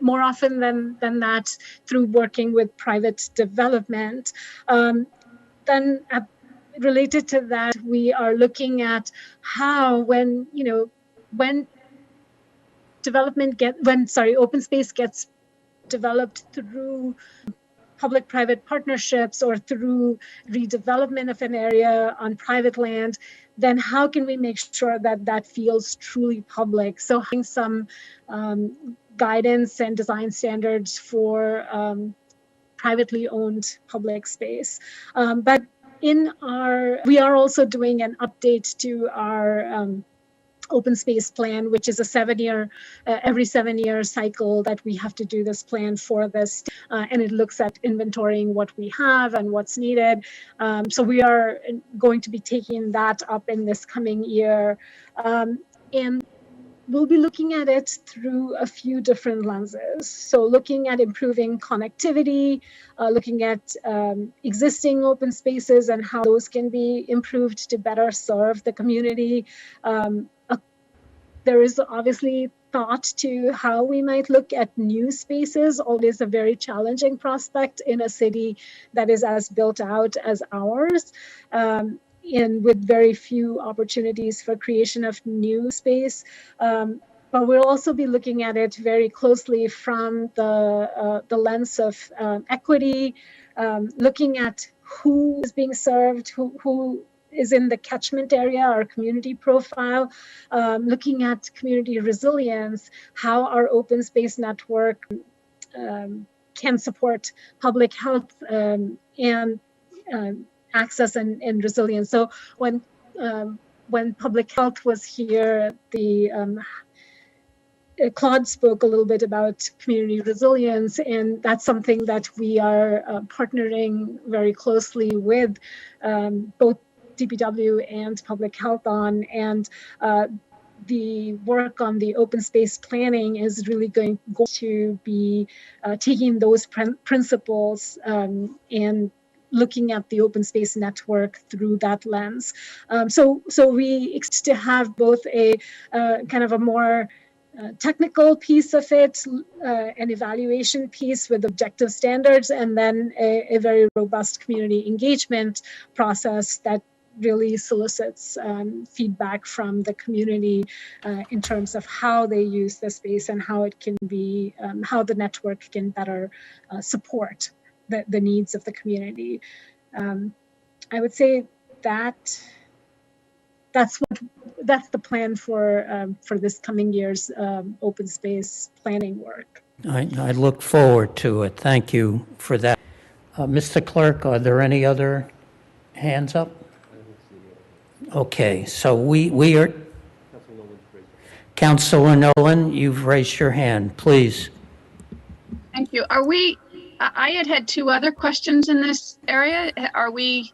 more often than that through working with private development. Then related to that, we are looking at how when open space gets developed through public-private partnerships or through redevelopment of an area on private land, then how can we make sure that that feels truly public? So having some guidance and design standards for privately owned public space. But we are also doing an update to our open space plan, which is a every 7-year cycle that we have to do this plan for this. And it looks at inventorying what we have and what's needed. So we are going to be taking that up in this coming year. And we'll be looking at it through a few different lenses. So looking at improving connectivity, looking at existing open spaces and how those can be improved to better serve the community. There is obviously thought to how we might look at new spaces. Always a very challenging prospect in a city that is as built out as ours, and with very few opportunities for creation of new space. But we'll also be looking at it very closely from the lens of equity, looking at who is being served, who is in the catchment area, our community profile, looking at community resilience, how our open space network can support public health and access and resilience. So when public health was here, Claude spoke a little bit about community resilience, and that's something that we are partnering very closely with both DPW and public health on. And the work on the open space planning is really going to be taking those principles and looking at the open space network through that lens. So we expect to have both a kind of a more technical piece of it, an evaluation piece with objective standards, and then a very robust community engagement process that really solicits feedback from the community in terms of how they use the space and how it can be, how the network can better support the needs of the community. I would say that that's the plan for this coming year's open space planning work. I look forward to it. Thank you for that. Mr. Clerk, are there any other hands up? Okay, so we are. Councilor Nolan, you've raised your hand, please. Thank you. I had two other questions in this area. Are we?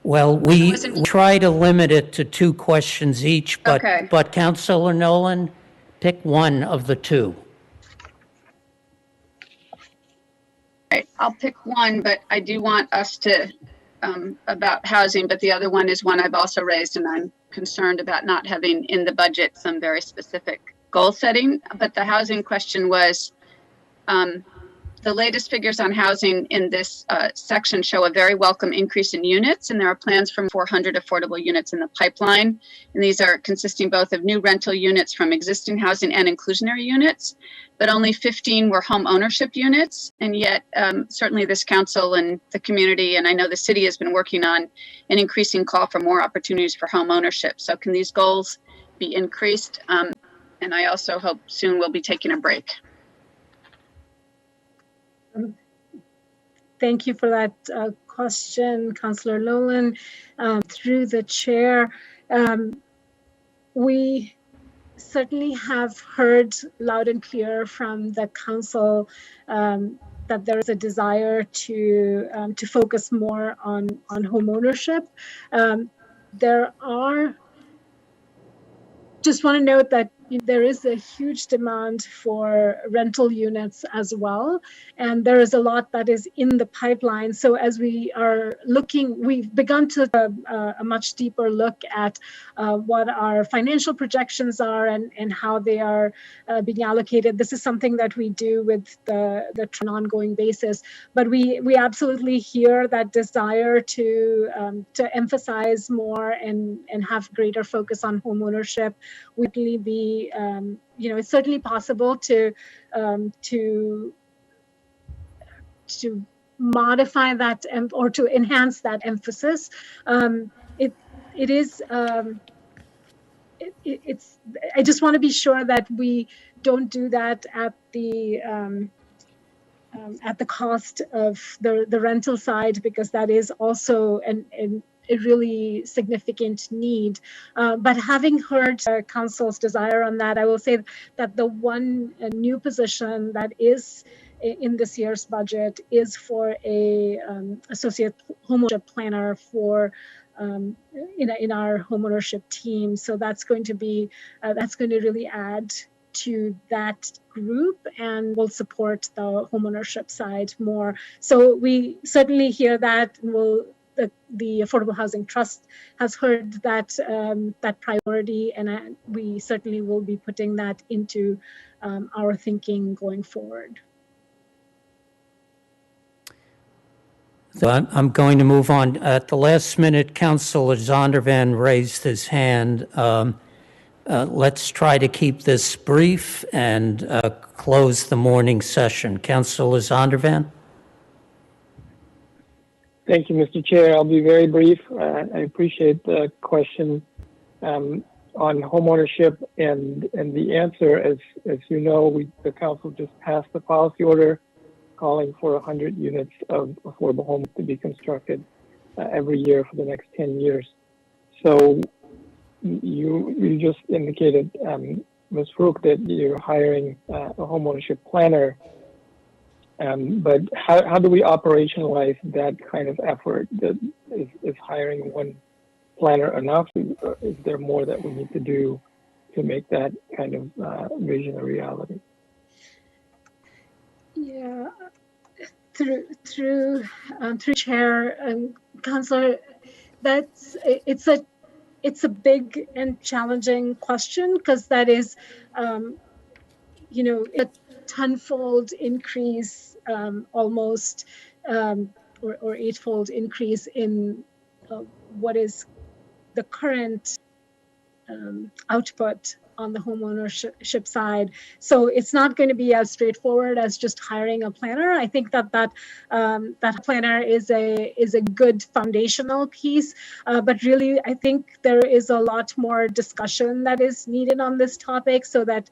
Well, we try to limit it to 2 questions each, but, Okay. But Councilor Nolan, pick one of the 2. Right, I'll pick one, but I do want us to, about housing, but the other one is one I've also raised, and I'm concerned about not having in the budget some very specific goal setting. But the housing question was, the latest figures on housing in this section show a very welcome increase in units, and there are plans for 400 affordable units in the pipeline. And these are consisting both of new rental units from existing housing and inclusionary units, but only 15 were home ownership units. And yet, certainly this council and the community, and I know the city has been working on an increasing call for more opportunities for home ownership. So can these goals be increased? And I also hope soon we'll be taking a break. Thank you for that question, Councillor Nolan. Through the chair, we certainly have heard loud and clear from the council that there is a desire to focus more on home ownership. Just want to note that there is a huge demand for rental units as well, and there is a lot that is in the pipeline. So as we are looking, we've begun to a much deeper look at what our financial projections are and how they are being allocated. This is something that we do with the ongoing basis, but we absolutely hear that desire to emphasize more and have greater focus on home ownership. Would really be, it's certainly possible to modify that or to enhance that emphasis. It is. It's. I just want to be sure that we don't do that at the cost of the rental side, because that is also a really significant need. But having heard council's desire on that, I will say that the one new position that is in this year's budget is for a associate homeownership planner for in our homeownership team. So that's going to really add to that group and will support the homeownership side more. So we certainly hear that, and the Affordable Housing Trust has heard that that priority, and we certainly will be putting that into our thinking going forward. So I'm going to move on. At the last minute, Councilor Zondervan raised his hand. Let's try to keep this brief and close the morning session. Councilor Zondervan? Thank you, Mr. Chair. I'll be very brief. I appreciate the question on homeownership and the answer. As you know, the council just passed the policy order calling for 100 units of affordable homes to be constructed every year for the next 10 years. So you just indicated, Ms. Farouk, that you're hiring a homeownership planner. But how do we operationalize that kind of effort? Is hiring one planner enough? Is there more that we need to do to make that kind of vision a reality? Yeah, through Chair and Councillor, it's a big and challenging question, because that is, a tenfold increase, almost, or eightfold increase in what is the current output on the homeownership side. So it's not going to be as straightforward as just hiring a planner. I think that planner is a good foundational piece, but really I think there is a lot more discussion that is needed on this topic, so that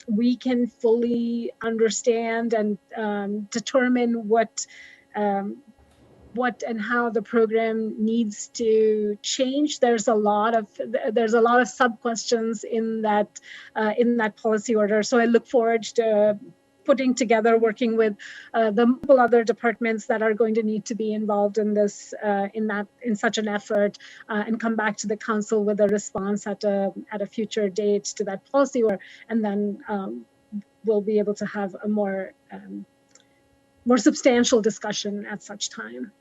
we can fully understand and determine what and how the program needs to change. There's a lot of sub questions in that policy order. So I look forward to putting together, working with the multiple other departments that are going to need to be involved in this, in such an effort, and come back to the council with a response at a future date to that policy order, and then we'll be able to have a more substantial discussion at such time.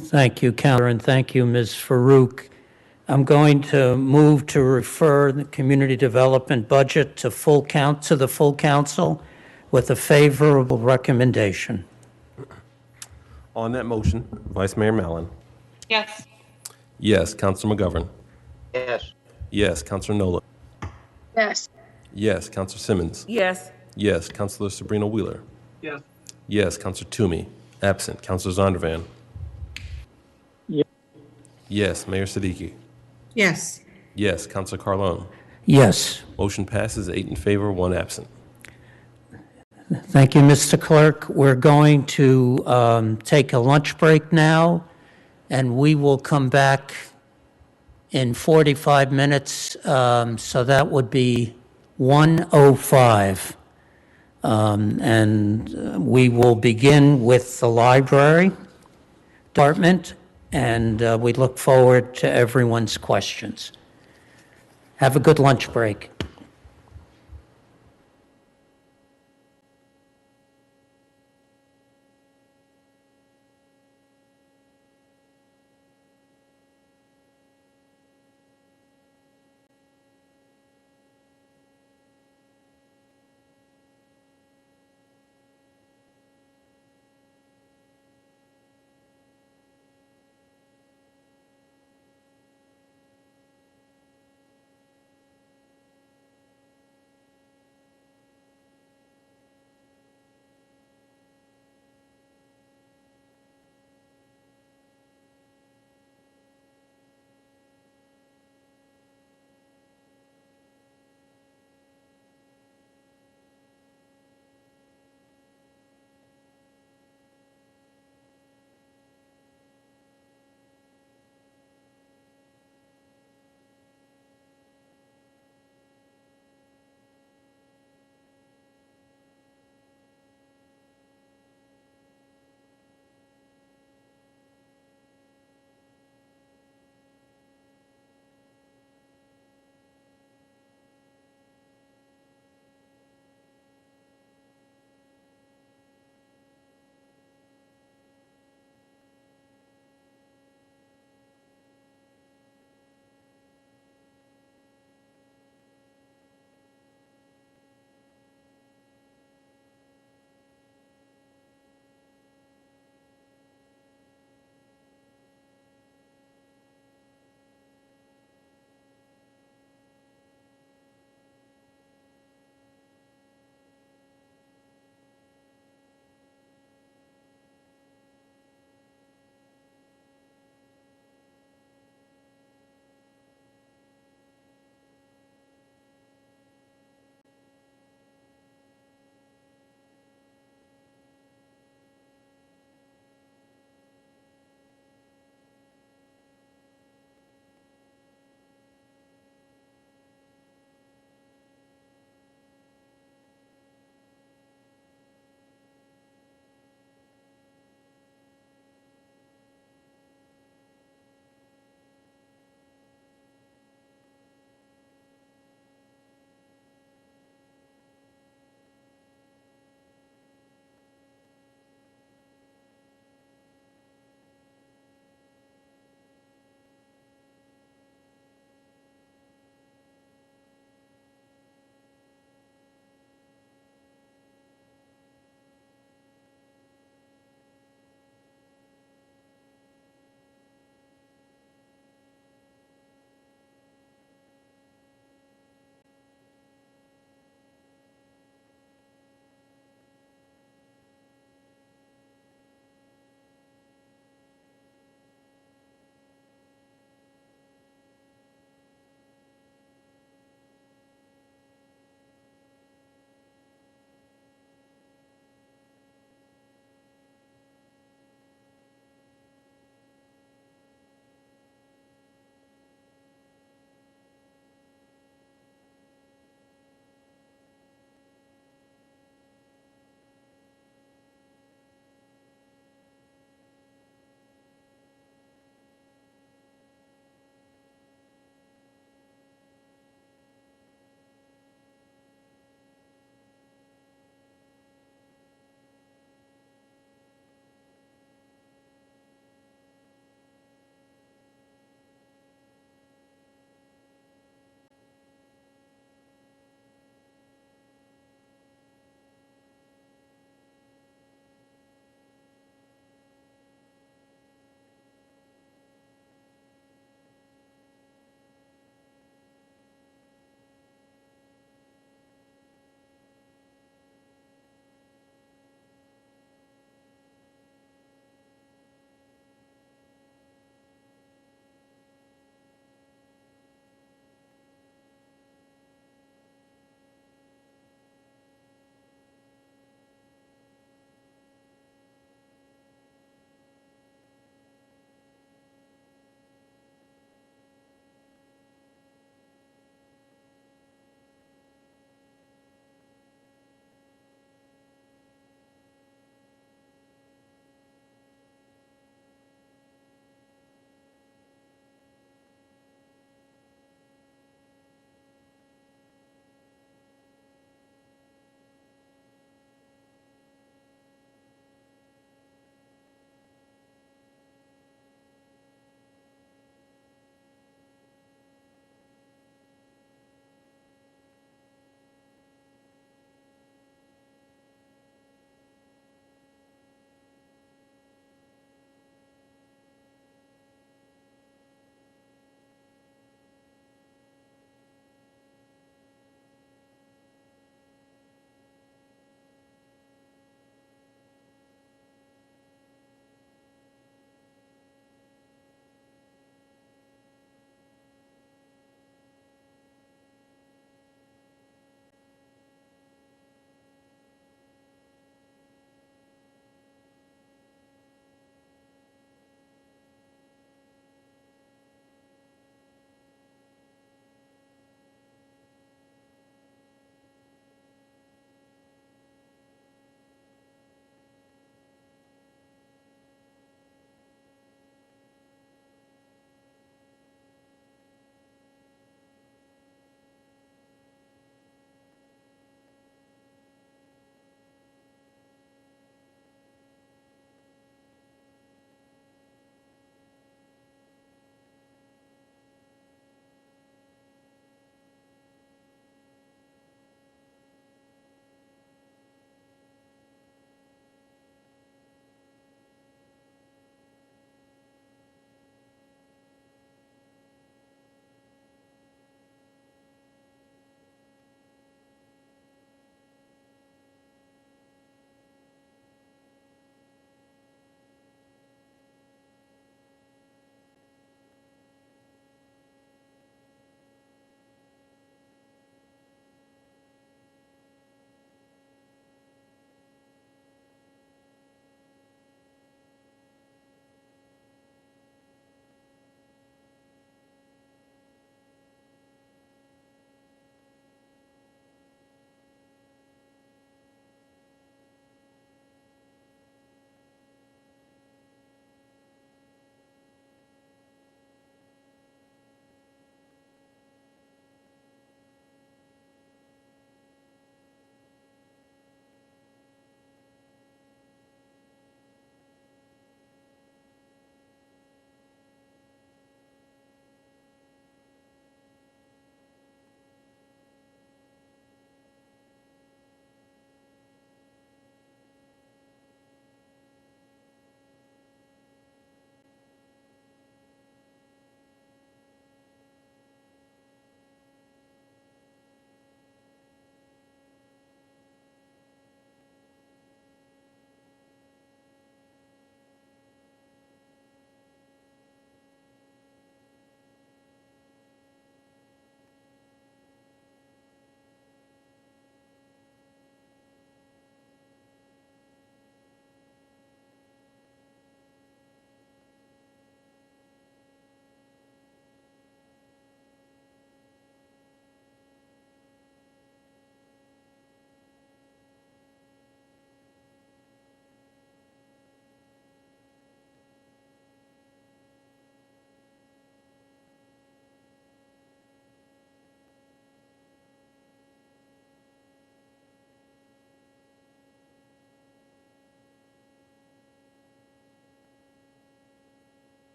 Thank you, Councilor, and thank you, Ms. Farouk. I'm going to move to refer the community development budget to the full council with a favorable recommendation. On that motion, Vice Mayor Mallon. Yes. Yes. Councilor McGovern. Yes. Yes. Councilor Nolan. Yes. Yes. Councilor Simmons. Yes. Yes. Councilor Sabrina Wheeler. Yes. Yes. Councilor Toomey. Absent. Councilor Zondervan. Yes. Yes. Mayor Siddiqui. Yes. Yes. Councilor Carlone. Yes. Motion passes 8 in favor, 1 absent. Thank you, Mr. Clerk. We're going to take a lunch break now, and we will come back in 45 minutes. So that would be 1:05. And we will begin with the library department, and we look forward to everyone's questions. Have a good lunch break.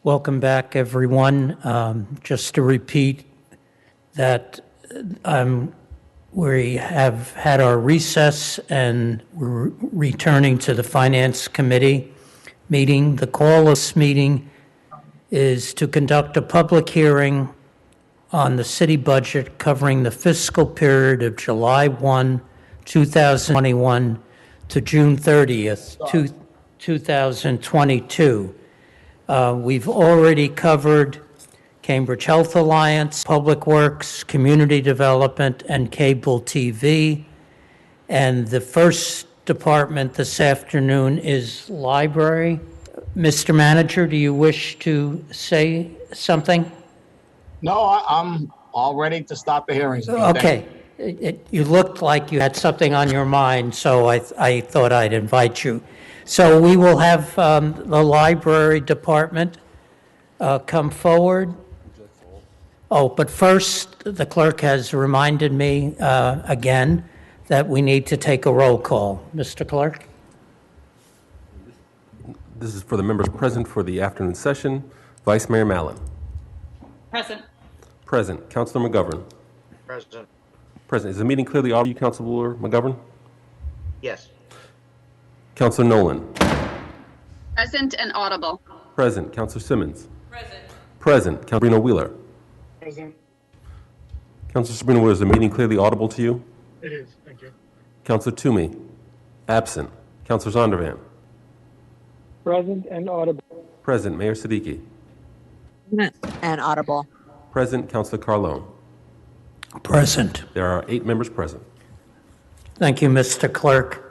Welcome back, everyone. Just to repeat that we have had our recess and we're returning to the Finance Committee meeting. The call of this meeting is to conduct a public hearing on the city budget covering the fiscal period of July 1, 2021 to June 30th, 2022. We've already covered Cambridge Health Alliance, Public Works, Community Development, and Cable TV. And the first department this afternoon is Library. Mr. Manager, do you wish to say something? No, I'm all ready to start the hearings. Okay. You looked like you had something on your mind, so I thought I'd invite you. So we will have the library department come forward. Oh, but first, the clerk has reminded me again that we need to take a roll call. Mr. Clerk? This is for the members present for the afternoon session. Vice Mayor Mallon. Present. Present. Councilor McGovern. President. Present. Is the meeting clearly audible, Councilor McGovern? Yes. Councilor Nolan. Present and audible. Present. Councilor Simmons. Present. Present. Councilor Sabrina Wheeler. Present. Councilor Sabrina Wheeler, is the meeting clearly audible to you? It is. Thank you. Councilor Toomey. Absent. Councilor Zondervan. Present and audible. Present. Mayor Siddiqui. And audible. Present. Councilor Carlone. Present. There are 8 members present. Thank you, Mr. Clerk.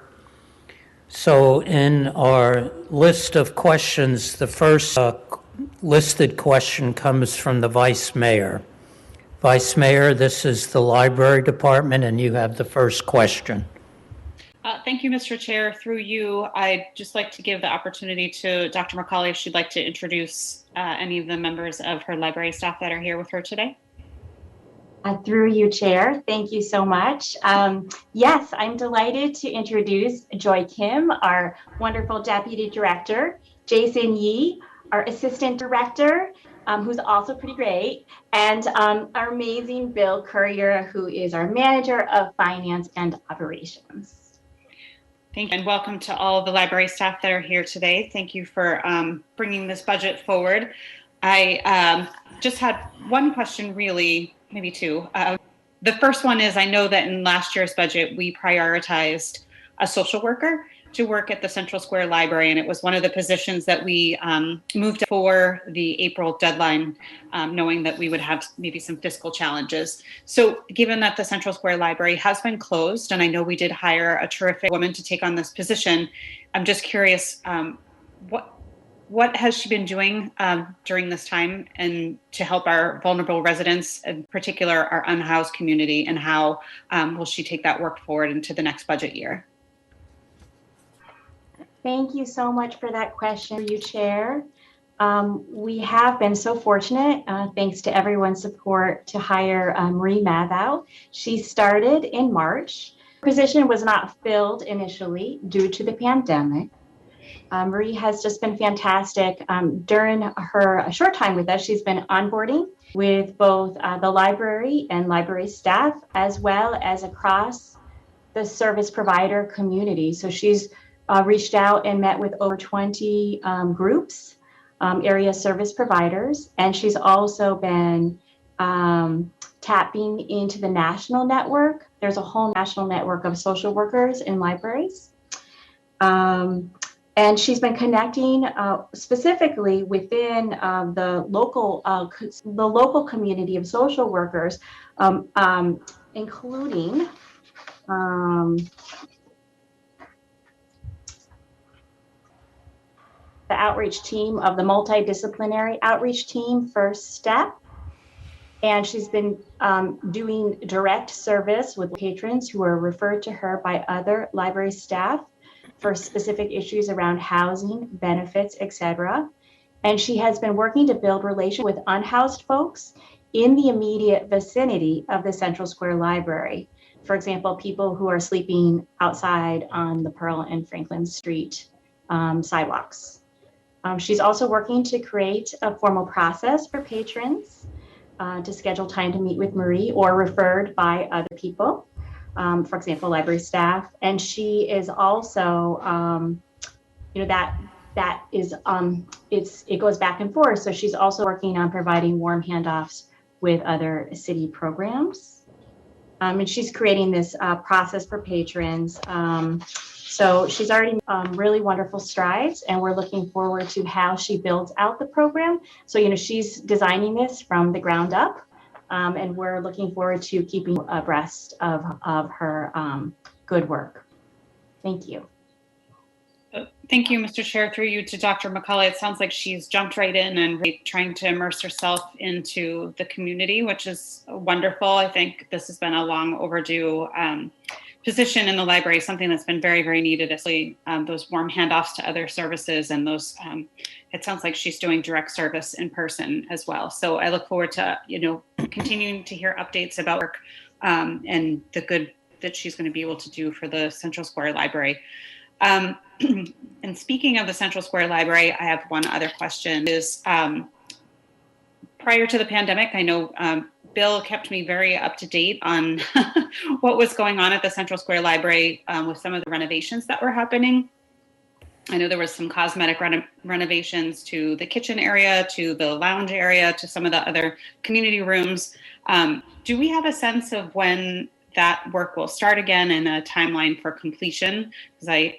So in our list of questions, the first listed question comes from the Vice Mayor. Vice Mayor, this is the Library Department, and you have the first question. Thank you, Mr. Chair. Through you, I'd just like to give the opportunity to Dr. McCauley if she'd like to introduce any of the members of her library staff that are here with her today. Through you, Chair. Thank you so much. Yes, I'm delighted to introduce Joy Kim, our wonderful Deputy Director, Jason Yee, our Assistant Director, who's also pretty great, and our amazing Bill Courier, who is our Manager of Finance and Operations. Thank you, and welcome to all of the library staff that are here today. Thank you for bringing this budget forward. I just had one question, really, maybe two. The first one is, I know that in last year's budget, we prioritized a social worker to work at the Central Square Library, and it was one of the positions that we moved for the April deadline, knowing that we would have maybe some fiscal challenges. So given that the Central Square Library has been closed, and I know we did hire a terrific woman to take on this position, I'm just curious, what has she been doing during this time and to help our vulnerable residents, in particular our unhoused community, and how will she take that work forward into the next budget year? Thank you so much for that question, you Chair. We have been so fortunate, thanks to everyone's support, to hire Marie Mathau. She started in March. Her position was not filled initially due to the pandemic. Marie has just been fantastic. During her short time with us, she's been onboarding with both the library and library staff, as well as across the service provider community. So she's reached out and met with over 20 groups, area service providers, and she's also been tapping into the national network. There's a whole national network of social workers in libraries. And she's been connecting specifically within the local community of social workers, including the outreach team of the multidisciplinary outreach team, First Step. And she's been doing direct service with patrons who are referred to her by other library staff for specific issues around housing, benefits, etc. And she has been working to build relations with unhoused folks in the immediate vicinity of the Central Square Library. For example, people who are sleeping outside on the Pearl and Franklin Street sidewalks. She's also working to create a formal process for patrons to schedule time to meet with Marie or referred by other people, for example, library staff. And she is also, that is, it goes back and forth. So she's also working on providing warm handoffs with other city programs. And she's creating this process for patrons. So she's already really wonderful strides, and we're looking forward to how she builds out the program. So, she's designing this from the ground up, and we're looking forward to keeping abreast of her good work. Thank you. Thank you, Mr. Chair. Through you to Dr. McCauley, it sounds like she's jumped right in and really trying to immerse herself into the community, which is wonderful. I think this has been a long overdue position in the library, something that's been very, very needed, especially those warm handoffs to other services, and those, it sounds like she's doing direct service in person as well. So I look forward to, continuing to hear updates about work and the good that she's going to be able to do for the Central Square Library. And speaking of the Central Square Library, I have one other question. Is prior to the pandemic, I know Bill kept me very up to date on what was going on at the Central Square Library with some of the renovations that were happening. I know there was some cosmetic renovations to the kitchen area, to the lounge area, to some of the other community rooms. Do we have a sense of when that work will start again and a timeline for completion? Because I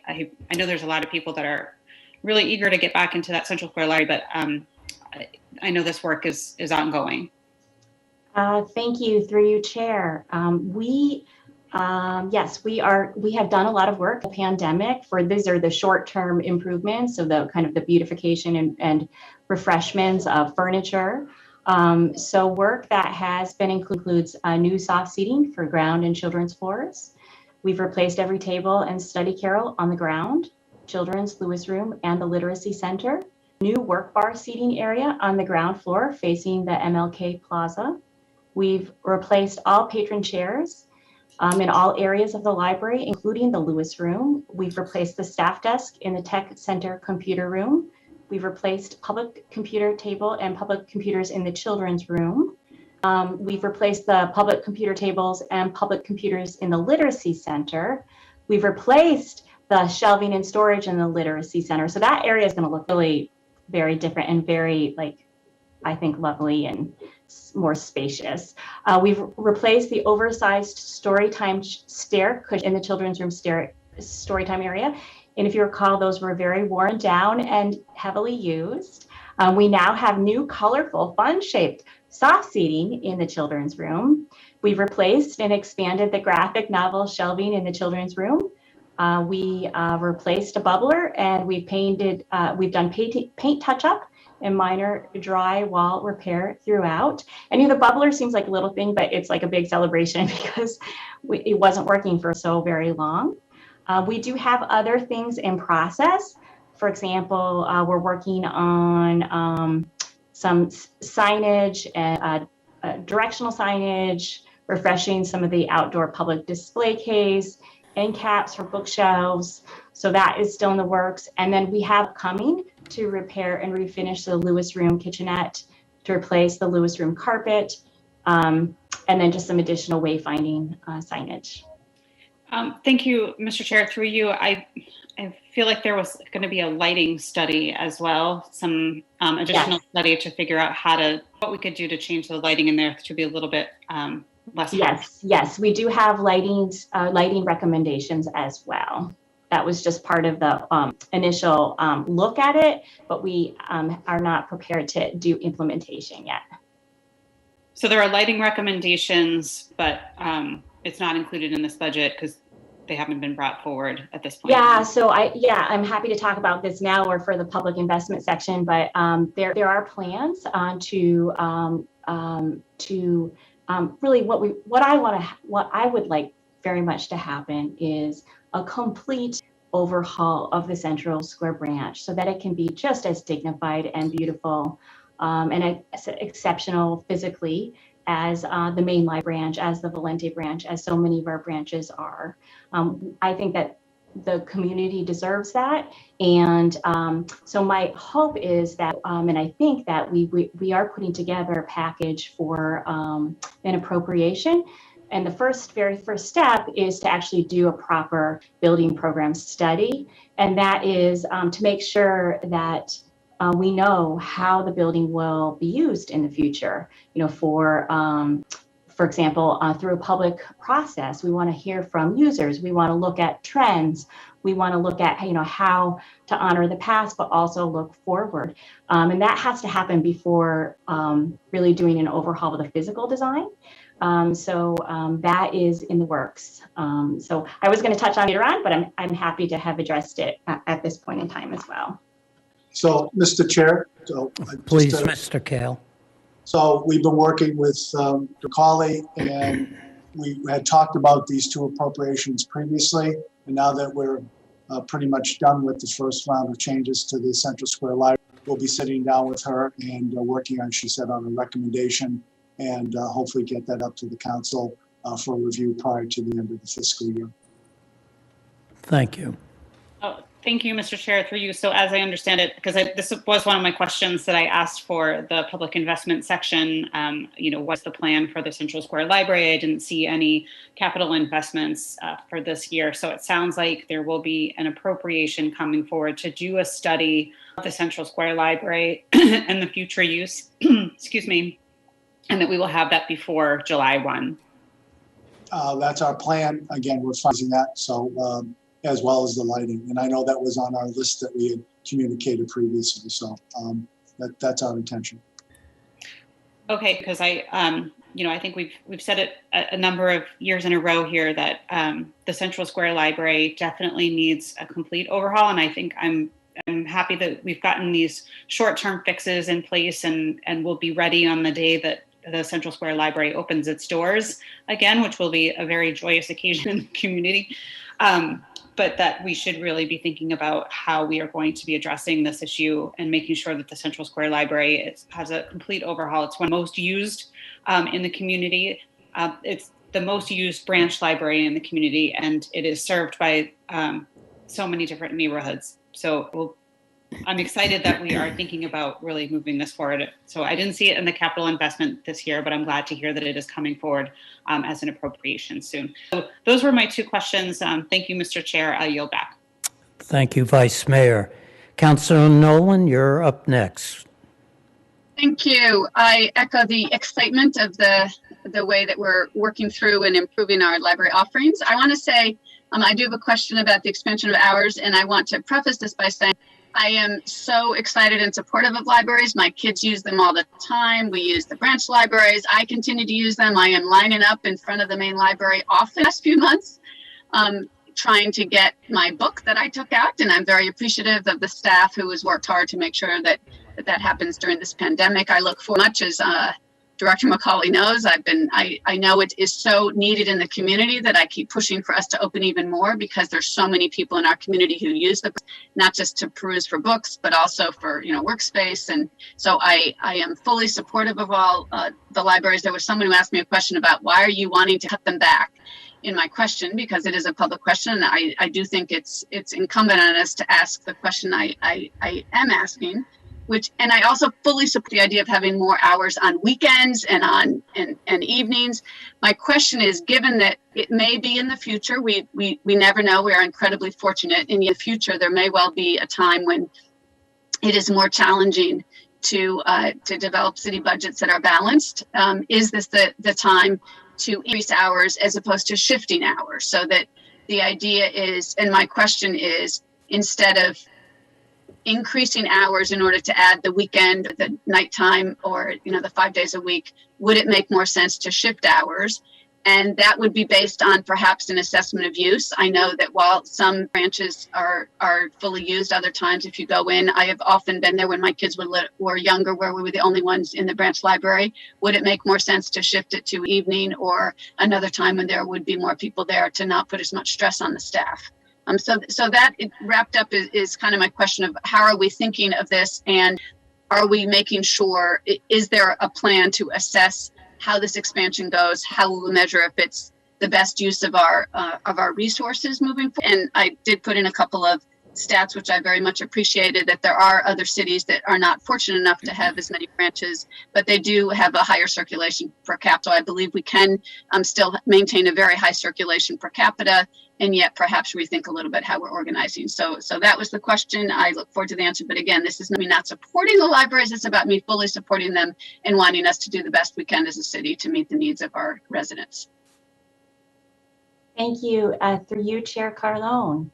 know there's a lot of people that are really eager to get back into that Central Square Library, but I know this work is ongoing. Thank you, through you, Chair. Yes, we have done a lot of work in the pandemic these are the short-term improvements, so the kind of the beautification and refreshments of furniture. So work that has been includes new soft seating for ground and children's floors. We've replaced every table and study carrel on the ground, children's Lewis room, and the literacy center. New work bar seating area on the ground floor facing the MLK Plaza. We've replaced all patron chairs in all areas of the library, including the Lewis room. We've replaced the staff desk in the tech center computer room. We've replaced public computer table and public computers in the children's room. We've replaced the public computer tables and public computers in the literacy center. We've replaced the shelving and storage in the literacy center. So that area is going to look really very different and very, I think, lovely and more spacious. We've replaced the oversized storytime stair cushion in the children's room storytime area. And if you recall, those were very worn down and heavily used. We now have new colorful, fun-shaped soft seating in the children's room. We've replaced and expanded the graphic novel shelving in the children's room. We replaced a bubbler, and we've done paint touch-up and minor drywall repair throughout. And the bubbler seems like a little thing, but it's like a big celebration because it wasn't working for so very long. We do have other things in process. For example, we're working on some signage and directional signage, refreshing some of the outdoor public display case, end caps for bookshelves. So that is still in the works. And then we have coming to repair and refinish the Lewis room kitchenette, to replace the Lewis room carpet, and then just some additional wayfinding signage. Thank you, Mr. Chair. Through you, I feel like there was going to be a lighting study as well, some additional study to figure out what we could do to change the lighting in there to be a little bit less. Yes, we do have lighting recommendations as well. That was just part of the initial look at it, but we are not prepared to do implementation yet. So there are lighting recommendations, but it's not included in this budget because they haven't been brought forward at this point. Yeah, so I'm happy to talk about this now or for the public investment section, but there are plans to really what I would like very much to happen is a complete overhaul of the Central Square branch so that it can be just as dignified and beautiful and exceptional physically as the mainline branch, as the Valente branch, as so many of our branches are. I think that the community deserves that. And so my hope is that, and I think that we are putting together a package for an appropriation. And the very first step is to actually do a proper building program study. And that is to make sure that we know how the building will be used in the future, for example, through a public process. We want to hear from users. We want to look at trends. We want to look at, how to honor the past, but also look forward. And that has to happen before really doing an overhaul of the physical design. So that is in the works. So I was going to touch on it later on, but I'm happy to have addressed it at this point in time as well. So, Mr. Chair. Please, Mr. Kale. So we've been working with Macaulay, and we had talked about these two appropriations previously. And now that we're pretty much done with the first round of changes to the Central Square Library, we'll be sitting down with her and working on, she said, on a recommendation, and hopefully get that up to the council for review prior to the end of the fiscal year. Thank you. Oh, thank you, Mr. Chair, through you. So as I understand it, because this was one of my questions that I asked for the public investment section, what's the plan for the Central Square Library? I didn't see any capital investments for this year. So it sounds like there will be an appropriation coming forward to do a study of the Central Square Library and the future use, excuse me, and that we will have that before July 1. That's our plan. Again, we're finalizing that. So as well as the lighting. And I know that was on our list that we had communicated previously. So that's our intention. Okay, because I think we've said it a number of years in a row here that the Central Square Library definitely needs a complete overhaul. And I think I'm happy that we've gotten these short-term fixes in place and we'll be ready on the day that the Central Square Library opens its doors again, which will be a very joyous occasion in the community. But that we should really be thinking about how we are going to be addressing this issue and making sure that the Central Square Library has a complete overhaul. It's one of the most used in the community. It's the most used branch library in the community, and it is served by so many different neighborhoods. So I'm excited that we are thinking about really moving this forward. So I didn't see it in the capital investment this year, but I'm glad to hear that it is coming forward as an appropriation soon. So those were my two questions. Thank you, Mr. Chair. I yield back. Thank you, Vice Mayor. Councilor Nolan, you're up next. Thank you. I echo the excitement of the way that we're working through and improving our library offerings. I want to say I do have a question about the expansion of hours, and I want to preface this by saying I am so excited and supportive of libraries. My kids use them all the time. We use the branch libraries. I continue to use them. I am lining up in front of the main library often the last few months, trying to get my book that I took out. And I'm very appreciative of the staff who has worked hard to make sure that happens during this pandemic. I look for much as Director Macaulay knows, I know it is so needed in the community that I keep pushing for us to open even more, because there's so many people in our community who use them, not just to peruse for books, but also for workspace. And so I am fully supportive of all the libraries. There was someone who asked me a question about why are you wanting to cut them back? In my question, because it is a public question, and I do think it's incumbent on us to ask the question I am asking. And I also fully support the idea of having more hours on weekends and and evenings. My question is, given that it may be in the future, we never know. We are incredibly fortunate. In the future, there may well be a time when it is more challenging to develop city budgets that are balanced. Is this the time to increase hours as opposed to shifting hours? So that the idea is, and my question is, instead of increasing hours in order to add the weekend, the nighttime, or the 5 days a week, would it make more sense to shift hours? And that would be based on perhaps an assessment of use. I know that while some branches are fully used, other times if you go in, I have often been there when my kids were younger, where we were the only ones in the branch library. Would it make more sense to shift it to evening or another time when there would be more people there to not put as much stress on the staff? So that wrapped up is kind of my question of how are we thinking of this, and are we making sure, is there a plan to assess how this expansion goes? How will we measure if it's the best use of our resources moving forward. And I did put in a couple of stats, which I very much appreciated, that there are other cities that are not fortunate enough to have as many branches, but they do have a higher circulation per capita. So I believe we can still maintain a very high circulation per capita, and yet perhaps rethink a little bit how we're organizing. So that was the question. I look forward to the answer. But again, this is me not supporting the libraries. It's about me fully supporting them and wanting us to do the best we can as a city to meet the needs of our residents. Thank you. Through you, Chair Carlone.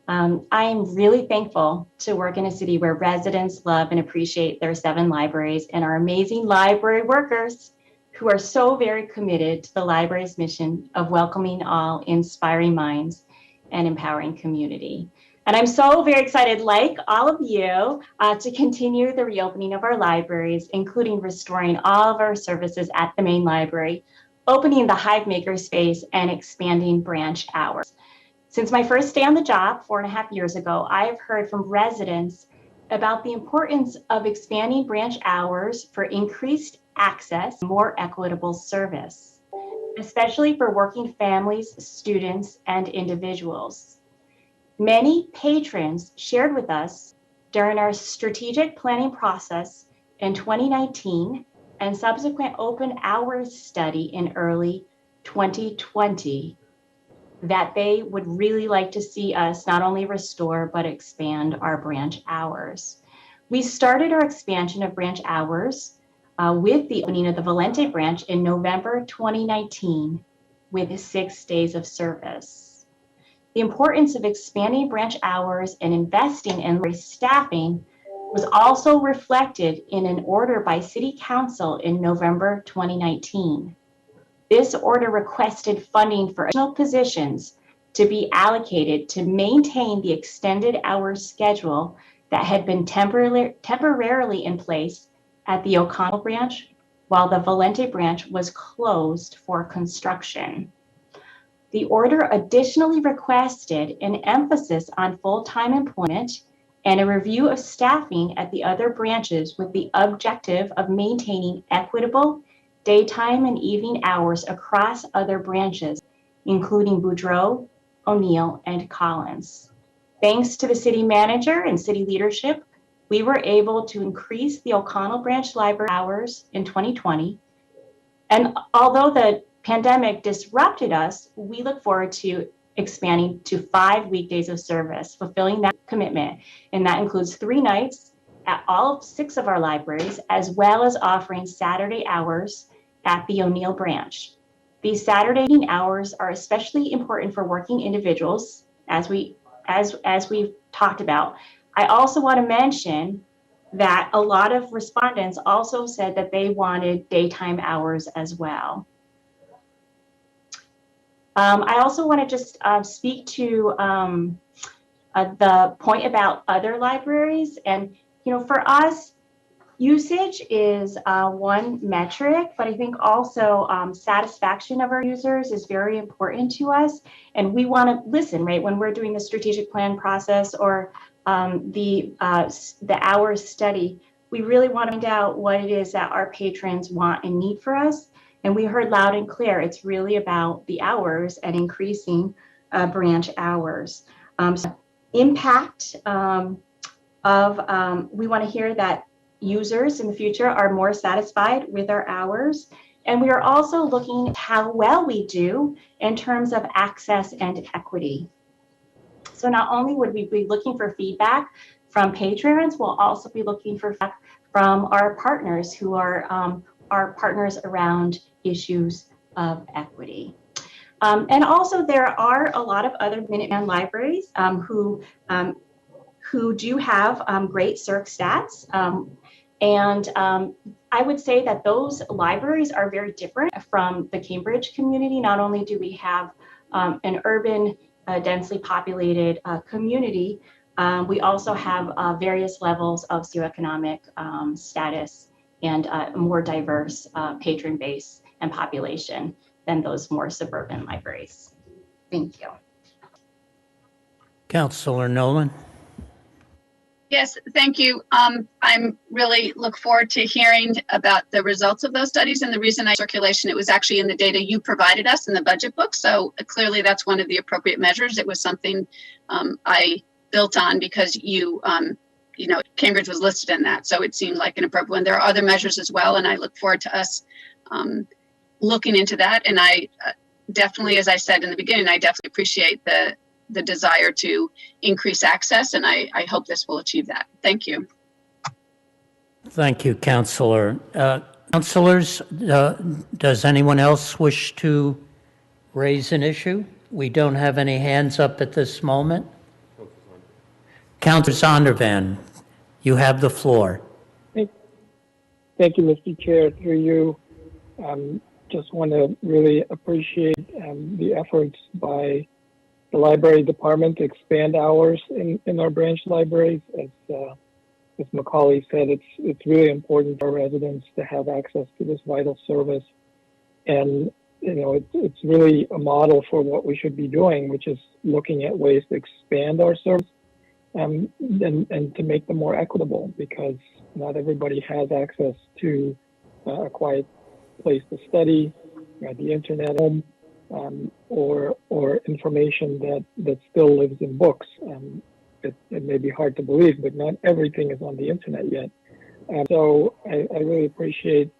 I am really thankful to work in a city where residents love and appreciate their 7 libraries and our amazing library workers who are so very committed to the library's mission of welcoming all inspiring minds and empowering community. And I'm so very excited, like all of you, to continue the reopening of our libraries, including restoring all of our services at the main library, opening the Hive Maker space, and expanding branch hours. Since my first day on the job 4.5 years ago, I have heard from residents about the importance of expanding branch hours for increased access, more equitable service, especially for working families, students, and individuals. Many patrons shared with us during our strategic planning process in 2019 and subsequent open hours study in early 2020 that they would really like to see us not only restore, but expand our branch hours. We started our expansion of branch hours with the opening of the Valente branch in November 2019 with 6 days of service. The importance of expanding branch hours and investing in staffing was also reflected in an order by City Council in November 2019. This order requested funding for additional positions to be allocated to maintain the extended hours schedule that had been temporarily in place at the O'Connell branch, while the Valente branch was closed for construction. The order additionally requested an emphasis on full-time employment and a review of staffing at the other branches with the objective of maintaining equitable daytime and evening hours across other branches, including Boudreaux, O'Neill, and Collins. Thanks to the city manager and city leadership, we were able to increase the O'Connell branch library hours in 2020. And although the pandemic disrupted us, we look forward to expanding to 5 weekdays of service, fulfilling that commitment. And that includes 3 nights at all 6 of our libraries, as well as offering Saturday hours at the O'Neill branch. These Saturday hours are especially important for working individuals, as we've talked about. I also want to mention that a lot of respondents also said that they wanted daytime hours as well. I also want to just speak to the point about other libraries. And, you know, for us, usage is one metric, but I think also satisfaction of our users is very important to us. And we want to listen, right, when we're doing the strategic plan process or the hours study, we really want to find out what it is that our patrons want and need for us. And we heard loud and clear, it's really about the hours and increasing branch hours. So impact we want to hear that users in the future are more satisfied with our hours. And we are also looking at how well we do in terms of access and equity. So not only would we be looking for feedback from patrons, we'll also be looking for feedback from our partners who are our partners around issues of equity. And also there are a lot of other Minuteman libraries who do have great CERC stats. I would say that those libraries are very different from the Cambridge community. Not only do we have an urban, densely populated community, we also have various levels of socioeconomic status and a more diverse patron base and population than those more suburban libraries. Thank you. Councilor Nolan. Yes, thank you. I'm really look forward to hearing about the results of those studies. And the reason circulation, it was actually in the data you provided us in the budget book. So clearly that's one of the appropriate measures. It was something I built on because you know, Cambridge was listed in that. So it seemed like an appropriate one. There are other measures as well. And I look forward to us looking into that. And I definitely, as I said in the beginning, I definitely appreciate the desire to increase access, and I hope this will achieve that. Thank you. Thank you, Councillor. Councillors, does anyone else wish to raise an issue? We don't have any hands up at this moment. Councillor Zondervan, you have the floor. Thank you, Mr. Chair. Through you, just want to really appreciate the efforts by the library department to expand hours in our branch libraries. As Macaulay said, it's really important for residents to have access to this vital service. And, you know, it's really a model for what we should be doing, which is looking at ways to expand our service and to make them more equitable, because not everybody has access to a quiet place to study, the internet, home, or information that still lives in books. It may be hard to believe, but not everything is on the internet yet. So I really appreciate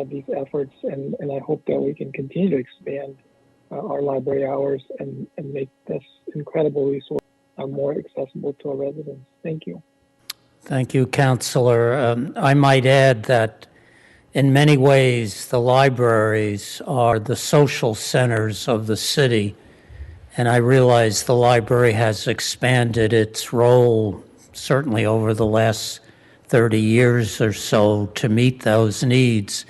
these efforts, and I hope that we can continue to expand our library hours and make this incredible resource more accessible to our residents. Thank you. Thank you, Councillor. I might add that in many ways, the libraries are the social centers of the city, and I realize the library has expanded its role, certainly over the last 30 years or so, to meet those needs.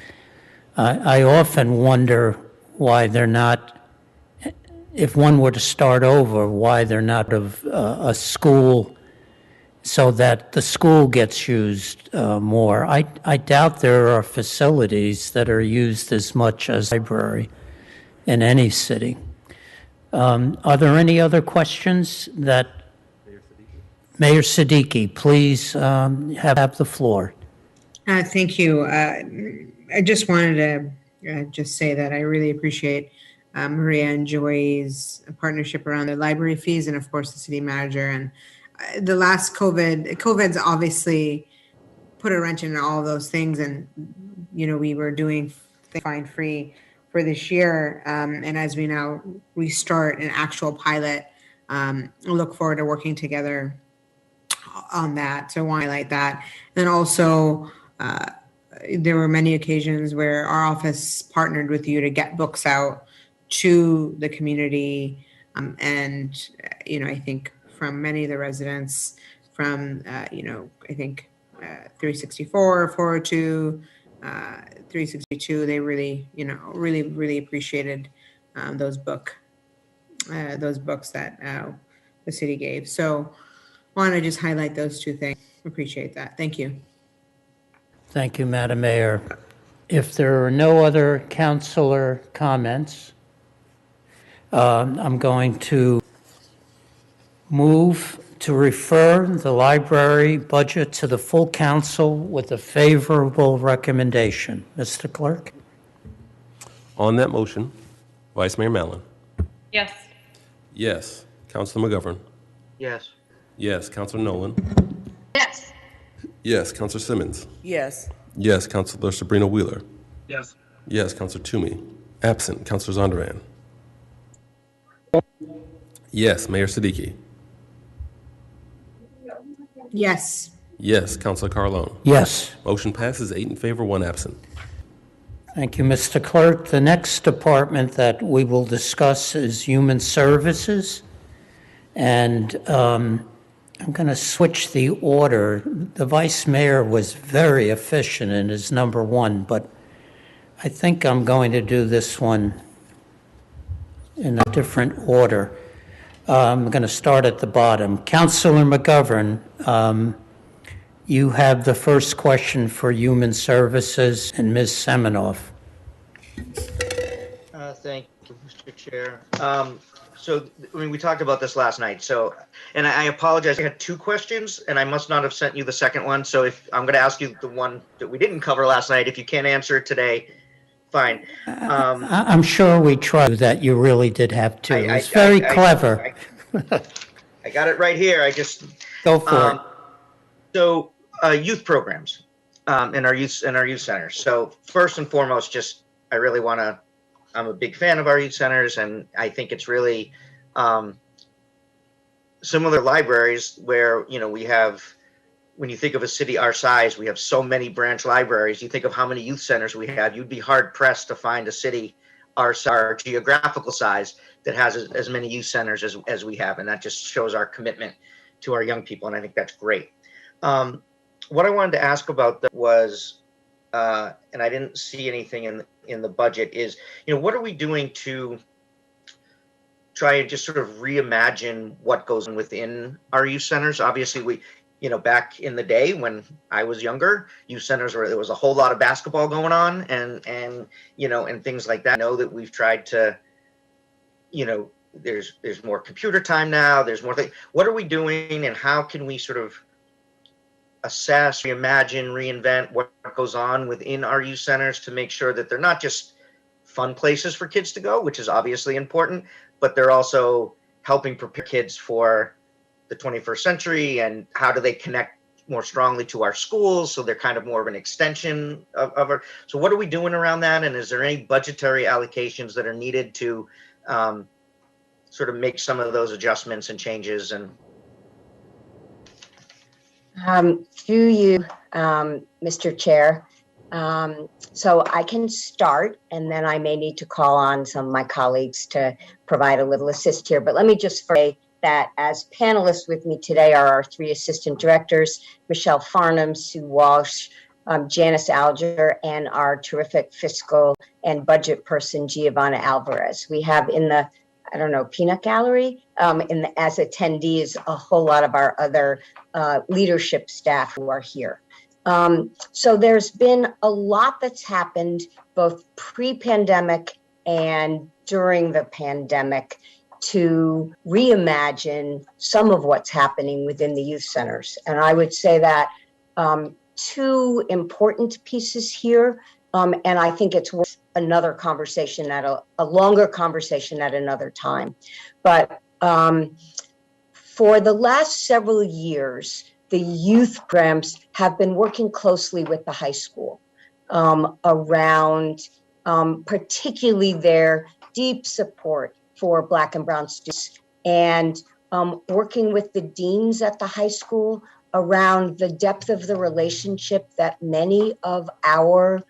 I often wonder why they're not, if one were to start over, why they're not of a school so that the school gets used more. I doubt there are facilities that are used as much as library in any city. Are there any other questions that Mayor Siddiqui, please have the floor. Thank you. I just wanted to just say that I really appreciate Maria and Joy's partnership around the library fees, and of course the city manager. And the last COVID's obviously put a wrench in all those things, and you know, we were doing fine free for this year, and as we now restart an actual pilot, I look forward to working together on that. So I want to highlight that. Then also, there were many occasions where our office partnered with you to get books out to the community, and you know, I think from many of the residents, from you know, I think 364, 402, 362, they really, you know, really appreciated those books that the city gave. So I want to just highlight those two things. Appreciate that. Thank you. Thank you, Madam Mayor. If there are no other councillor comments, I'm going to move to refer the library budget to the full council with a favorable recommendation. Mr. Clerk? On that motion, Vice Mayor Mallon. Yes. Yes. Councilor McGovern. Yes. Yes. Councilor Nolan. Yes. Yes. Councilor Simmons. Yes. Yes. Councilor Sabrina Wheeler. Yes. Yes. Councilor Toomey. Absent. Councilor Zondervan. Yes. Mayor Siddiqui. Yes. Yes. Councilor Carlone. Yes. Motion passes 8 in favor, 1 absent. Thank you, Mr. Clerk. The next department that we will discuss is Human Services. And I'm going to switch the order. The Vice Mayor was very efficient in his number one, but I think I'm going to do this one in a different order. I'm going to start at the bottom. Councilor McGovern, you have the first question for Human Services, and Ms. Seminoff. Thank you, Mr. Chair. So, I mean, we talked about this last night. So, and I apologize. I had two questions, and I must not have sent you the second one. So, if I'm going to ask you the one that we didn't cover last night, if you can't answer it today, fine. I'm sure we tried that you really did have to. It was very clever. I got it right here. I just Go for it. So, youth programs in our youth centers. So, first and foremost, just I really want to. I'm a big fan of our youth centers, and I think it's really similar to libraries where, you know, we have, when you think of a city our size, we have so many branch libraries. You think of how many youth centers we have, you'd be hard pressed to find a city our geographical size that has as many youth centers as we have. And that just shows our commitment to our young people. And I think that's great. What I wanted to ask about that was, and I didn't see anything in the budget, is, you know, what are we doing to try and just sort of reimagine what goes on within our youth centers? Obviously, we, you know, back in the day when I was younger, youth centers there was a whole lot of basketball going on and you know, and things like that. I know that we've tried to, you know, there's more computer time now, there's more things. What are we doing, and how can we sort of assess, reimagine, reinvent what goes on within our youth centers to make sure that they're not just fun places for kids to go, which is obviously important, but they're also helping prepare kids for the 21st century, and how do they connect more strongly to our schools, so they're kind of more of an extension of our. So what are we doing around that, and is there any budgetary allocations that are needed to sort of make some of those adjustments and changes? And through you, Mr. Chair. So I can start, and then I may need to call on some of my colleagues to provide a little assist here. But let me just say that as panelists with me today are our three assistant directors, Michelle Farnham, Sue Walsh, Janice Alger, and our terrific fiscal and budget person, Giovanna Alvarez. We have in the, I don't know, peanut gallery, as attendees, a whole lot of our other leadership staff who are here. So there's been a lot that's happened both pre-pandemic and during the pandemic to reimagine some of what's happening within the youth centers. And I would say that two important pieces here, and I think it's worth another conversation a longer conversation at another time. But for the last several years, the youth programs have been working closely with the high school around particularly their deep support for Black and Brown students, and working with the deans at the high school around the depth of the relationship that many of our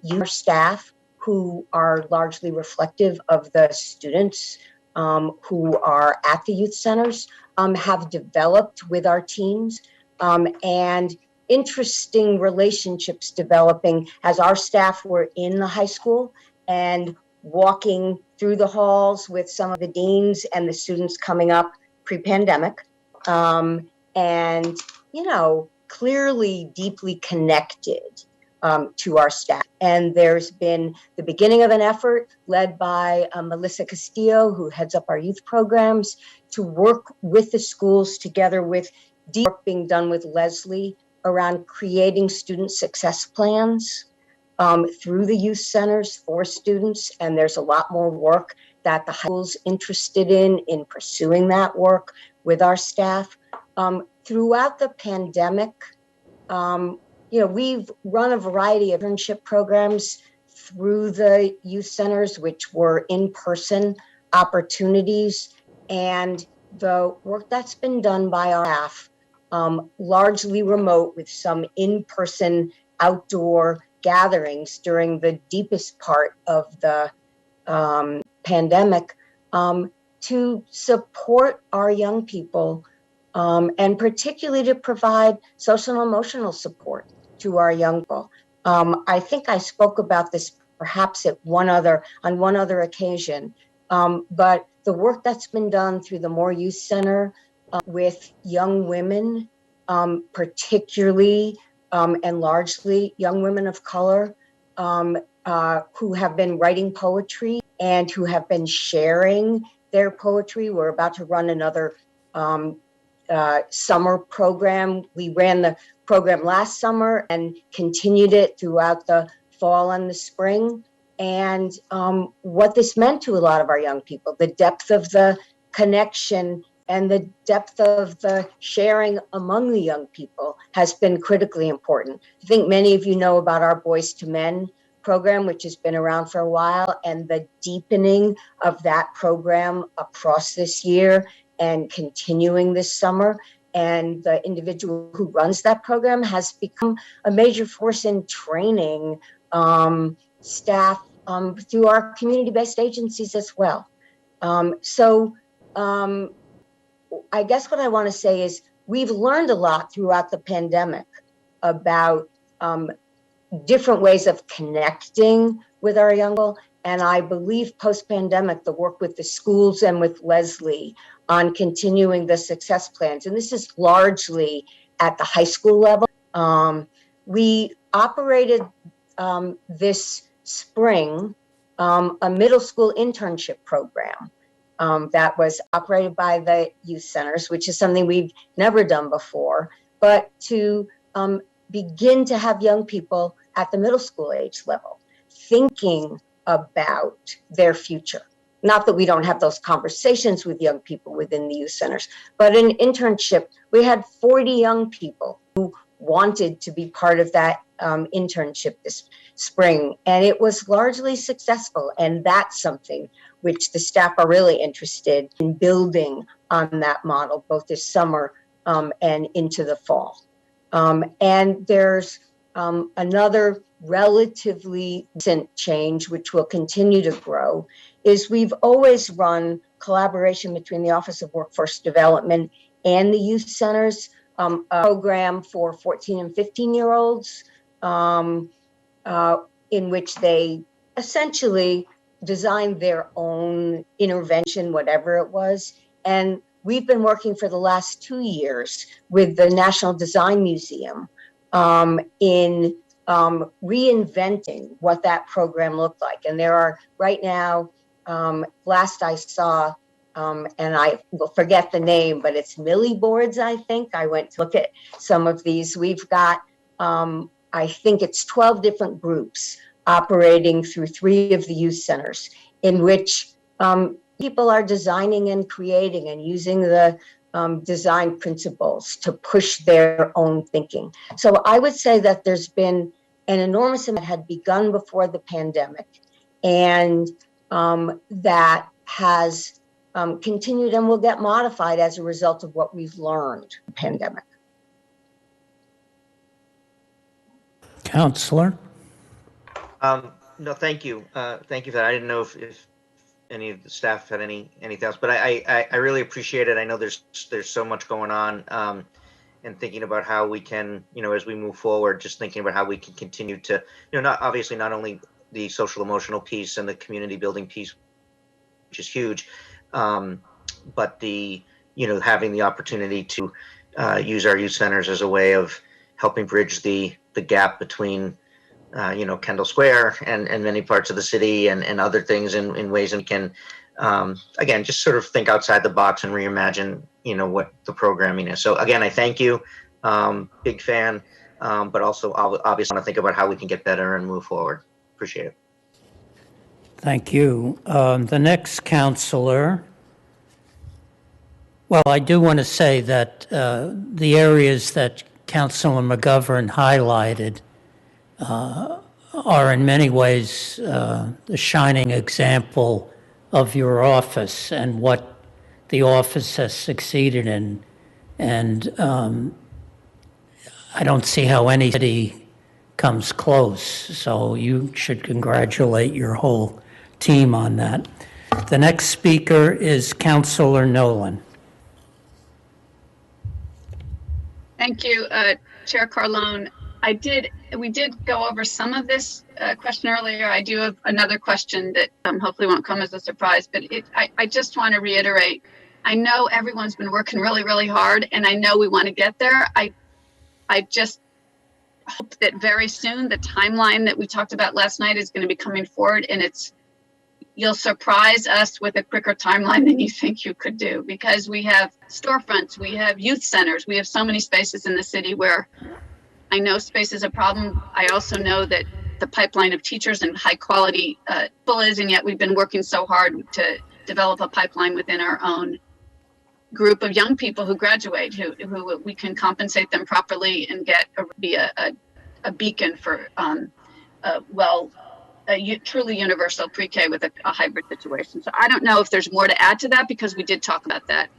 youth staff, who are largely reflective of the students who are at the youth centers, have developed with our teams, and interesting relationships developing as our staff were in the high school and walking through the halls with some of the deans and the students coming up pre-pandemic, and, you know, clearly deeply connected to our staff. And there's been the beginning of an effort led by Melissa Castillo, who heads up our youth programs, to work with the schools together with deep work being done with Leslie around creating student success plans through the youth centers for students. And there's a lot more work that the high school's interested in pursuing that work with our staff. Throughout the pandemic, you know, we've run a variety of internship programs through the youth centers, which were in-person opportunities. And the work that's been done by our staff, largely remote with some in-person outdoor gatherings during the deepest part of the pandemic, to support our young people, and particularly to provide social and emotional support to our young people. I think I spoke about this perhaps on one other occasion, but the work that's been done through the More Youth Center with young women, particularly and largely young women of color, who have been writing poetry and who have been sharing their poetry. We're about to run another summer program. We ran the program last summer and continued it throughout the fall and the spring. And what this meant to a lot of our young people, the depth of the connection and the depth of the sharing among the young people has been critically important. I think many of you know about our Boys to Men program, which has been around for a while, and the deepening of that program across this year and continuing this summer. And the individual who runs that program has become a major force in training staff through our community-based agencies as well. I guess what I want to say is we've learned a lot throughout the pandemic about different ways of connecting with our young people. And I believe post-pandemic, the work with the schools and with Leslie on continuing the success plans, and this is largely at the high school level. We operated this spring a middle school internship program that was operated by the youth centers, which is something we've never done before, but to begin to have young people at the middle school age level thinking about their future. Not that we don't have those conversations with young people within the youth centers, but in internship, we had 40 young people who wanted to be part of that internship this spring, and it was largely successful. And that's something which the staff are really interested in building on that model, both this summer and into the fall. And there's another relatively recent change, which will continue to grow, is we've always run collaboration between the Office of Workforce Development and the youth centers, a program for 14 and 15-year-olds in which they essentially designed their own intervention, whatever it was. And we've been working for the last 2 years with the National Design Museum in reinventing what that program looked like. And there are right now, last I saw, and I will forget the name, but it's Millie boards, I think. I went to look at some of these. We've got, I think it's 12 different groups operating through 3 of the youth centers in which people are designing and creating and using the design principles to push their own thinking. So I would say that there's been an enormous amount that had begun before the pandemic, and that has continued and will get modified as a result of what we've learned in the pandemic. Counselor? No, thank you. Thank you for that. I didn't know if any of the staff had anything else, but I really appreciate it. I know there's so much going on, and thinking about how we can, as we move forward, just thinking about how we can continue to, not only the social emotional piece and the community building piece, which is huge, but the, having the opportunity to use our youth centers as a way of helping bridge the gap between Kendall Square and many parts of the city and other things in ways that we can, again, just sort of think outside the box and reimagine, what the programming is. So again, I thank you, big fan, but also obviously want to think about how we can get better and move forward. Appreciate it. Thank you. The next counselor. Well, I do want to say that the areas that Councilor McGovern highlighted are in many ways the shining example of your office and what the office has succeeded in. And I don't see how any city comes close. So you should congratulate your whole team on that. The next speaker is Councilor Nolan. Thank you, Chair Carlone. We did go over some of this question earlier. I do have another question that hopefully won't come as a surprise, but I just want to reiterate, I know everyone's been working really, really hard, and I know we want to get there. hope that very soon the timeline that we talked about last night is going to be coming forward, and you'll surprise us with a quicker timeline than you think you could do, because we have storefronts, we have youth centers, we have so many spaces in the city where I know space is a problem. I also know that the pipeline of teachers and high quality full is, and yet we've been working so hard to develop a pipeline within our own group of young people who graduate, who we can compensate them properly and be a beacon for truly universal pre-K with a hybrid situation. So I don't know if there's more to add to that, because we did talk about that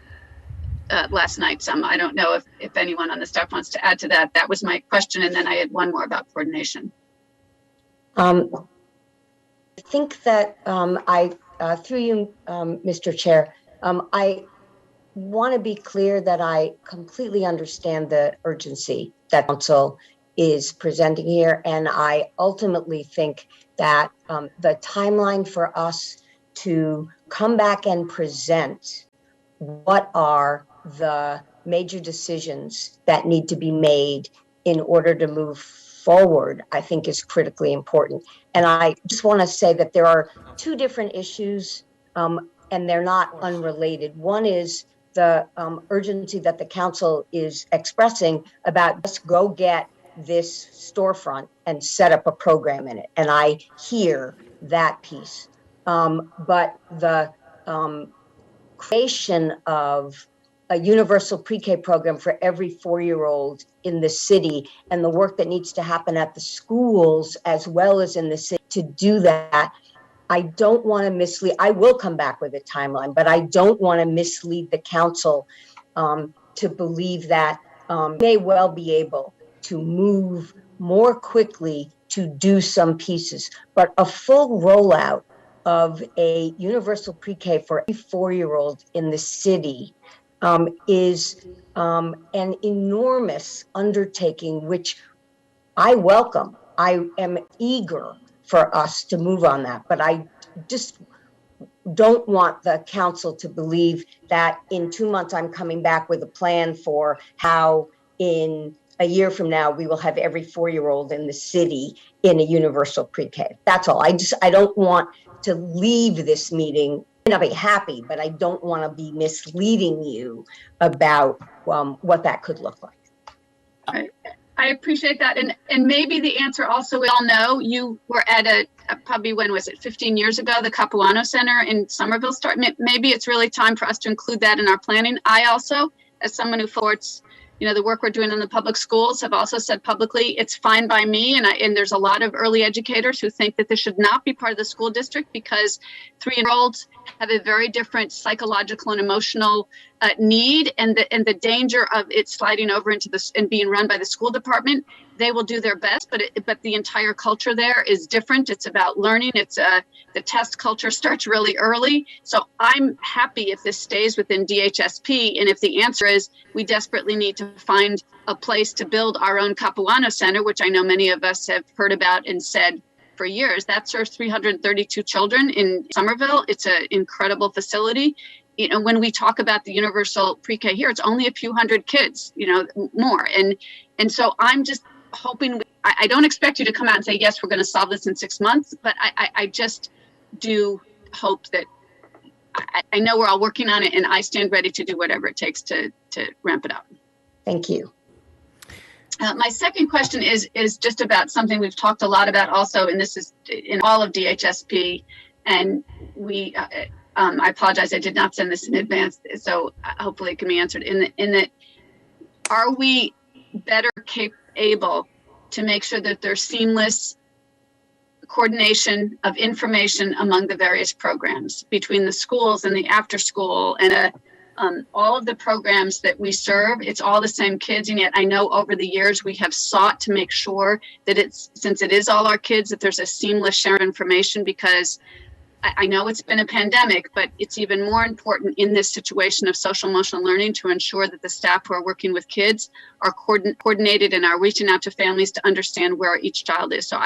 last night some. I don't know if anyone on the staff wants to add to that. That was my question, and then I had one more about coordination. I think that through you, Mr. Chair, I want to be clear that I completely understand the urgency that Council is presenting here, and I ultimately think that the timeline for us to come back and present what are the major decisions that need to be made in order to move forward, I think is critically important. And I just want to say that there are two different issues, and they're not unrelated. One is the urgency that the council is expressing about just go get this storefront and set up a program in it. And I hear that piece. But the creation of a universal pre-K program for every 4-year-old in the city, and the work that needs to happen at the schools as well as in the city to do that, I don't want to mislead. I will come back with a timeline, but I don't want to mislead the council to believe that may well be able to move more quickly to do some pieces. But a full rollout of a universal pre-K for every 4-year-old in the city is an enormous undertaking, which I welcome. I am eager for us to move on that, but I just don't want the council to believe that in 2 months I'm coming back with a plan for how in a year from now we will have every 4-year-old in the city in a universal pre-K. That's all. I don't want to leave this meeting. I'll be happy, but I don't want to be misleading you about what that could look like. I appreciate that. And maybe the answer also, we all know you were at probably, when was it, 15 years ago, the Capuano Center in Somerville started. Maybe it's really time for us to include that in our planning. I also, as someone who supports, the work we're doing in the public schools, have also said publicly, it's fine by me. And there's a lot of early educators who think that this should not be part of the school district, because 3-year-olds have a very different psychological and emotional need, and the danger of it sliding over into this and being run by the school department. They will do their best, but the entire culture there is different. It's about learning. The test culture starts really early. So I'm happy if this stays within DHSP, and if the answer is we desperately need to find a place to build our own Capuano Center, which I know many of us have heard about and said for years. That serves 332 children in Somerville. It's an incredible facility. When we talk about the universal pre-K here, it's only a few hundred kids, more. And so I'm just hoping, I don't expect you to come out and say, yes, we're going to solve this in 6 months, but I just do hope that, I know we're all working on it, and I stand ready to do whatever it takes to ramp it up. Thank you. My second question is just about something we've talked a lot about also, and this is in all of DHSP, and I apologize, I did not send this in advance, so hopefully it can be answered. In that, are we better able to make sure that there's seamless coordination of information among the various programs between the schools and the after school and all of the programs that we serve? It's all the same kids, and yet I know over the years we have sought to make sure that since it is all our kids, that there's a seamless share of information, because I know it's been a pandemic, but it's even more important in this situation of social emotional learning to ensure that the staff who are working with kids are coordinated and are reaching out to families to understand where each child is. So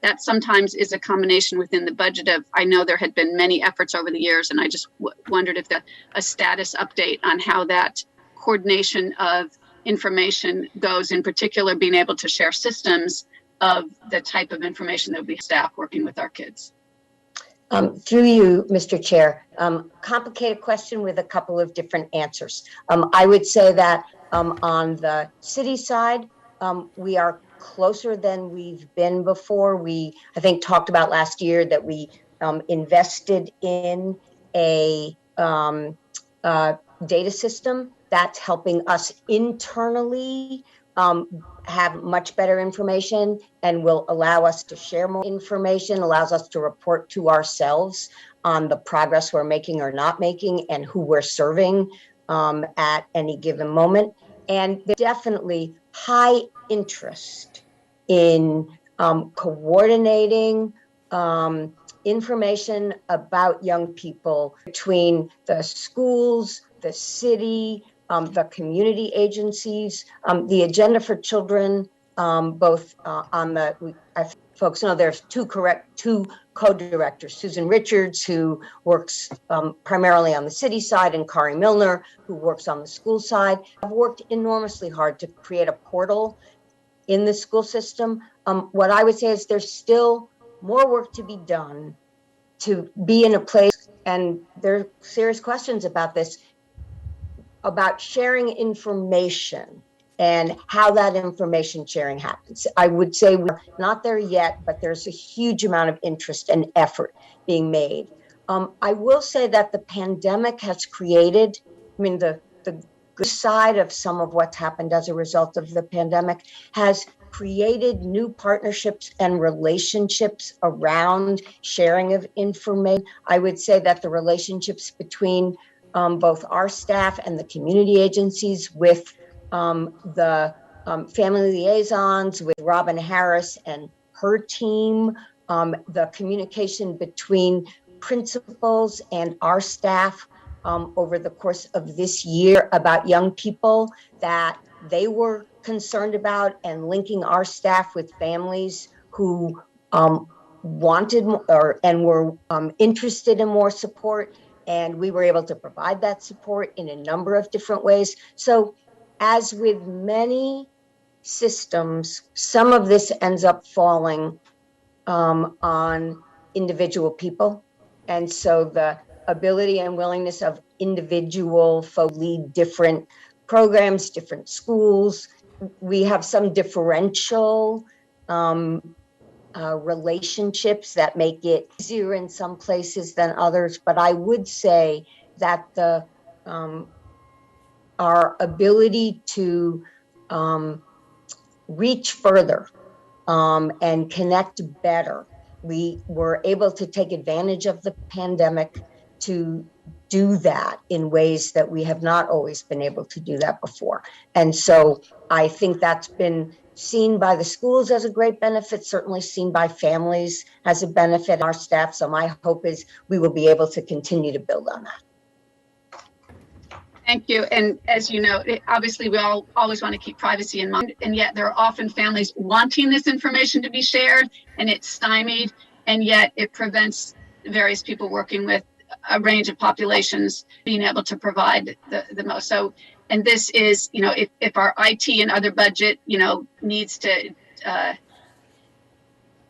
that sometimes is a combination within the budget of, I know there had been many efforts over the years, and I just wondered if a status update on how that coordination of information goes, in particular, being able to share systems of the type of information that we have staff working with our kids. Through you, Mr. Chair, complicated question with a couple of different answers. I would say that on the city side, we are closer than we've been before. We, I think, talked about last year that we invested in a data system that's helping us internally have much better information and will allow us to share more information, allows us to report to ourselves on the progress we're making or not making and who we're serving at any given moment. And there's definitely high interest in coordinating information about young people between the schools, the city, the community agencies, the Agenda for Children, both on the, folks know there's two co-directors, Susan Richards, who works primarily on the city side, and Kari Milner, who works on the school side, have worked enormously hard to create a portal in the school system. What I would say is there's still more work to be done to be in a place, and there are serious questions about this, about sharing information and how that information sharing happens. I would say we're not there yet, but there's a huge amount of interest and effort being made. I will say that the pandemic has created, I mean, the good side of some of what's happened as a result of the pandemic has created new partnerships and relationships around sharing of information. I would say that the relationships between both our staff and the community agencies with the family liaisons, with Robin Harris and her team, the communication between principals and our staff over the course of this year about young people that they were concerned about, and linking our staff with families who wanted and were interested in more support. And we were able to provide that support in a number of different ways. So as with many systems, some of this ends up falling on individual people. And so the ability and willingness of individual folks lead different programs, different schools. We have some differential relationships that make it easier in some places than others. But I would say that the our ability to reach further and connect better, we were able to take advantage of the pandemic to do that in ways that we have not always been able to do that before. And so I think that's been seen by the schools as a great benefit, certainly seen by families as a benefit, our staff. So my hope is we will be able to continue to build on that. Thank you. And as you know, obviously we all always want to keep privacy in mind, and yet there are often families wanting this information to be shared, and it's stymied, and yet it prevents various people working with a range of populations being able to provide the most. So, and this is, you know, if our IT and other budget, you know, needs to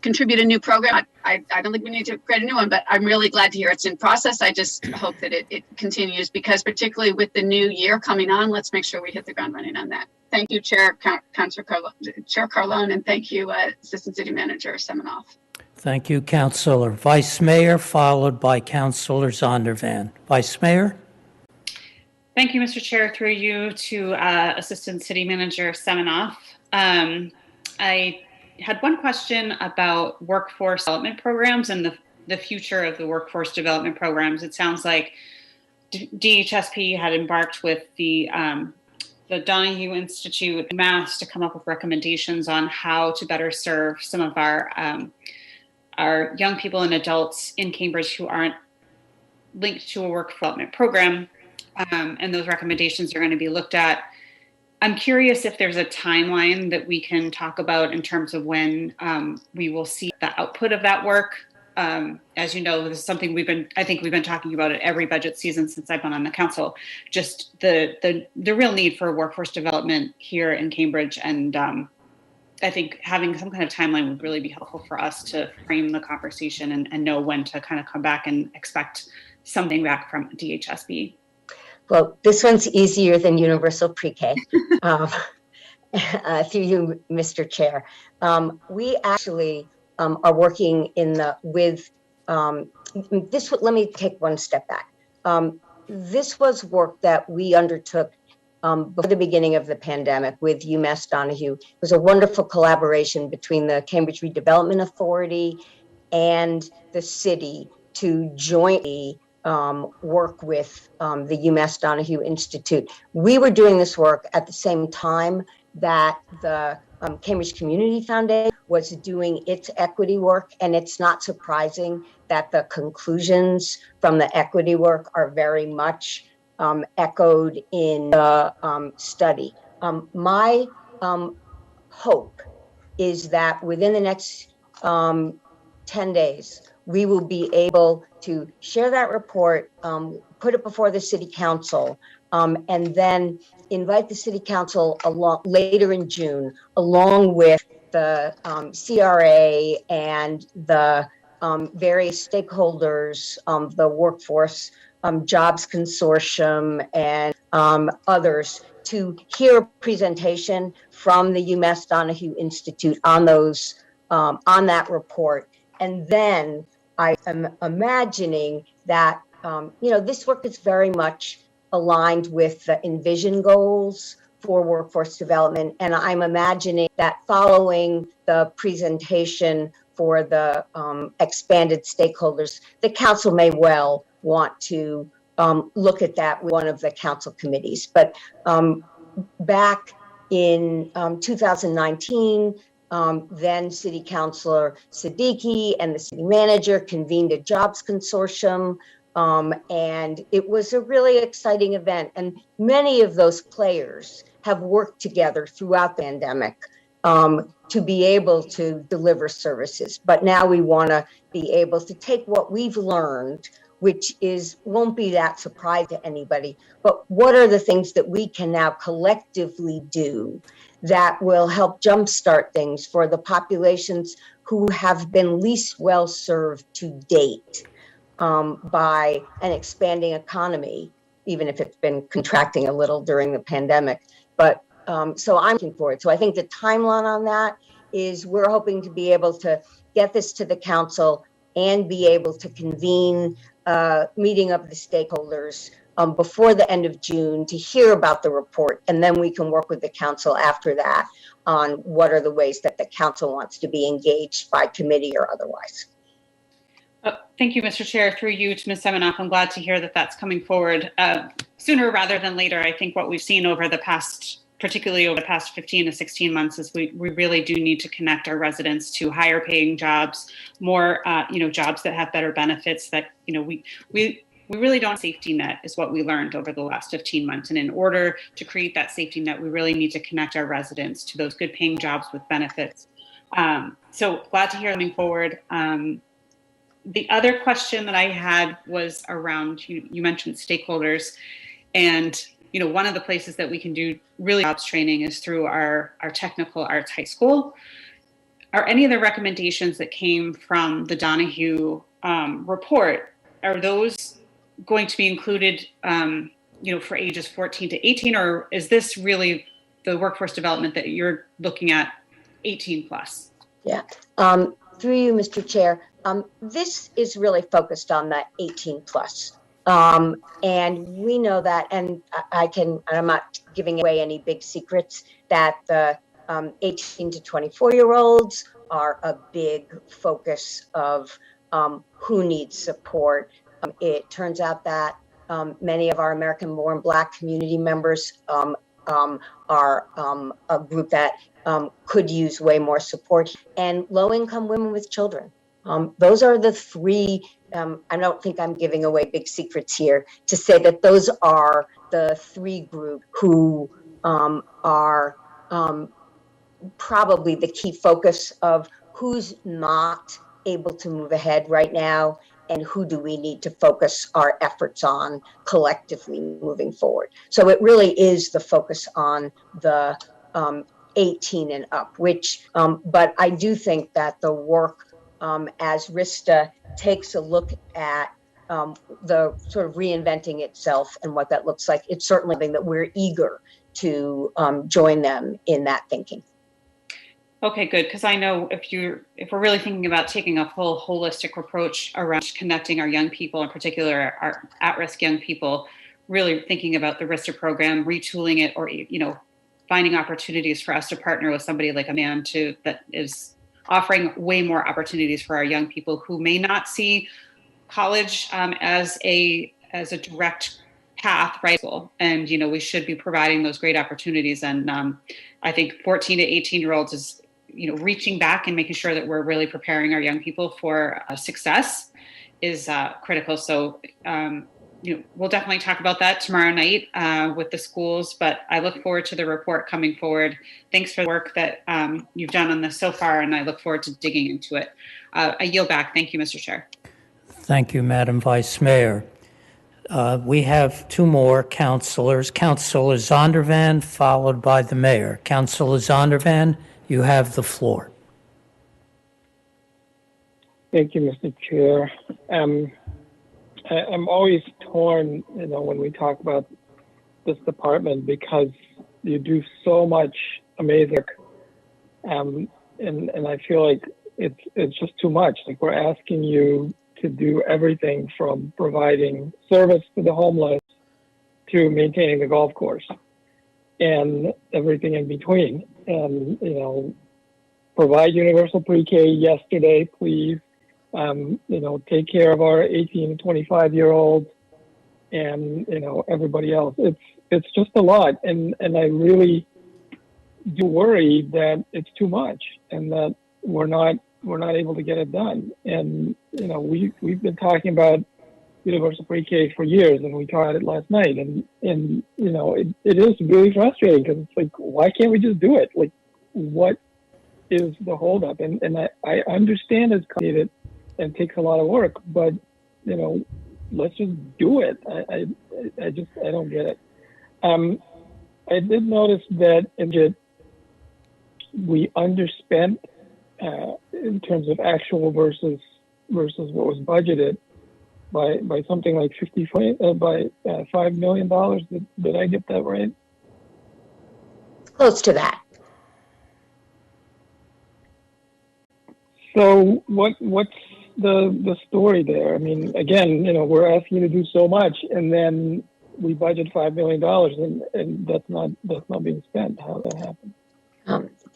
contribute a new program, I don't think we need to create a new one, but I'm really glad to hear it's in process. I just hope that it continues, because particularly with the new year coming on, let's make sure we hit the ground running on that. Thank you, Chair Carlone, and thank you, Assistant City Manager Seminoff. Thank you, Councilor. Vice Mayor, followed by Councilor Zondervan. Vice Mayor? Thank you, Mr. Chair. Through you to Assistant City Manager Seminoff. I had one question about workforce development programs and the future of the workforce development programs. It sounds like DHSP had embarked with the Donahue Institute in Mass to come up with recommendations on how to better serve some of our young people and adults in Cambridge who aren't linked to a work development program. And those recommendations are going to be looked at. I'm curious if there's a timeline that we can talk about in terms of when we will see the output of that work. as you know, this is something I think we've been talking about at every budget season since I've been on the council, just the real need for workforce development here in Cambridge. And I think having some kind of timeline would really be helpful for us to frame the conversation and know when to kind of come back and expect something back from DHSB. Well, this one's easier than universal pre-K. Through you, Mr. Chair. We actually are working with this. Let me take one step back. This was work that we undertook before the beginning of the pandemic with UMass Donahue. It was a wonderful collaboration between the Cambridge Redevelopment Authority and the city to jointly work with the UMass Donahue Institute. We were doing this work at the same time that the Cambridge Community Foundation was doing its equity work, and it's not surprising that the conclusions from the equity work are very much echoed in the study. My hope is that within the next 10 days, we will be able to share that report, put it before the city council, and then invite the city council along later in June, along with the CRA and the various stakeholders, the workforce jobs consortium and others, to hear a presentation from the UMass Donahue Institute on those on that report. And then I am imagining that this work is very much aligned with the Envision goals for workforce development. And I'm imagining that following the presentation for the expanded stakeholders, the council may well want to look at that with one of the council committees. But back in 2019, then City Councilor Siddiqui and the city manager convened a jobs consortium. And it was a really exciting event. And many of those players have worked together throughout the pandemic to be able to deliver services. But now we want to be able to take what we've learned, which won't be that surprise to anybody, but what are the things that we can now collectively do that will help jumpstart things for the populations who have been least well served to date by an expanding economy, even if it's been contracting a little during the pandemic. But so I'm looking forward. So I think the timeline on that is we're hoping to be able to get this to the council and be able to convene a meeting of the stakeholders before the end of June to hear about the report. And then we can work with the council after that on what are the ways that the council wants to be engaged by committee or otherwise. Thank you, Mr. Chair. Through you to Ms. Seminoff, I'm glad to hear that that's coming forward sooner rather than later. I think what we've seen over the past, particularly over the past 15 to 16 months, is we really do need to connect our residents to higher paying jobs, more jobs that have better benefits. That we really don't have a safety net is what we learned over the last 15 months. And in order to create that safety net, we really need to connect our residents to those good paying jobs with benefits. So glad to hear coming forward. The other question that I had was around, you mentioned stakeholders, and one of the places that we can do really jobs training is through our technical arts high school. Are any of the recommendations that came from the Donahue report, are those going to be included for ages 14 to 18, or is this really the workforce development that you're looking at 18 plus? Yeah, through you, Mr. Chair. This is really focused on the 18 plus. And we know that, and I'm not giving away any big secrets, that the 18 to 24-year-olds are a big focus of who needs support. It turns out that many of our American-born Black community members are a group that could use way more support, and low-income women with children. Those are the three, I don't think I'm giving away big secrets here to say that those are the three groups who are probably the key focus of who's not able to move ahead right now, and who do we need to focus our efforts on collectively moving forward. So it really is the focus on the 18 and up, which, but I do think that the work as RISTA takes a look at the sort of reinventing itself and what that looks like, it's certainly something that we're eager to join them in that thinking. Okay, good. Because I know if we're really thinking about taking a full holistic approach around connecting our young people, in particular our at-risk young people, really thinking about the RISTA program, retooling it, or finding opportunities for us to partner with somebody like a man that is offering way more opportunities for our young people who may not see college as a direct path, right? And we should be providing those great opportunities. And I think 14 to 18-year-olds is reaching back and making sure that we're really preparing our young people for success is critical. So we'll definitely talk about that tomorrow night with the schools, but I look forward to the report coming forward. Thanks for the work that you've done on this so far, and I look forward to digging into it. I yield back. Thank you, Mr. Chair. Thank you, Madam Vice Mayor. We have two more councilors. Councilor Zondervan, followed by the mayor. Councilor Zondervan, you have the floor. Thank you, Mr. Chair. I'm always torn, when we talk about this department, because you do so much amazing work, and I feel like it's just too much. Like, we're asking you to do everything from providing service to the homeless to maintaining the golf course and everything in between. And, provide universal pre-K yesterday, please. Take care of our 18 to 25-year-olds and, everybody else. It's just a lot. And I really do worry that it's too much and that we're not able to get it done. And, we've been talking about universal pre-K for years, and we talked about it last night. And it is really frustrating because it's like, why can't we just do it? Like, what is the holdup? And I understand it's complicated and takes a lot of work, but, let's just do it. I don't get it. I did notice that we underspent in terms of actual versus what was budgeted by something like $5 million. Did I get that right? Close to that. So what's the story there? I mean, again, we're asking you to do so much, and then we budget $5 million, and that's not being spent. How did that happen?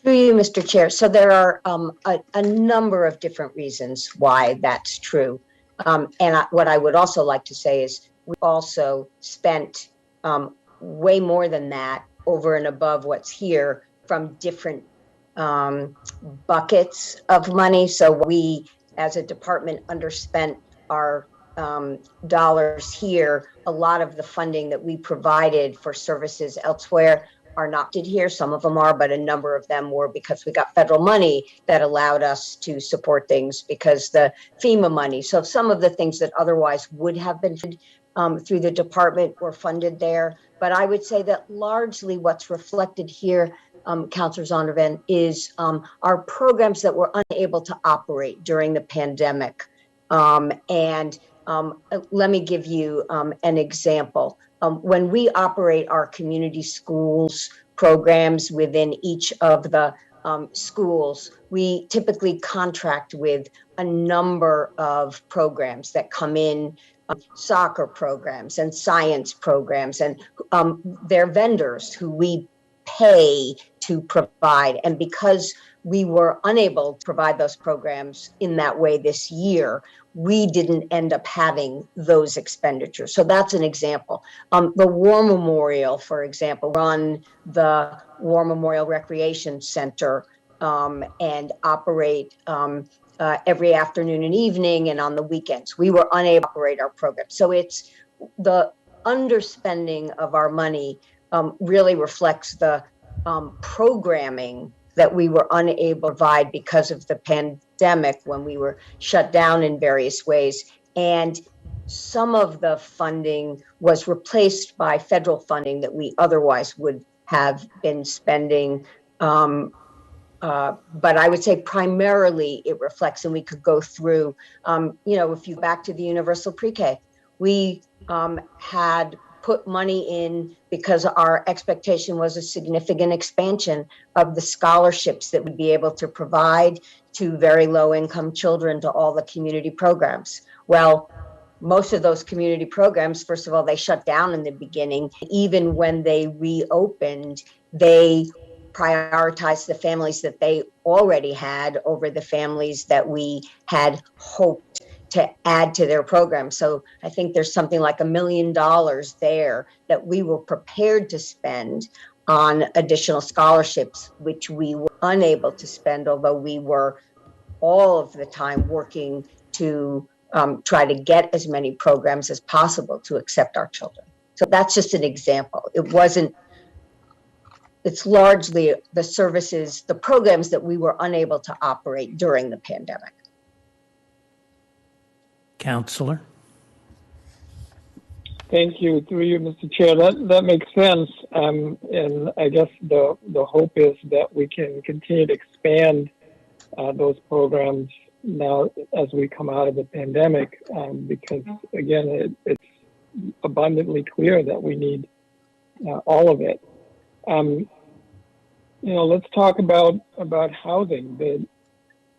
Through you, Mr. Chair. So there are a number of different reasons why that's true. What I would also like to say is we also spent way more than that over and above what's here from different buckets of money. So we, as a department, underspent our dollars here. A lot of the funding that we provided for services elsewhere are not did here. Some of them are, but a number of them were because we got federal money that allowed us to support things because the FEMA money. So some of the things that otherwise would have been through the department were funded there. But I would say that largely what's reflected here, Councilor Zondervan, is our programs that were unable to operate during the pandemic. Let me give you an example. When we operate our community schools programs within each of the schools, we typically contract with a number of programs that come in, soccer programs and science programs, and they're vendors who we pay to provide. And because we were unable to provide those programs in that way this year, we didn't end up having those expenditures. So that's an example. The War Memorial, for example, run the War Memorial Recreation Center and operate every afternoon and evening and on the weekends. We were unable to operate our program. So it's the underspending of our money really reflects the programming that we were unable to provide because of the pandemic when we were shut down in various ways. And some of the funding was replaced by federal funding that we otherwise would have been spending. But I would say primarily it reflects, and we could go through, if you go back to the universal pre-K, we had put money in because our expectation was a significant expansion of the scholarships that we'd be able to provide to very low income children, to all the community programs. Well, most of those community programs, first of all, they shut down in the beginning. Even when they reopened, they prioritized the families that they already had over the families that we had hoped to add to their program. So I think there's something like $1 million there that we were prepared to spend on additional scholarships, which we were unable to spend, although we were all of the time working to try to get as many programs as possible to accept our children. So that's just an example. It's largely the services, the programs that we were unable to operate during the pandemic. Counselor? Thank you. Through you, Mr. Chair. That makes sense. And I guess the hope is that we can continue to expand those programs now as we come out of the pandemic, because again, it's abundantly clear that we need all of it. Let's talk about housing.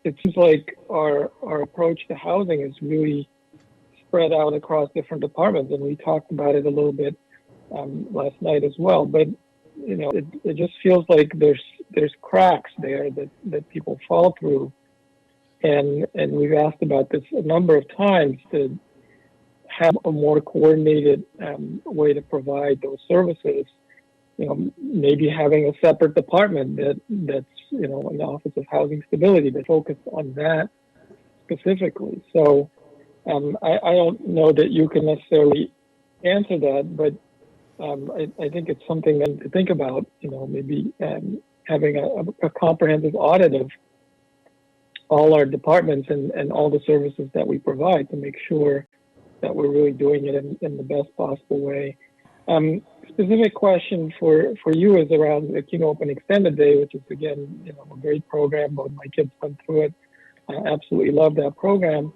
It seems like our approach to housing is really spread out across different departments, and we talked about it a little bit last night as well. But it just feels like there's cracks there that people fall through, and we've asked about this a number of times to have a more coordinated way to provide those services. Maybe having a separate department that's an Office of Housing Stability that focused on that specifically. So I don't know that you can necessarily answer that, but I think it's something to think about. Maybe having a comprehensive audit of all our departments and all the services that we provide to make sure that we're really doing it in the best possible way. Specific question for you is around the King Open Extended Day, which is again, a great program. Both my kids went through it. I absolutely love that program,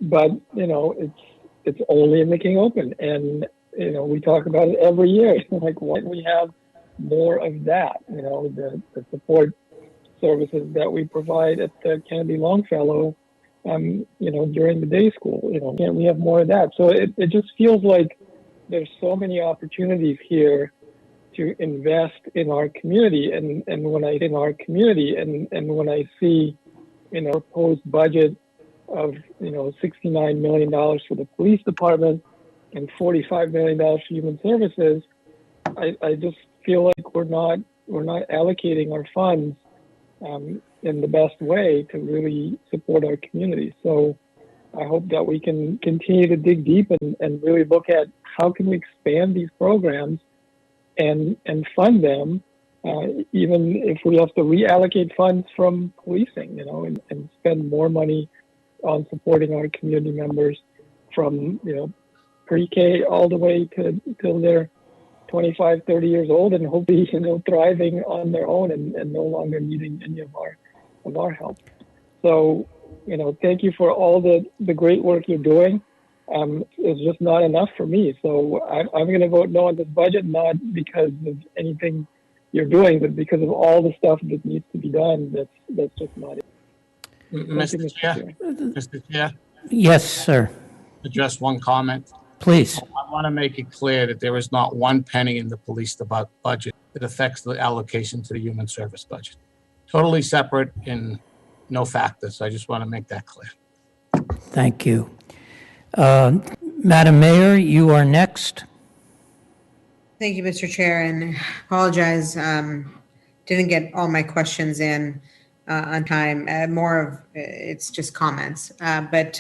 but it's only in the King Open, and we talk about it every year. Like, why don't we have more of that? The support services that we provide at the Kennedy Longfellow, during the day school. Can't we have more of that? So it just feels like there's so many opportunities here to invest in our community, and when I see proposed budget of $69 million for the police department and $45 million for human services, I just feel like we're not allocating our funds in the best way to really support our community. So I hope that we can continue to dig deep and really look at how can we expand these programs and fund them, even if we have to reallocate funds from policing, and spend more money on supporting our community members from, pre-K all the way till they're 25, 30 years old, and hopefully, thriving on their own and no longer needing any of our help. So, thank you for all the great work you're doing. It's just not enough for me. So I'm going to vote no on this budget, not because of anything you're doing, but because of all the stuff that needs to be done. That's just not it. Mr. Chair? Yes, sir. Just one comment. Please. I want to make it clear that there is not one penny in the police budget that affects the allocation to the human service budget. Totally separate in no factors. I just want to make that clear. Thank you. Madam Mayor, you are next. Thank you, Mr. Chair, and apologize. Didn't get all my questions in on time. More of it's just comments, but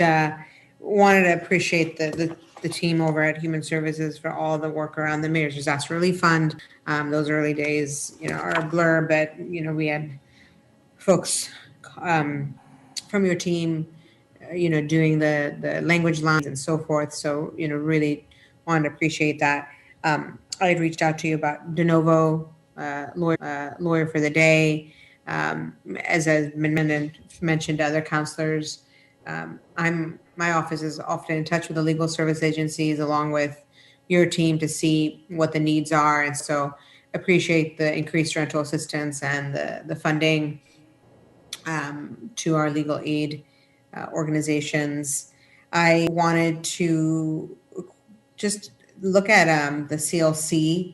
wanted to appreciate the team over at Human Services for all the work around the Mayor's Disaster Relief Fund. Those early days, are a blur, but we had folks from your team, doing the language lines and so forth. So, really wanted to appreciate that. I had reached out to you about de novo lawyer for the day. As has been mentioned to other counselors, my office is often in touch with the legal service agencies along with your team to see what the needs are. And so appreciate the increased rental assistance and the funding to our legal aid organizations. I wanted to just look at the CLC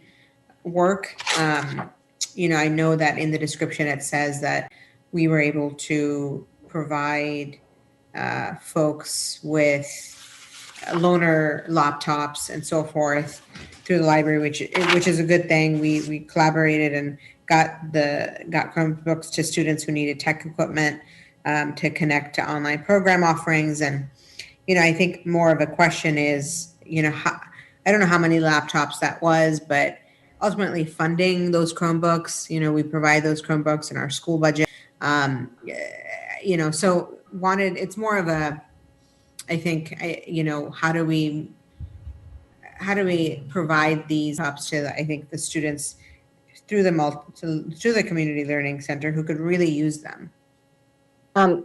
work. I know that in the description it says that we were able to provide folks with loaner laptops and so forth through the library, which is a good thing. We collaborated and got Chromebooks to students who needed tech equipment to connect to online program offerings. And I think more of a question is, I don't know how many laptops that was, but ultimately funding those Chromebooks, we provide those Chromebooks in our school budget. So it's more of a, I think, how do we provide these ups to, I think, the students through the community learning center who could really use them?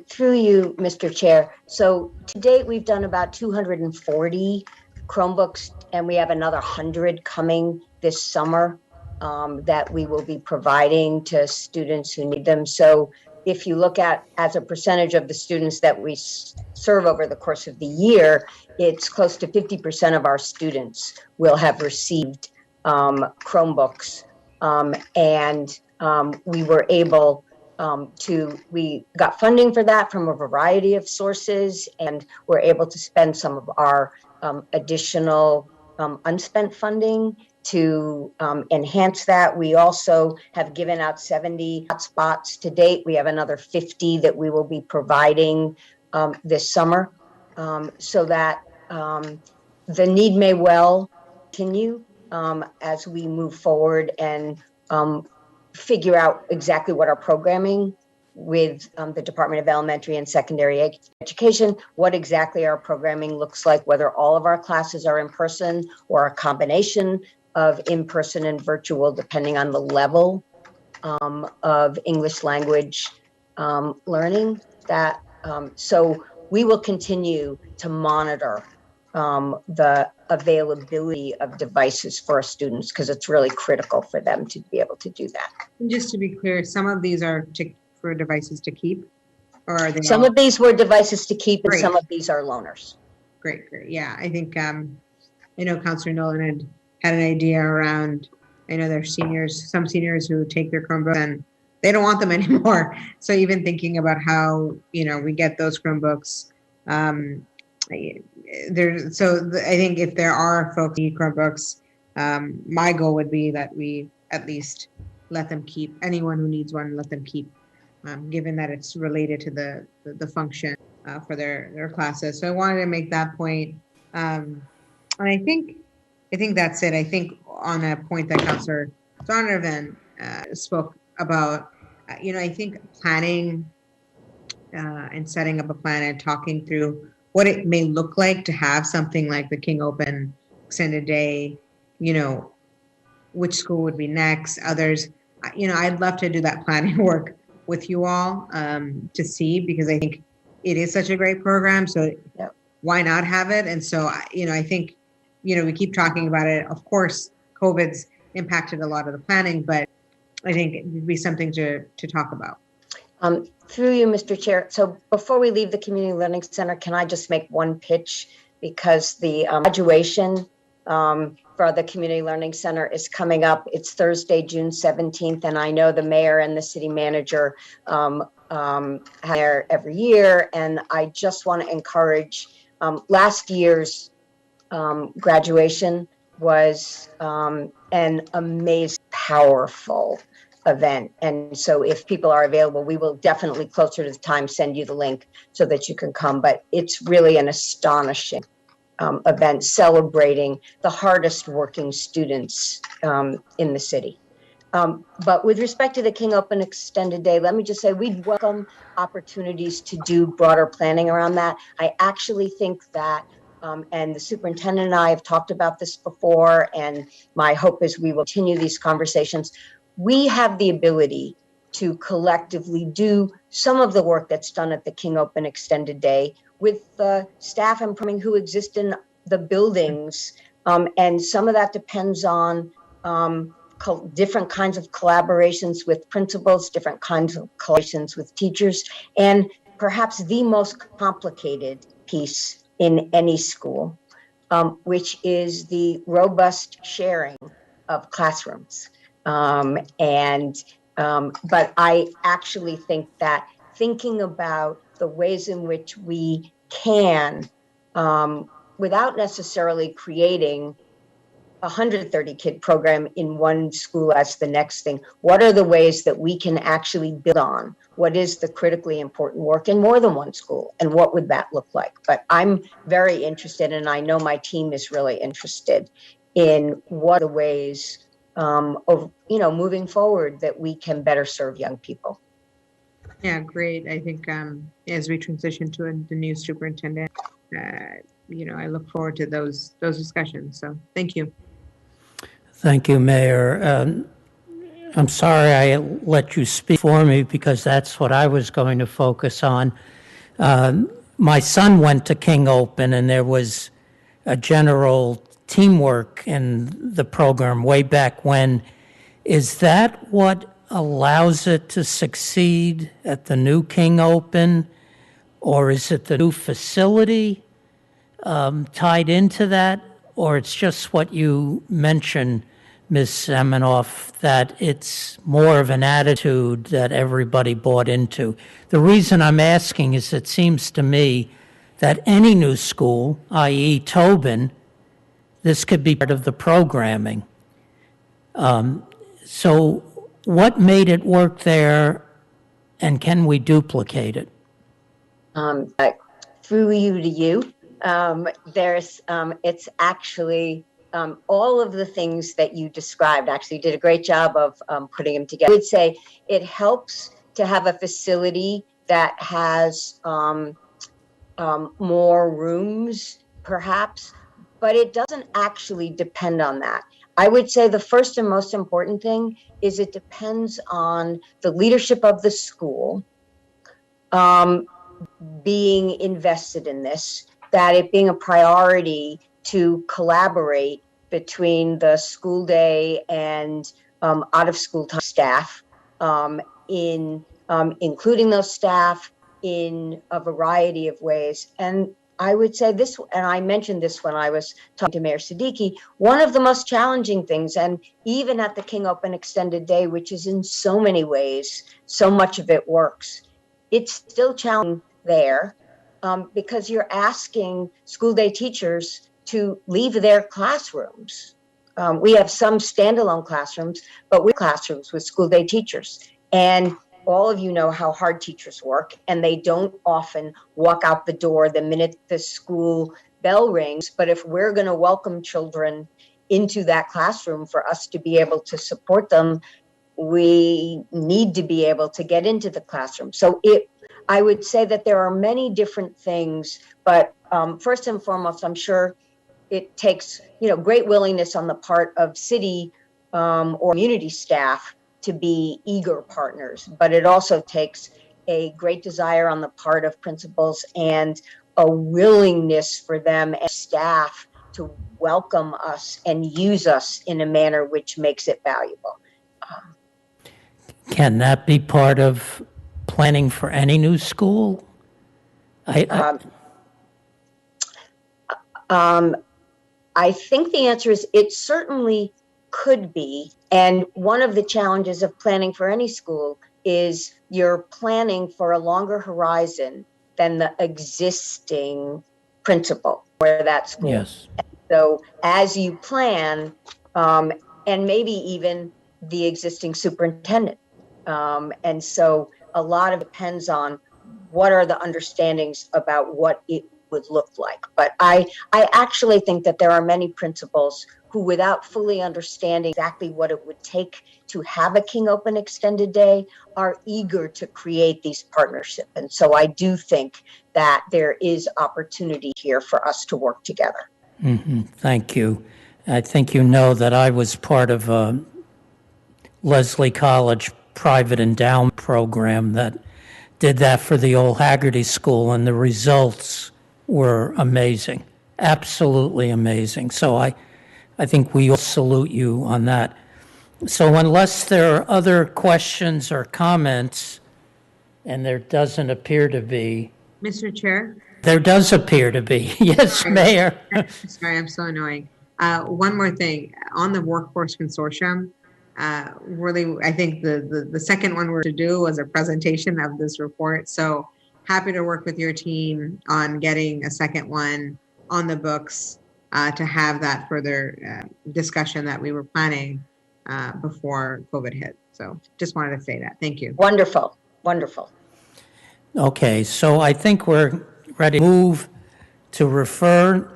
Through you, Mr. Chair. So to date, we've done about 240 Chromebooks, and we have another 100 coming this summer that we will be providing to students who need them. So if you look at as a percentage of the students that we serve over the course of the year, it's close to 50% of our students will have received Chromebooks. We were able we got funding for that from a variety of sources, and we're able to spend some of our additional unspent funding to enhance that. We also have given out 70 hotspots to date. We have another 50 that we will be providing this summer, so that the need may well continue as we move forward and figure out exactly what our programming with the Department of Elementary and Secondary Education, what exactly our programming looks like, whether all of our classes are in person or a combination of in-person and virtual, depending on the level of English language learning. So we will continue to monitor the availability of devices for our students, because it's really critical for them to be able to do that. And just to be clear, some of these are for devices to keep, or are they? Some of these were devices to keep, and Great. some of these are loaners. Great. Yeah, I think I know Councilor Nolan had an idea around. I know there's some seniors who take their Chromebooks and they don't want them anymore. So even thinking about how we get those Chromebooks. I think if there are folks who need Chromebooks, my goal would be that we at least let them keep, anyone who needs one, let them keep, given that it's related to the function for their classes. So I wanted to make that point. And I think that's it. I think on a point that Councilor Donovan spoke about, I think planning and setting up a plan and talking through what it may look like to have something like the King Open extended day, which school would be next, others, I'd love to do that planning work with you all to see, because I think it is such a great program. So why not have it? And so, I think, we keep talking about it. Of course, COVID's impacted a lot of the planning, but I think it would be something to talk about. Through you, Mr. Chair. So before we leave the Community Learning Center, can I just make one pitch? Because the graduation for the Community Learning Center is coming up. It's Thursday, June 17th, and I know the mayor and the city manager there every year, and I just want to encourage, last year's graduation was an amazing, powerful event. And so if people are available, we will definitely closer to the time send you the link so that you can come. But it's really an astonishing event celebrating the hardest working students in the city. But with respect to the King Open Extended Day, let me just say we'd welcome opportunities to do broader planning around that. I actually think that, and the superintendent and I have talked about this before, and my hope is we will continue these conversations. We have the ability to collectively do some of the work that's done at the King Open Extended Day with the staff and programming who exist in the buildings. And some of that depends on different kinds of collaborations with principals, different kinds of collaborations with teachers, and perhaps the most complicated piece in any school, which is the robust sharing of classrooms. But I actually think that thinking about the ways in which we can, without necessarily creating 130 kid program in one school as the next thing, what are the ways that we can actually build on what is the critically important work in more than one school, and what would that look like? But I'm very interested, and I know my team is really interested in what are the ways of moving forward that we can better serve young people. Yeah, great. I think as we transition to the new superintendent, I look forward to those discussions. So thank you. Thank you, Mayor. I'm sorry I let you speak for me because that's what I was going to focus on. My son went to King Open, and there was a general teamwork in the program way back when. Is that what allows it to succeed at the new King Open, or is it the new facility tied into that? Or it's just what you mentioned, Ms. Semenoff, that it's more of an attitude that everybody bought into. The reason I'm asking is it seems to me that any new school, i.e. Tobin, this could be part of the programming. So what made it work there, and can we duplicate it? Through you to you. It's actually all of the things that you described. Actually did a great job of putting them together. I would say it helps to have a facility that has more rooms, perhaps, but it doesn't actually depend on that. I would say the first and most important thing is it depends on the leadership of the school being invested in this, that it being a priority to collaborate between the school day and out of school time staff, in including those staff in a variety of ways. And I would say this, and I mentioned this when I was talking to Mayor Siddiqui, one of the most challenging things, and even at the King Open Extended Day, which is in so many ways, so much of it works, it's still challenging there because you're asking school day teachers to leave their classrooms. We have some standalone classrooms, but we have classrooms with school day teachers. And all of you know how hard teachers work, and they don't often walk out the door the minute the school bell rings. But if we're going to welcome children into that classroom for us to be able to support them, we need to be able to get into the classroom. So I would say that there are many different things, but first and foremost, I'm sure it takes great willingness on the part of city or community staff to be eager partners, but it also takes a great desire on the part of principals and a willingness for them as staff to welcome us and use us in a manner which makes it valuable. Can that be part of planning for any new school? I think the answer is it certainly could be. And one of the challenges of planning for any school is you're planning for a longer horizon than the existing principal for that school. Yes. So as you plan, and maybe even the existing superintendent. And so a lot of it depends on what are the understandings about what it would look like. But I actually think that there are many principals who, without fully understanding exactly what it would take to have a King Open extended day, are eager to create these partnerships. And so I do think that there is opportunity here for us to work together. Thank you. I think you know that I was part of a Leslie College private endowment program that did that for the old Haggerty School, and the results were amazing, absolutely amazing. So I think we all salute you on that. So unless there are other questions or comments, and there doesn't appear to be. Mr. Chair? There does appear to be. Yes, Mayor. Sorry, I'm so annoying. One more thing. On the Workforce Consortium, really, I think the second one we're to do was a presentation of this report. So happy to work with your team on getting a second one on the books to have that further discussion that we were planning before COVID hit. So just wanted to say that. Thank you. Wonderful, wonderful. Okay, so I think we're ready to move to refer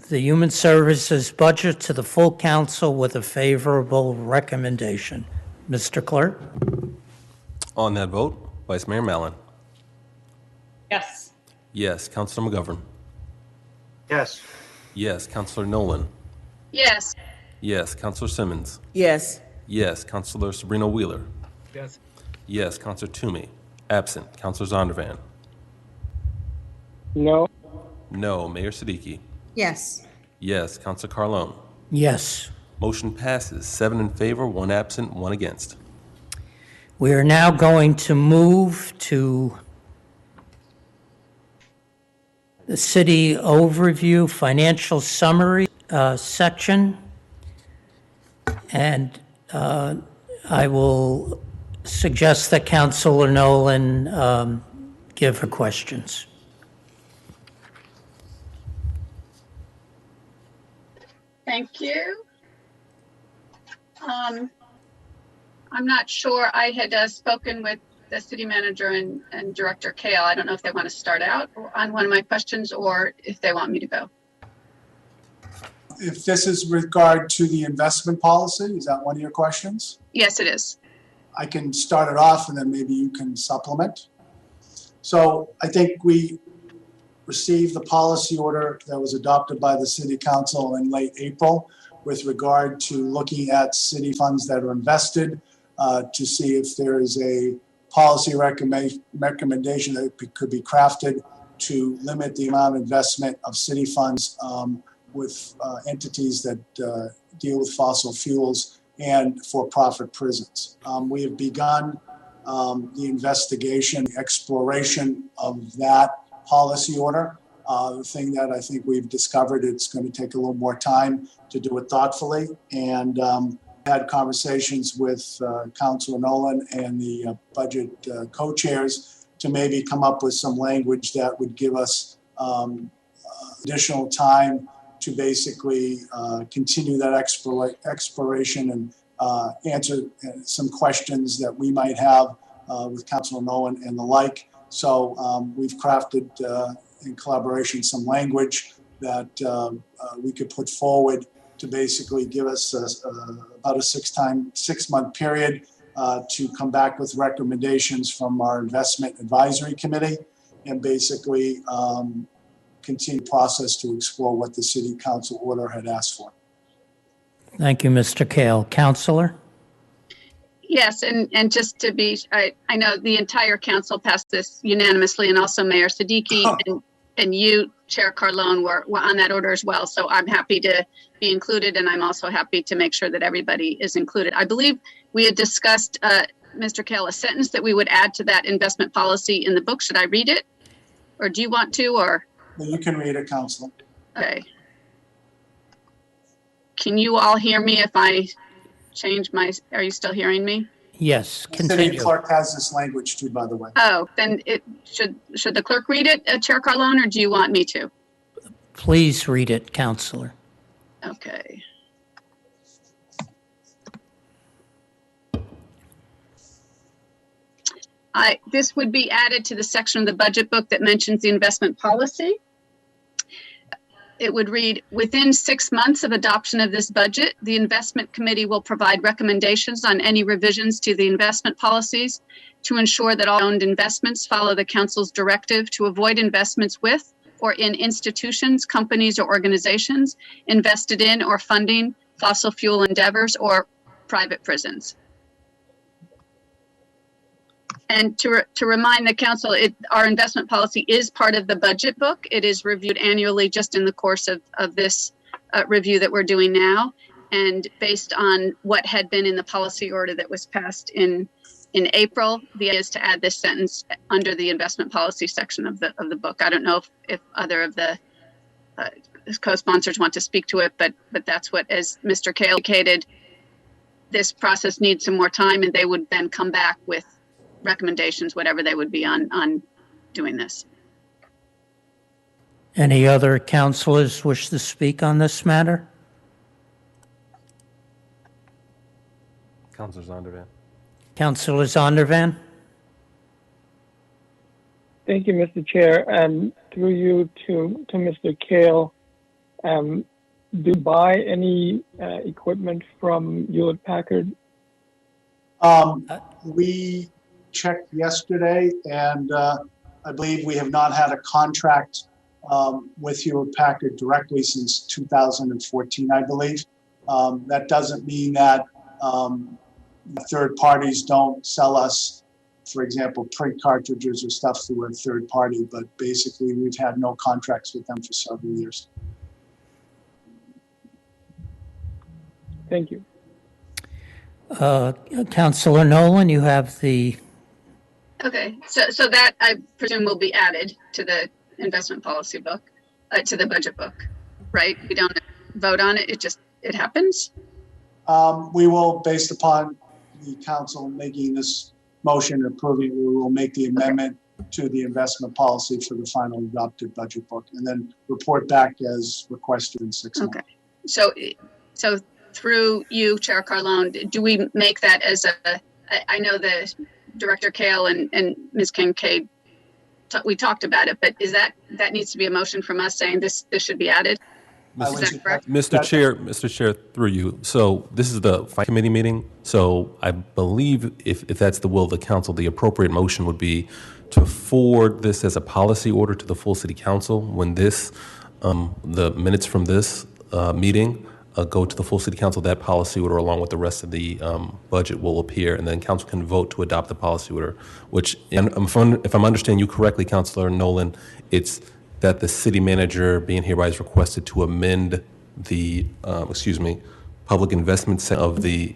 the Human Services budget to the full council with a favorable recommendation. Mr. Clerk? On that vote, Vice Mayor Mallon. Yes. Yes. Councilor McGovern. Yes. Yes. Councilor Nolan. Yes. Yes. Councilor Simmons. Yes. Yes. Councilor Sabrina Wheeler. Yes. Yes. Councilor Toomey. Absent. Councilor Zondervan. No. No. Mayor Siddiqui. Yes. Yes. Councilor Carlone. Yes. Motion passes. 7 in favor, 1 absent, 1 against. We are now going to move to the city overview financial summary section. And I will suggest that Councilor Nolan give her questions. Thank you. I'm not sure. I had spoken with the city manager and Director Kale. I don't know if they want to start out on one of my questions or if they want me to go. If this is regard to the investment policy, is that one of your questions? Yes, it is. I can start it off and then maybe you can supplement. So I think we received the policy order that was adopted by the City Council in late April with regard to looking at city funds that are invested to see if there is a policy recommendation that could be crafted to limit the amount of investment of city funds with entities that deal with fossil fuels and for-profit prisons. We have begun the investigation, the exploration of that policy order. The thing that I think we've discovered, it's going to take a little more time to do it thoughtfully. And had conversations with Councilor Nolan and the budget co-chairs to maybe come up with some language that would give us additional time to basically continue that exploration and answer some questions that we might have with Councilor Nolan and the like. So we've crafted in collaboration some language that we could put forward to basically give us about a 6-month period to come back with recommendations from our investment advisory committee and basically continue the process to explore what the city council order had asked for. Thank you, Mr. Kale. Councilor? Yes, and just to be, I know the entire council passed this unanimously, and also Mayor Siddiqui and you, Chair Carlone, were on that order as well. So I'm happy to be included, and I'm also happy to make sure that everybody is included. I believe we had discussed, Mr. Kale, a sentence that we would add to that investment policy in the book. Should I read it? Or do you want to, or? Well, you can read it, Councilor. Okay. Can you all hear me if I change my, are you still hearing me? Yes, continue. The city clerk has this language too, by the way. Oh, then it should the clerk read it, Chair Carlone, or do you want me to? Please read it, Councilor. Okay. This would be added to the section of the budget book that mentions the investment policy. it would read, within 6 months of adoption of this budget, the investment committee will provide recommendations on any revisions to the investment policies to ensure that all owned investments follow the council's directive to avoid investments with or in institutions, companies, or organizations invested in or funding fossil fuel endeavors or private prisons. And to remind the council, our investment policy is part of the budget book. It is reviewed annually just in the course of this review that we're doing now. And based on what had been in the policy order that was passed in April, the idea is to add this sentence under the investment policy section of the book. I don't know if other of the co-sponsors want to speak to it, but that's what, as Mr. Kale indicated, this process needs some more time, and they would then come back with recommendations, whatever they would be on doing this. Any other councilors wish to speak on this matter? Councilor Zondervan. Councilor Zondervan? Thank you, Mr. Chair. Through you to Mr. Kale, do you buy any equipment from Hewlett Packard? We checked yesterday, and I believe we have not had a contract with Hewlett Packard directly since 2014, I believe. That doesn't mean that third parties don't sell us, for example, print cartridges or stuff through a third party, but basically we've had no contracts with them for several years. Thank you. Councilor Nolan, you have the... Okay, so that I presume will be added to the investment policy book, to the budget book, right? We don't vote on it, it happens? We will, based upon the council making this motion and approving it, we will make the amendment to the investment policy for the final adopted budget book, and then report back as requested in 6 months. Okay, so through you, Chair Carlone, do we make that as I know the Director Kale and Ms. Kincaid, we talked about it, but that needs to be a motion from us saying this should be added? Is that correct? Mr. Chair, through you. So this is the Finance Committee meeting. So I believe if that's the will of the council, the appropriate motion would be to forward this as a policy order to the full City Council. When this, the minutes from this meeting go to the full City Council, that policy order along with the rest of the budget will appear, and then council can vote to adopt the policy order, which, and if I'm understanding you correctly, Councilor Nolan, it's that the city manager being hereby is requested to amend the, public investment of the...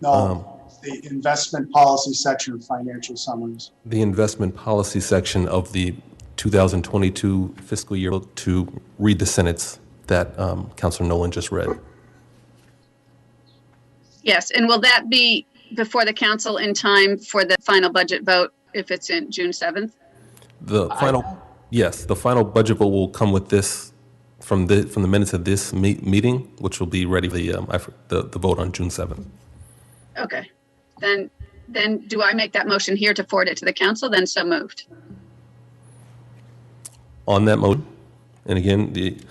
The investment policy section of financial summaries. The investment policy section of the 2022 fiscal year to read the sentence that Councilor Nolan just read. Yes, and will that be before the council in time for the final budget vote if it's in June 7th? Yes, the final budget vote will come with this from the minutes of this meeting, which will be ready for the vote on June 7th. Okay, then do I make that motion here to forward it to the council? Then so moved. On that motion, and again,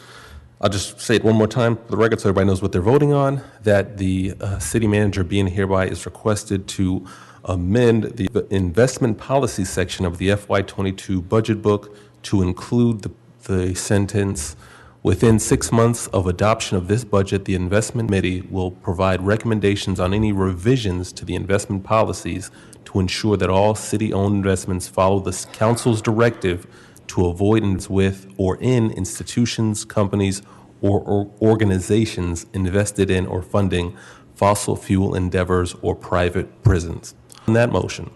I'll just say it one more time for the record so everybody knows what they're voting on, that the city manager being hereby is requested to amend the investment policy section of the FY22 budget book to include the sentence, within 6 months of adoption of this budget, the investment committee will provide recommendations on any revisions to the investment policies to ensure that all city-owned investments follow the council's directive to avoid with or in institutions, companies, or organizations invested in or funding fossil fuel endeavors or private prisons. On that motion,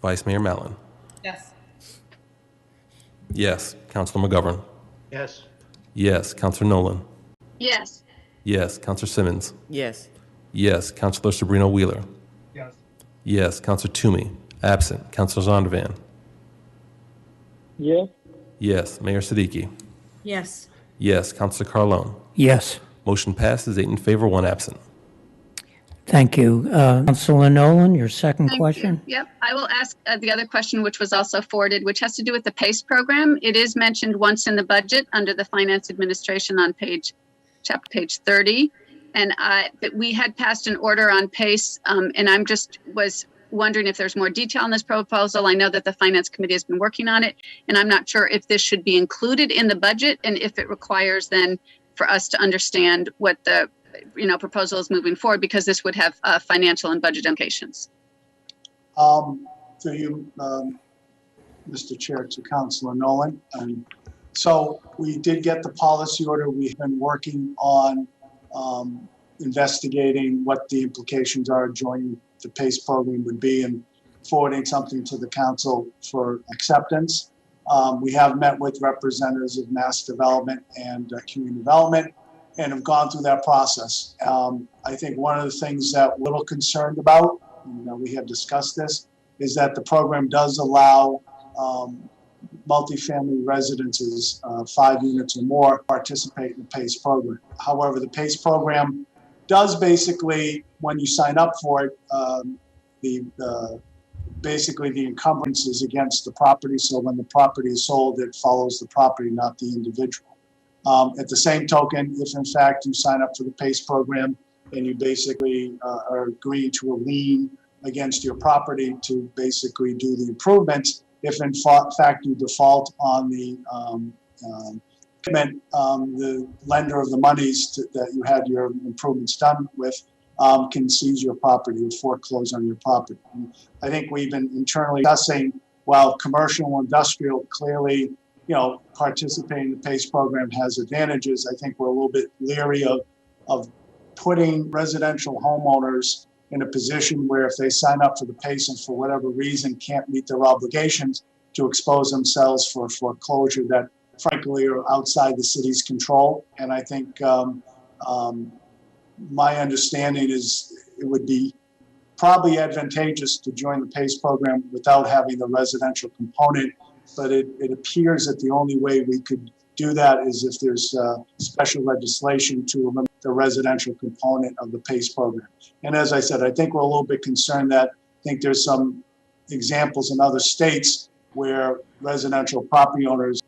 Vice Mayor Mallon. Yes. Yes. Councilor McGovern. Yes. Yes. Councilor Nolan. Yes. Yes. Councilor Simmons. Yes. Yes. Councilor Sabrina Wheeler. Yes. Yes. Councilor Toomey. Absent. Councilor Zondervan. Yes. Yes. Mayor Siddiqui. Yes. Yes. Councilor Carlone. Yes. Motion passes, 8 in favor, 1 absent. Thank you. Councilor Nolan, your second Thank question? you. Yep. I will ask the other question, which was also forwarded, which has to do with the PACE program. It is mentioned once in the budget under the Finance Administration on page 30. And that we had passed an order on PACE, and I'm just was wondering if there's more detail on this proposal. I know that the Finance Committee has been working on it, and I'm not sure if this should be included in the budget and if it requires then for us to understand what the proposal is moving forward, because this would have financial and budget implications. To you, Mr. Chair, to Councilor Nolan. So we did get the policy order. We've been working on investigating what the implications are of joining the PACE program would be and forwarding something to the council for acceptance. We have met with representatives of mass development and community development and have gone through that process. I think one of the things that we're a little concerned about, we have discussed this, is that the program does allow multifamily residences, 5 units or more, participate in the PACE program. However, the PACE program does basically, when you sign up for it, basically the encumbrance is against the property. So when the property is sold, it follows the property, not the individual. At the same token, if in fact you sign up for the PACE program and you basically are agreeing to a lien against your property to basically do the improvements, if in fact you default on the commitment, the lender of the monies that you had your improvements done with can seize your property or foreclose on your property. And I think we've been internally discussing, while commercial and industrial clearly, participating in the PACE program has advantages. I think we're a little bit leery of putting residential homeowners in a position where if they sign up for the PACE and for whatever reason can't meet their obligations, to expose themselves for foreclosure that frankly are outside the city's control. And I think my understanding is it would be probably advantageous to join the PACE program without having the residential component. But it appears that the only way we could do that is if there's special legislation to eliminate the residential component of the PACE program. And as I said, I think we're a little bit concerned that I think there's some examples in other states where residential property owners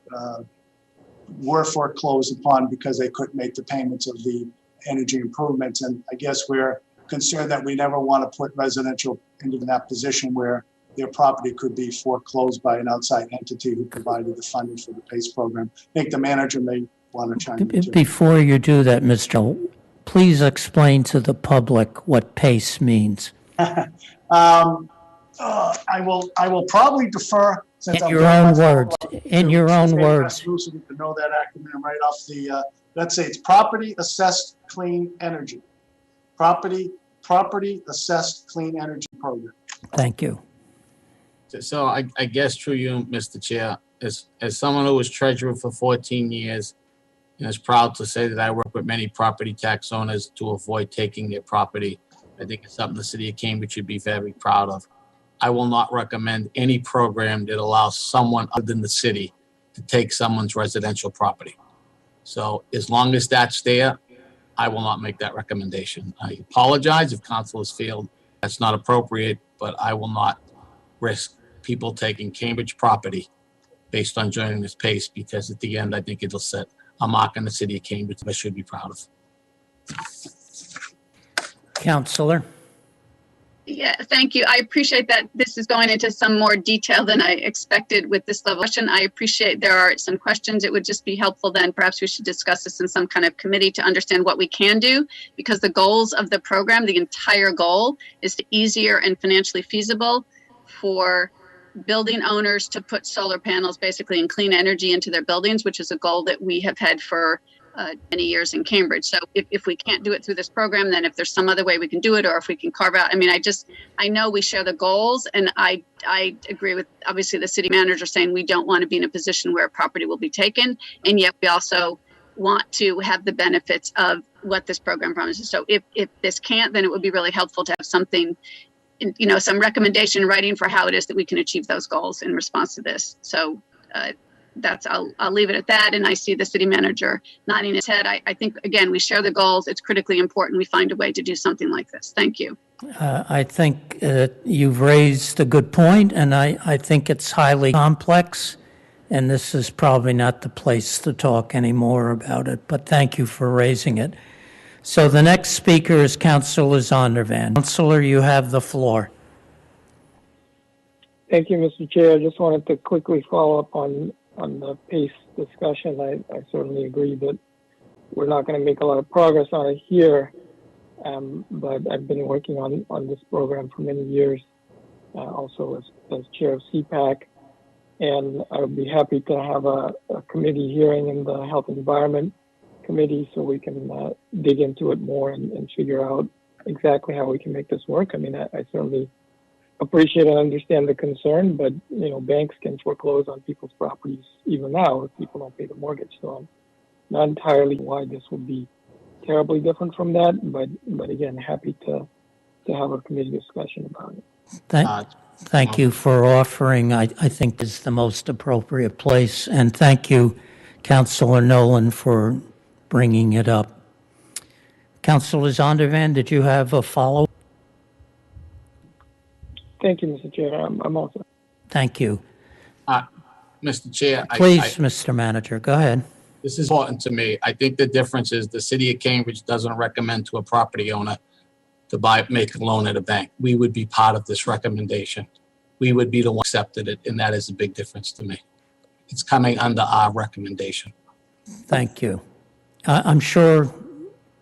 were foreclosed upon because they couldn't make the payments of the energy improvements. And I guess we're concerned that we never want to put residential into that position where their property could be foreclosed by an outside entity who provided the funding for the PACE program. I think the manager may want to chime in too. Before you do that, Mr. Please explain to the public what PACE means. I will probably defer since in your own words. In your own words. To know that acronym right off the. Let's say it's Property Assessed Clean Energy. Property Assessed Clean Energy Program. Thank you. So I guess through you, Mr. Chair, as someone who was treasurer for 14 years and is proud to say that I work with many property tax owners to avoid taking their property, I think it's something the city of Cambridge should be very proud of. I will not recommend any program that allows someone other than the city to take someone's residential property. So as long as that's there, I will not make that recommendation. I apologize if councilors feel that's not appropriate, but I will not risk people taking Cambridge property based on joining this PACE, because at the end, I think it'll set a mark in the city of Cambridge that I should be proud of. Councilor. Yeah, thank you. I appreciate that this is going into some more detail than I expected with this level of question. I appreciate there are some questions. It would just be helpful then perhaps we should discuss this in some kind of committee to understand what we can do, because the goals of the program, the entire goal is to easier and financially feasible for building owners to put solar panels basically and clean energy into their buildings, which is a goal that we have had for many years in Cambridge. So if we can't do it through this program, then if there's some other way we can do it, or if we can carve out, I know we share the goals, and I agree with obviously the city manager saying we don't want to be in a position where property will be taken, and yet we also want to have the benefits of what this program promises. So if this can't, then it would be really helpful to have something, some recommendation writing for how it is that we can achieve those goals in response to this. So I'll leave it at that. And I see the city manager nodding his head. I think, again, we share the goals. It's critically important we find a way to do something like this. Thank you. I think you've raised a good point, and I think it's highly complex, and this is probably not the place to talk anymore about it, but thank you for raising it. So the next speaker is Councilor Zondervan. Councilor, you have the floor. Thank you, Mr. Chair. I just wanted to quickly follow up on the PACE discussion. I certainly agree that we're not going to make a lot of progress on it here, but I've been working on this program for many years, also as chair of CPAC, and I would be happy to have a committee hearing in the Health and Environment Committee so we can dig into it more and figure out exactly how we can make this work. I mean, I certainly appreciate and understand the concern, but banks can foreclose on people's properties even now if people don't pay the mortgage. So I'm not entirely why this would be terribly different from that, but again, happy to have a committee discussion about it. Thank you for offering. I think is the most appropriate place, and thank you, Councilor Nolan, for bringing it up. Councilor Zondervan, did you have a follow? Thank you, Mr. Chair. I'm also. Thank you. Mr. Chair. Please, Mr. Manager, go ahead. This is important to me. I think the difference is the city of Cambridge doesn't recommend to a property owner to make a loan at a bank. We would be part of this recommendation. We would be the one who accepted it, and that is a big difference to me. It's coming under our recommendation. Thank you. I'm sure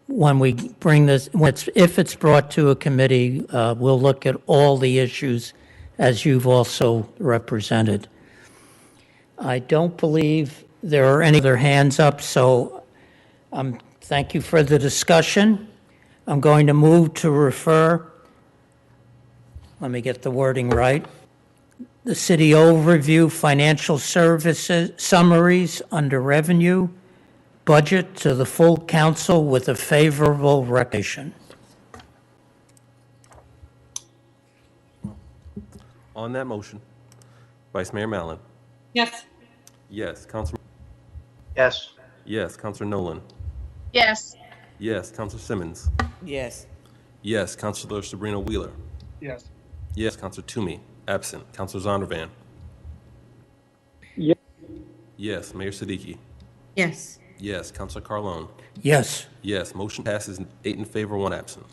when we bring this, if it's brought to a committee, we'll look at all the issues as you've also represented. I don't believe there are any other hands up, so thank you for the discussion. I'm going to move to refer, let me get the wording right, the city overview, financial services summaries under revenue, budget to the full council with a favorable recommendation. On that motion, Vice Mayor Mallon. Yes. Yes. Councilor. Yes. Yes. Councilor Nolan. Yes. Yes. Councilor Simmons. Yes. Yes. Councilor Sabrina Wheeler. Yes. Yes. Councilor Toomey. Absent. Councilor Zondervan. Yes. Yes. Mayor Siddiqui. Yes. Yes. Councilor Carlone. Yes. Yes. Motion passes 8 in favor, 1 absent.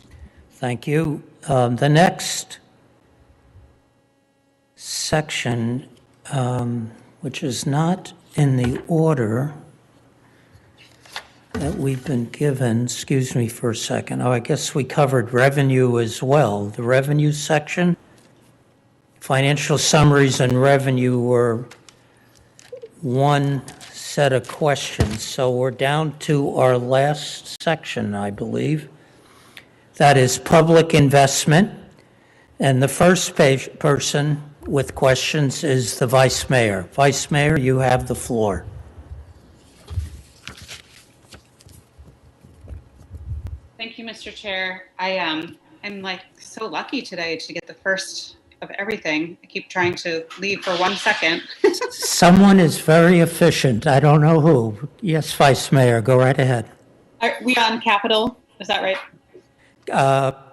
Thank you. The next section, which is not in the order that we've been given, excuse me for a second. Oh, I guess we covered revenue as well. The revenue section, financial summaries and revenue were one set of questions. So we're down to our last section, I believe. That is public investment. And the first person with questions is the Vice Mayor. Vice Mayor, you have the floor. Thank you, Mr. Chair. I'm like so lucky today to get the first of everything. I keep trying to leave for 1 second. Someone is very efficient. I don't know who. Yes, Vice Mayor, go right ahead. Are we on capital? Is that right?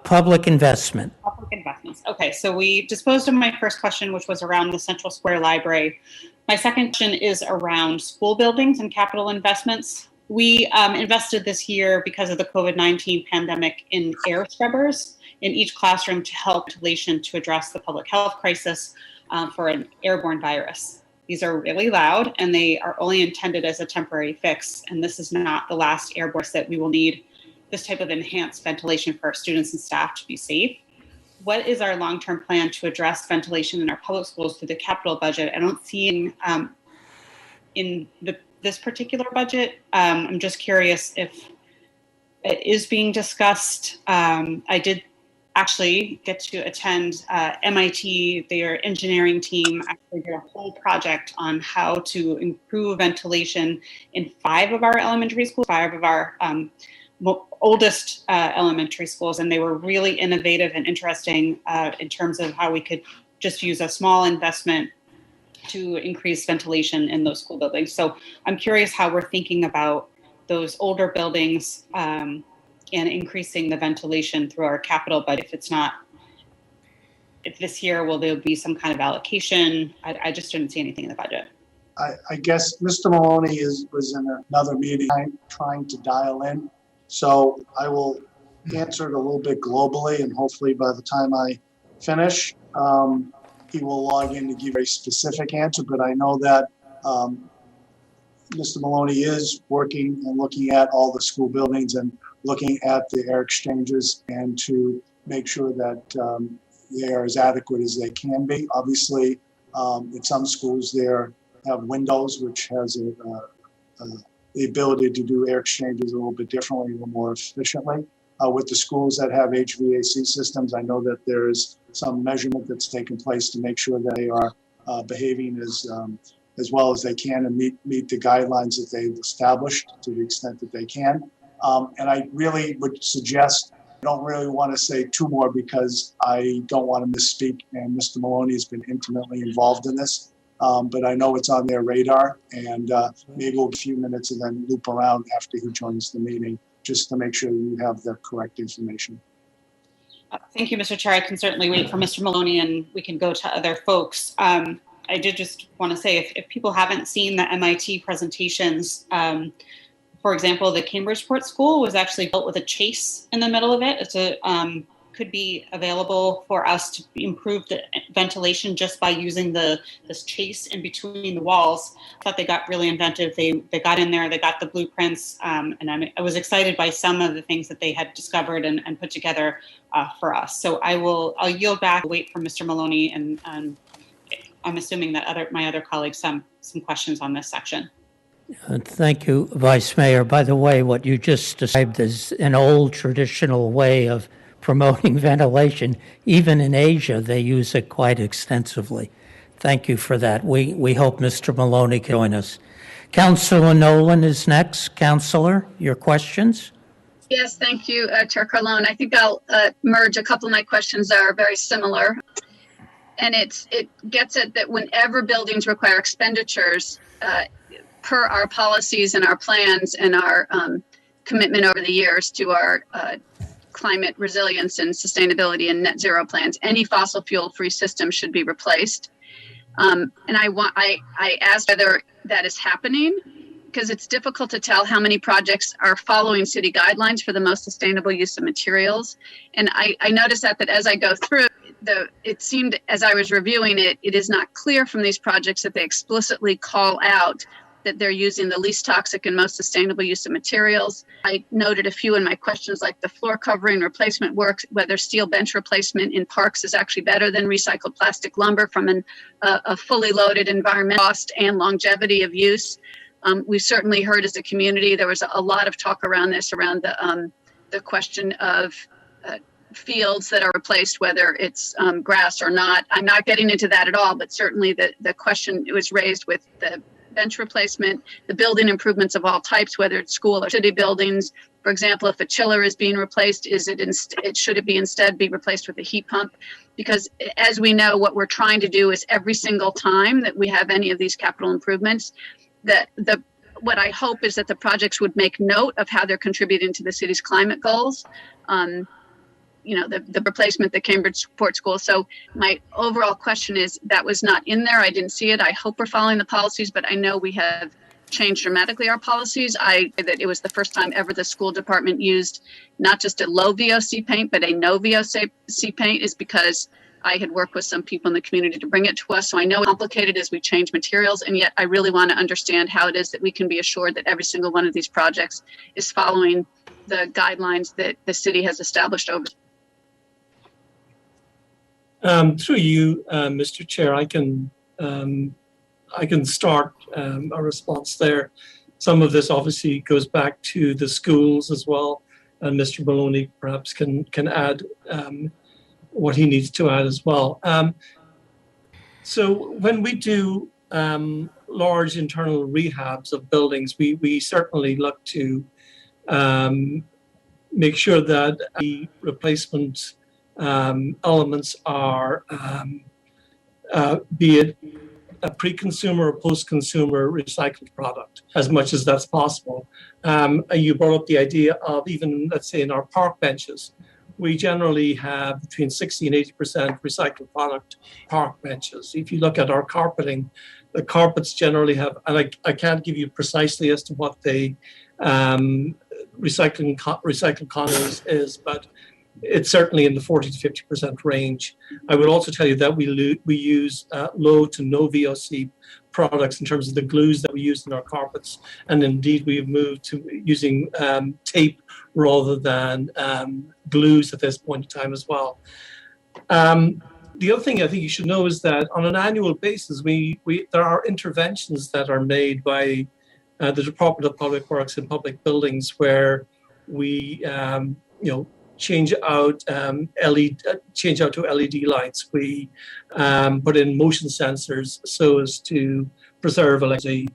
Public investment. Public investments. Okay, so we disposed of my first question, which was around the Central Square Library. My second question is around school buildings and capital investments. We invested this year because of the COVID-19 pandemic in air scrubbers in each classroom to help ventilation to address the public health crisis for an airborne virus. These are really loud and they are only intended as a temporary fix. And this is not the last airborne that we will need this type of enhanced ventilation for our students and staff to be safe. What is our long-term plan to address ventilation in our public schools through the capital budget? I don't see in this particular budget. I'm just curious if it is being discussed. I did actually get to attend MIT, their engineering team actually did a whole project on how to improve ventilation in 5 of our elementary schools, 5 of our oldest elementary schools, and they were really innovative and interesting in terms of how we could just use a small investment to increase ventilation in those school buildings. So I'm curious how we're thinking about those older buildings and increasing the ventilation through our capital budget. If this year, will there be some kind of allocation? I just didn't see anything in the budget. I guess Mr. Maloney was in another meeting trying to dial in. So I will answer it a little bit globally, and hopefully by the time I finish, he will log in to give a specific answer. But I know that Mr. Maloney is working and looking at all the school buildings and looking at the air exchanges and to make sure that they are as adequate as they can be. Obviously, in some schools there have windows, which has the ability to do air exchanges a little bit differently, a little more efficiently. With the schools that have HVAC systems, I know that there is some measurement that's taken place to make sure that they are behaving as well as they can and meet the guidelines that they've established to the extent that they can. And I really would suggest, I don't really want to say two more because I don't want to misspeak, and Mr. Maloney has been intimately involved in this. But I know it's on their radar, and maybe we'll give a few minutes and then loop around after he joins the meeting just to make sure you have the correct information. Thank you, Mr. Chair. I can certainly wait for Mr. Maloney and we can go to other folks. I did just want to say, if people haven't seen the MIT presentations, for example, the Cambridgeport School was actually built with a chase in the middle of it. It's could be available for us to improve the ventilation just by using this chase in between the walls. I thought they got really inventive. They got in there, they got the blueprints, and I was excited by some of the things that they had discovered and put together for us. So I'll yield back, wait for Mr. Maloney, and I'm assuming that my other colleagues some questions on this section. Thank you, Vice Mayor. By the way, what you just described is an old traditional way of promoting ventilation. Even in Asia, they use it quite extensively. Thank you for that. We hope Mr. Maloney can join us. Councilor Nolan is next. Councilor, your questions? Yes, thank you, Chair Carlone. I think I'll merge a couple of my questions that are very similar. And it gets at that whenever buildings require expenditures, per our policies and our plans and our commitment over the years to our climate resilience and sustainability and net zero plans, any fossil fuel free system should be replaced. And I asked whether that is happening, because it's difficult to tell how many projects are following city guidelines for the most sustainable use of materials. And I noticed that as I go through, it seemed as I was reviewing it, it is not clear from these projects that they explicitly call out that they're using the least toxic and most sustainable use of materials. I noted a few in my questions, like the floor covering replacement work, whether steel bench replacement in parks is actually better than recycled plastic lumber from a fully loaded environmental cost and longevity of use. We certainly heard as a community, there was a lot of talk around this, around the question of fields that are replaced, whether it's grass or not. I'm not getting into that at all, but certainly the question was raised with the bench replacement, the building improvements of all types, whether it's school or city buildings. For example, if a chiller is being replaced, should it be instead be replaced with a heat pump? Because as we know, what we're trying to do is every single time that we have any of these capital improvements, what I hope is that the projects would make note of how they're contributing to the city's climate goals. The replacement, the Cambridgeport School. So my overall question is that was not in there. I didn't see it. I hope we're following the policies, but I know we have changed dramatically our policies. That it was the first time ever the school department used not just a low VOC paint, but a no VOC paint, is because I had worked with some people in the community to bring it to us. So I know it's complicated as we change materials, and yet I really want to understand how it is that we can be assured that every single one of these projects is following the guidelines that the city has established over. Through you, Mr. Chair, I can start a response there. Some of this obviously goes back to the schools as well, and Mr. Maloney perhaps can add what he needs to add as well. So when we do large internal rehabs of buildings, we certainly look to make sure that the replacement elements are, be it a pre-consumer or post-consumer recycled product as much as that's possible. You brought up the idea of even, let's say, in our park benches, we generally have between 60 and 80% recycled product park benches. If you look at our carpeting, the carpets generally have, and I can't give you precisely as to what the recycled content is, but it's certainly in the 40 to 50% range. I would also tell you that we use low to no VOC products in terms of the glues that we use in our carpets. And indeed, we've moved to using tape rather than glues at this point in time as well. The other thing I think you should know is that on an annual basis, there are interventions that are made by the Department of Public Works and Public Buildings where we, change out to LED lights. We put in motion sensors so as to preserve electricity.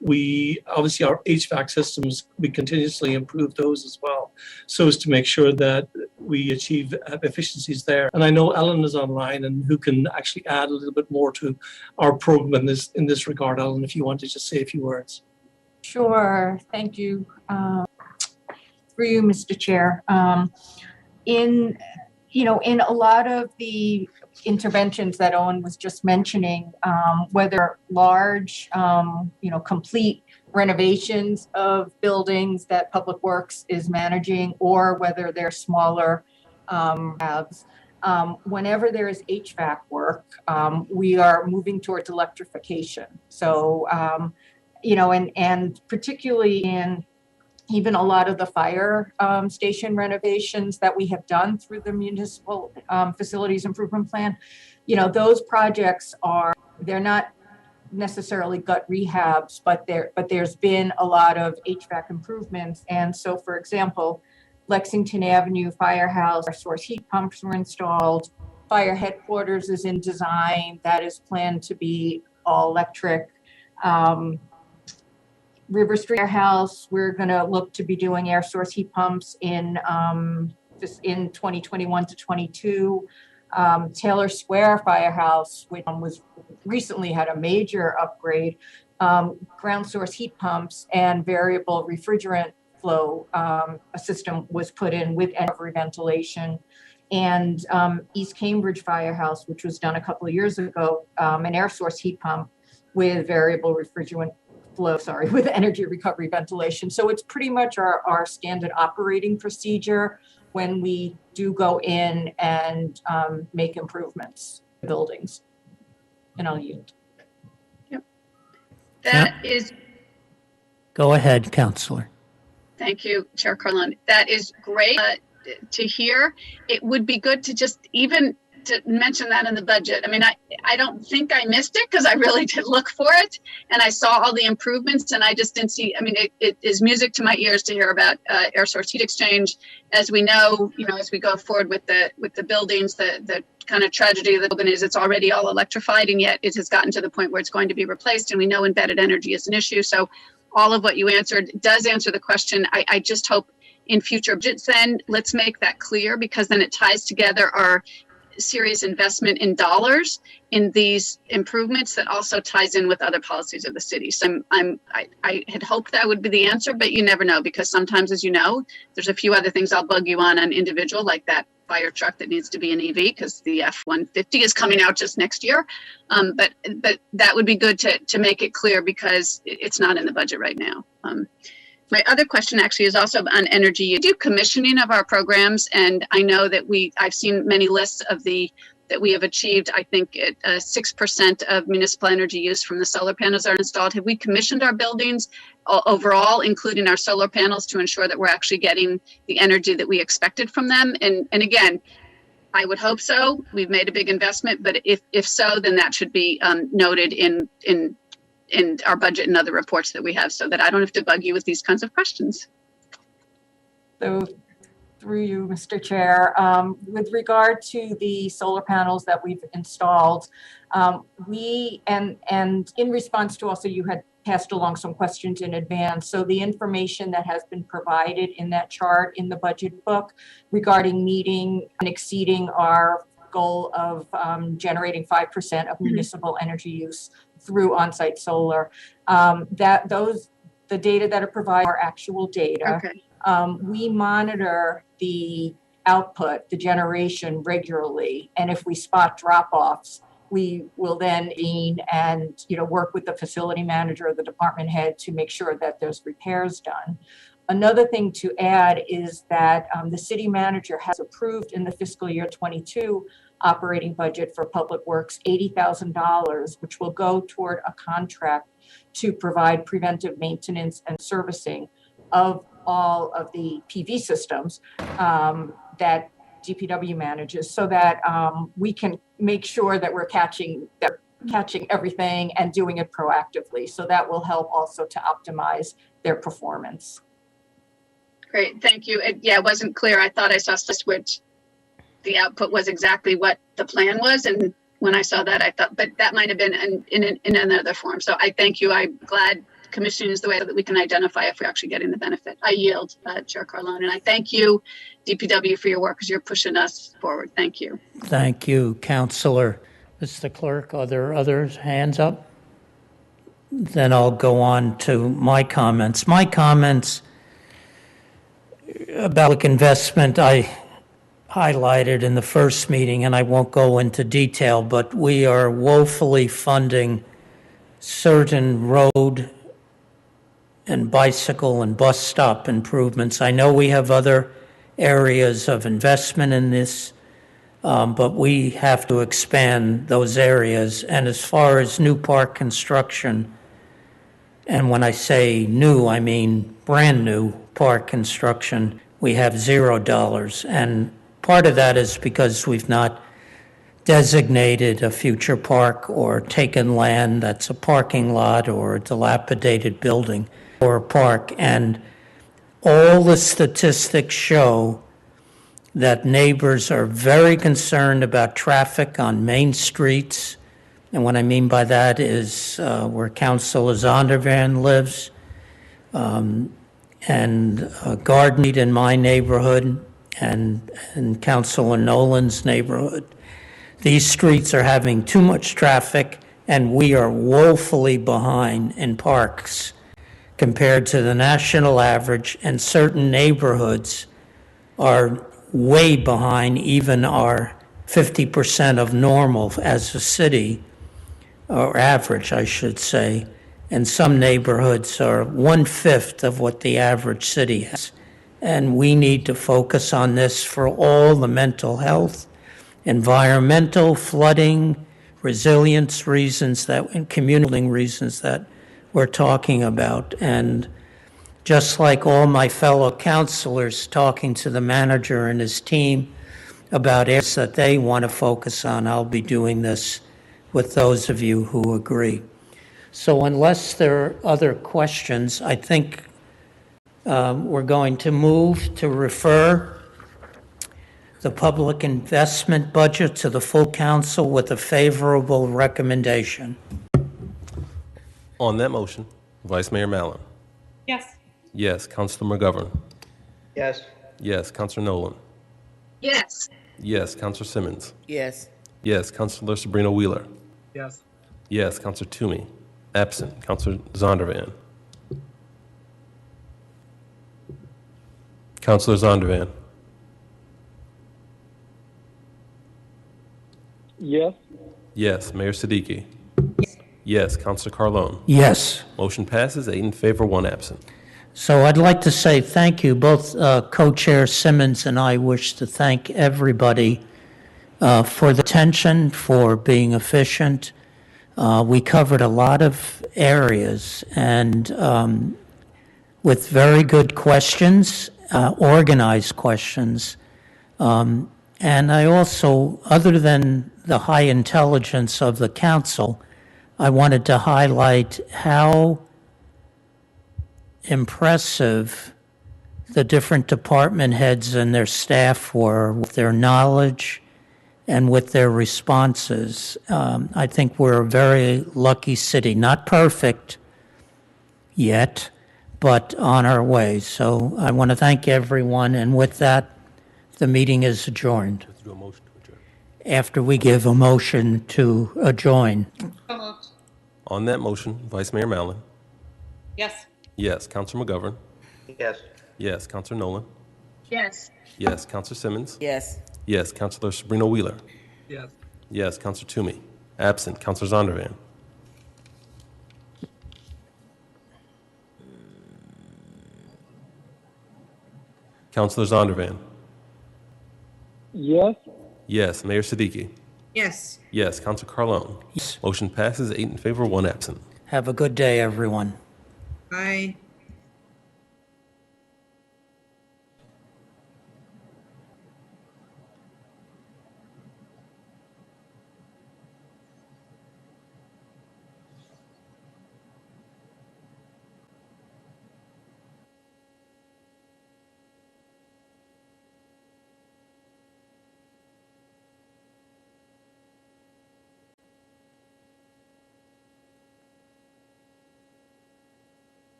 We obviously our HVAC systems, we continuously improve those as well, so as to make sure that we achieve efficiencies there. And I know Ellen is online and who can actually add a little bit more to our program in this regard. Ellen, if you want to just say a few words. Sure, thank you. For you, Mr. Chair. In a lot of the interventions that Owen was just mentioning, whether large, complete renovations of buildings that Public Works is managing, or whether they're smaller labs, whenever there is HVAC work, we are moving towards electrification. So, and particularly in even a lot of the fire station renovations that we have done through the municipal facilities improvement plan, those projects they're not necessarily gut rehabs, but there's been a lot of HVAC improvements. And so, for example, Lexington Avenue Firehouse, our source heat pumps were installed. Fire headquarters is in design. That is planned to be all electric. River Street Firehouse, we're going to look to be doing air source heat pumps in 2021 to 22. Taylor Square Firehouse, which was recently had a major upgrade, ground source heat pumps and variable refrigerant flow a system was put in with every ventilation. And East Cambridge Firehouse, which was done a couple of years ago, an air source heat pump with variable refrigerant with energy recovery ventilation. So it's pretty much our standard operating procedure when we do go in and make improvements to buildings. And I'll yield. Yep. That is. Go ahead, Councillor. Thank you, Chair Carlone. That is great to hear. It would be good to just even to mention that in the budget. I mean, I don't think I missed it because I really did look for it and I saw all the improvements and I just didn't see, I mean, it is music to my ears to hear about air source heat exchange. As we know, as we go forward with the buildings, the kind of tragedy of the building is it's already all electrified and yet it has gotten to the point where it's going to be replaced and we know embedded energy is an issue. So all of what you answered does answer the question. I just hope in future budgets then let's make that clear because then it ties together our serious investment in dollars in these improvements that also ties in with other policies of the city. So I had hoped that would be the answer, but you never know because sometimes, as you know, there's a few other things I'll bug you on individual, like that fire truck that needs to be an EV because the F-150 is coming out just next year. But that would be good to make it clear because it's not in the budget right now. My other question actually is also on energy. You do commissioning of our programs, and I know that I've seen many lists of that we have achieved. I think 6% of municipal energy use from the solar panels are installed. Have we commissioned our buildings overall, including our solar panels, to ensure that we're actually getting the energy that we expected from them? And again, I would hope so. We've made a big investment, but if so, then that should be noted in our budget and other reports that we have so that I don't have to bug you with these kinds of questions. So through you, Mr. Chair, with regard to the solar panels that we've installed, we, and in response to also you had passed along some questions in advance. So the information that has been provided in that chart in the budget book regarding meeting and exceeding our goal of generating 5% of municipal energy use through on-site solar. The data that are provided are actual data. Okay. We monitor the output, the generation regularly, and if we spot drop-offs, we will then and work with the facility manager or the department head to make sure that there's repairs done. Another thing to add is that the city manager has approved in the fiscal year 22 operating budget for Public Works $80,000, which will go toward a contract to provide preventive maintenance and servicing of all of the PV systems that DPW manages, so that we can make sure that we're catching everything and doing it proactively. So that will help also to optimize their performance. Great, thank you. It wasn't clear. I thought I saw switch. The output was exactly what the plan was, and when I saw that, I thought, but that might have been in another form. So I thank you. I'm glad commissioning is the way that we can identify if we're actually getting the benefit. I yield, Chair Carlone, and I thank you, DPW, for your work because you're pushing us forward. Thank you. Thank you, Councilor. Mr. Clerk, are there others hands up? Then I'll go on to my comments. My comments about public investment, I highlighted in the first meeting, and I won't go into detail, but we are woefully funding certain road and bicycle and bus stop improvements. I know we have other areas of investment in this, but we have to expand those areas. And as far as new park construction, and when I say new, I mean brand new park construction, we have $0. And part of that is because we've not designated a future park or taken land that's a parking lot or a dilapidated building or a park. And all the statistics show that neighbors are very concerned about traffic on main streets. And what I mean by that is where Councilor Zondervan lives, and Garden in my neighborhood, and Councilor Nolan's neighborhood. These streets are having too much traffic, and we are woefully behind in parks compared to the national average, and certain neighborhoods are way behind even our 50% of normal as a city, or average, I should say. And some neighborhoods are 1/5 of what the average city has. And we need to focus on this for all the mental health, environmental, flooding, resilience reasons and community reasons that we're talking about. And just like all my fellow councilors talking to the manager and his team about areas that they want to focus on, I'll be doing this with those of you who agree. So unless there are other questions, I think we're going to move to refer the public investment budget to the full council with a favorable recommendation. On that motion, Vice Mayor Mallon. Yes. Yes. Councilor McGovern. Yes. Yes. Councilor Nolan. Yes. Yes. Councilor Simmons. Yes. Yes. Councilor Sabrina Wheeler. Yes. Yes. Councilor Toomey. Absent. Councilor Zondervan. Councilor Zondervan. Yes. Yes. Mayor Siddiqui. Yes. Councilor Carlone. Yes. Motion passes, 8 in favor, 1 absent. So I'd like to say thank you. Both Co-Chair Simmons and I wish to thank everybody for the attention, for being efficient. We covered a lot of areas and with very good questions, organized questions. And I also, other than the high intelligence of the council, I wanted to highlight how impressive the different department heads and their staff were with their knowledge and with their responses. I think we're a very lucky city. Not perfect yet, but on our way. So I want to thank everyone, and with that, the meeting is adjourned. after we give a motion to adjourn. So moved. On that motion, Vice Mayor Mallon. Yes. Yes. Councilor McGovern. Yes. Yes. Councilor Nolan. Yes. Yes. Councilor Simmons. Yes. Yes. Councilor Sabrina Wheeler. Yes. Yes. Councilor Toomey. Absent. Councilor Zondervan. Councilor Zondervan. Yes. Yes. Mayor Siddiqui. Yes. Yes. Councilor Carlone. Yes. Motion passes 8 in favor, 1 absent. Have a good day, everyone. Bye.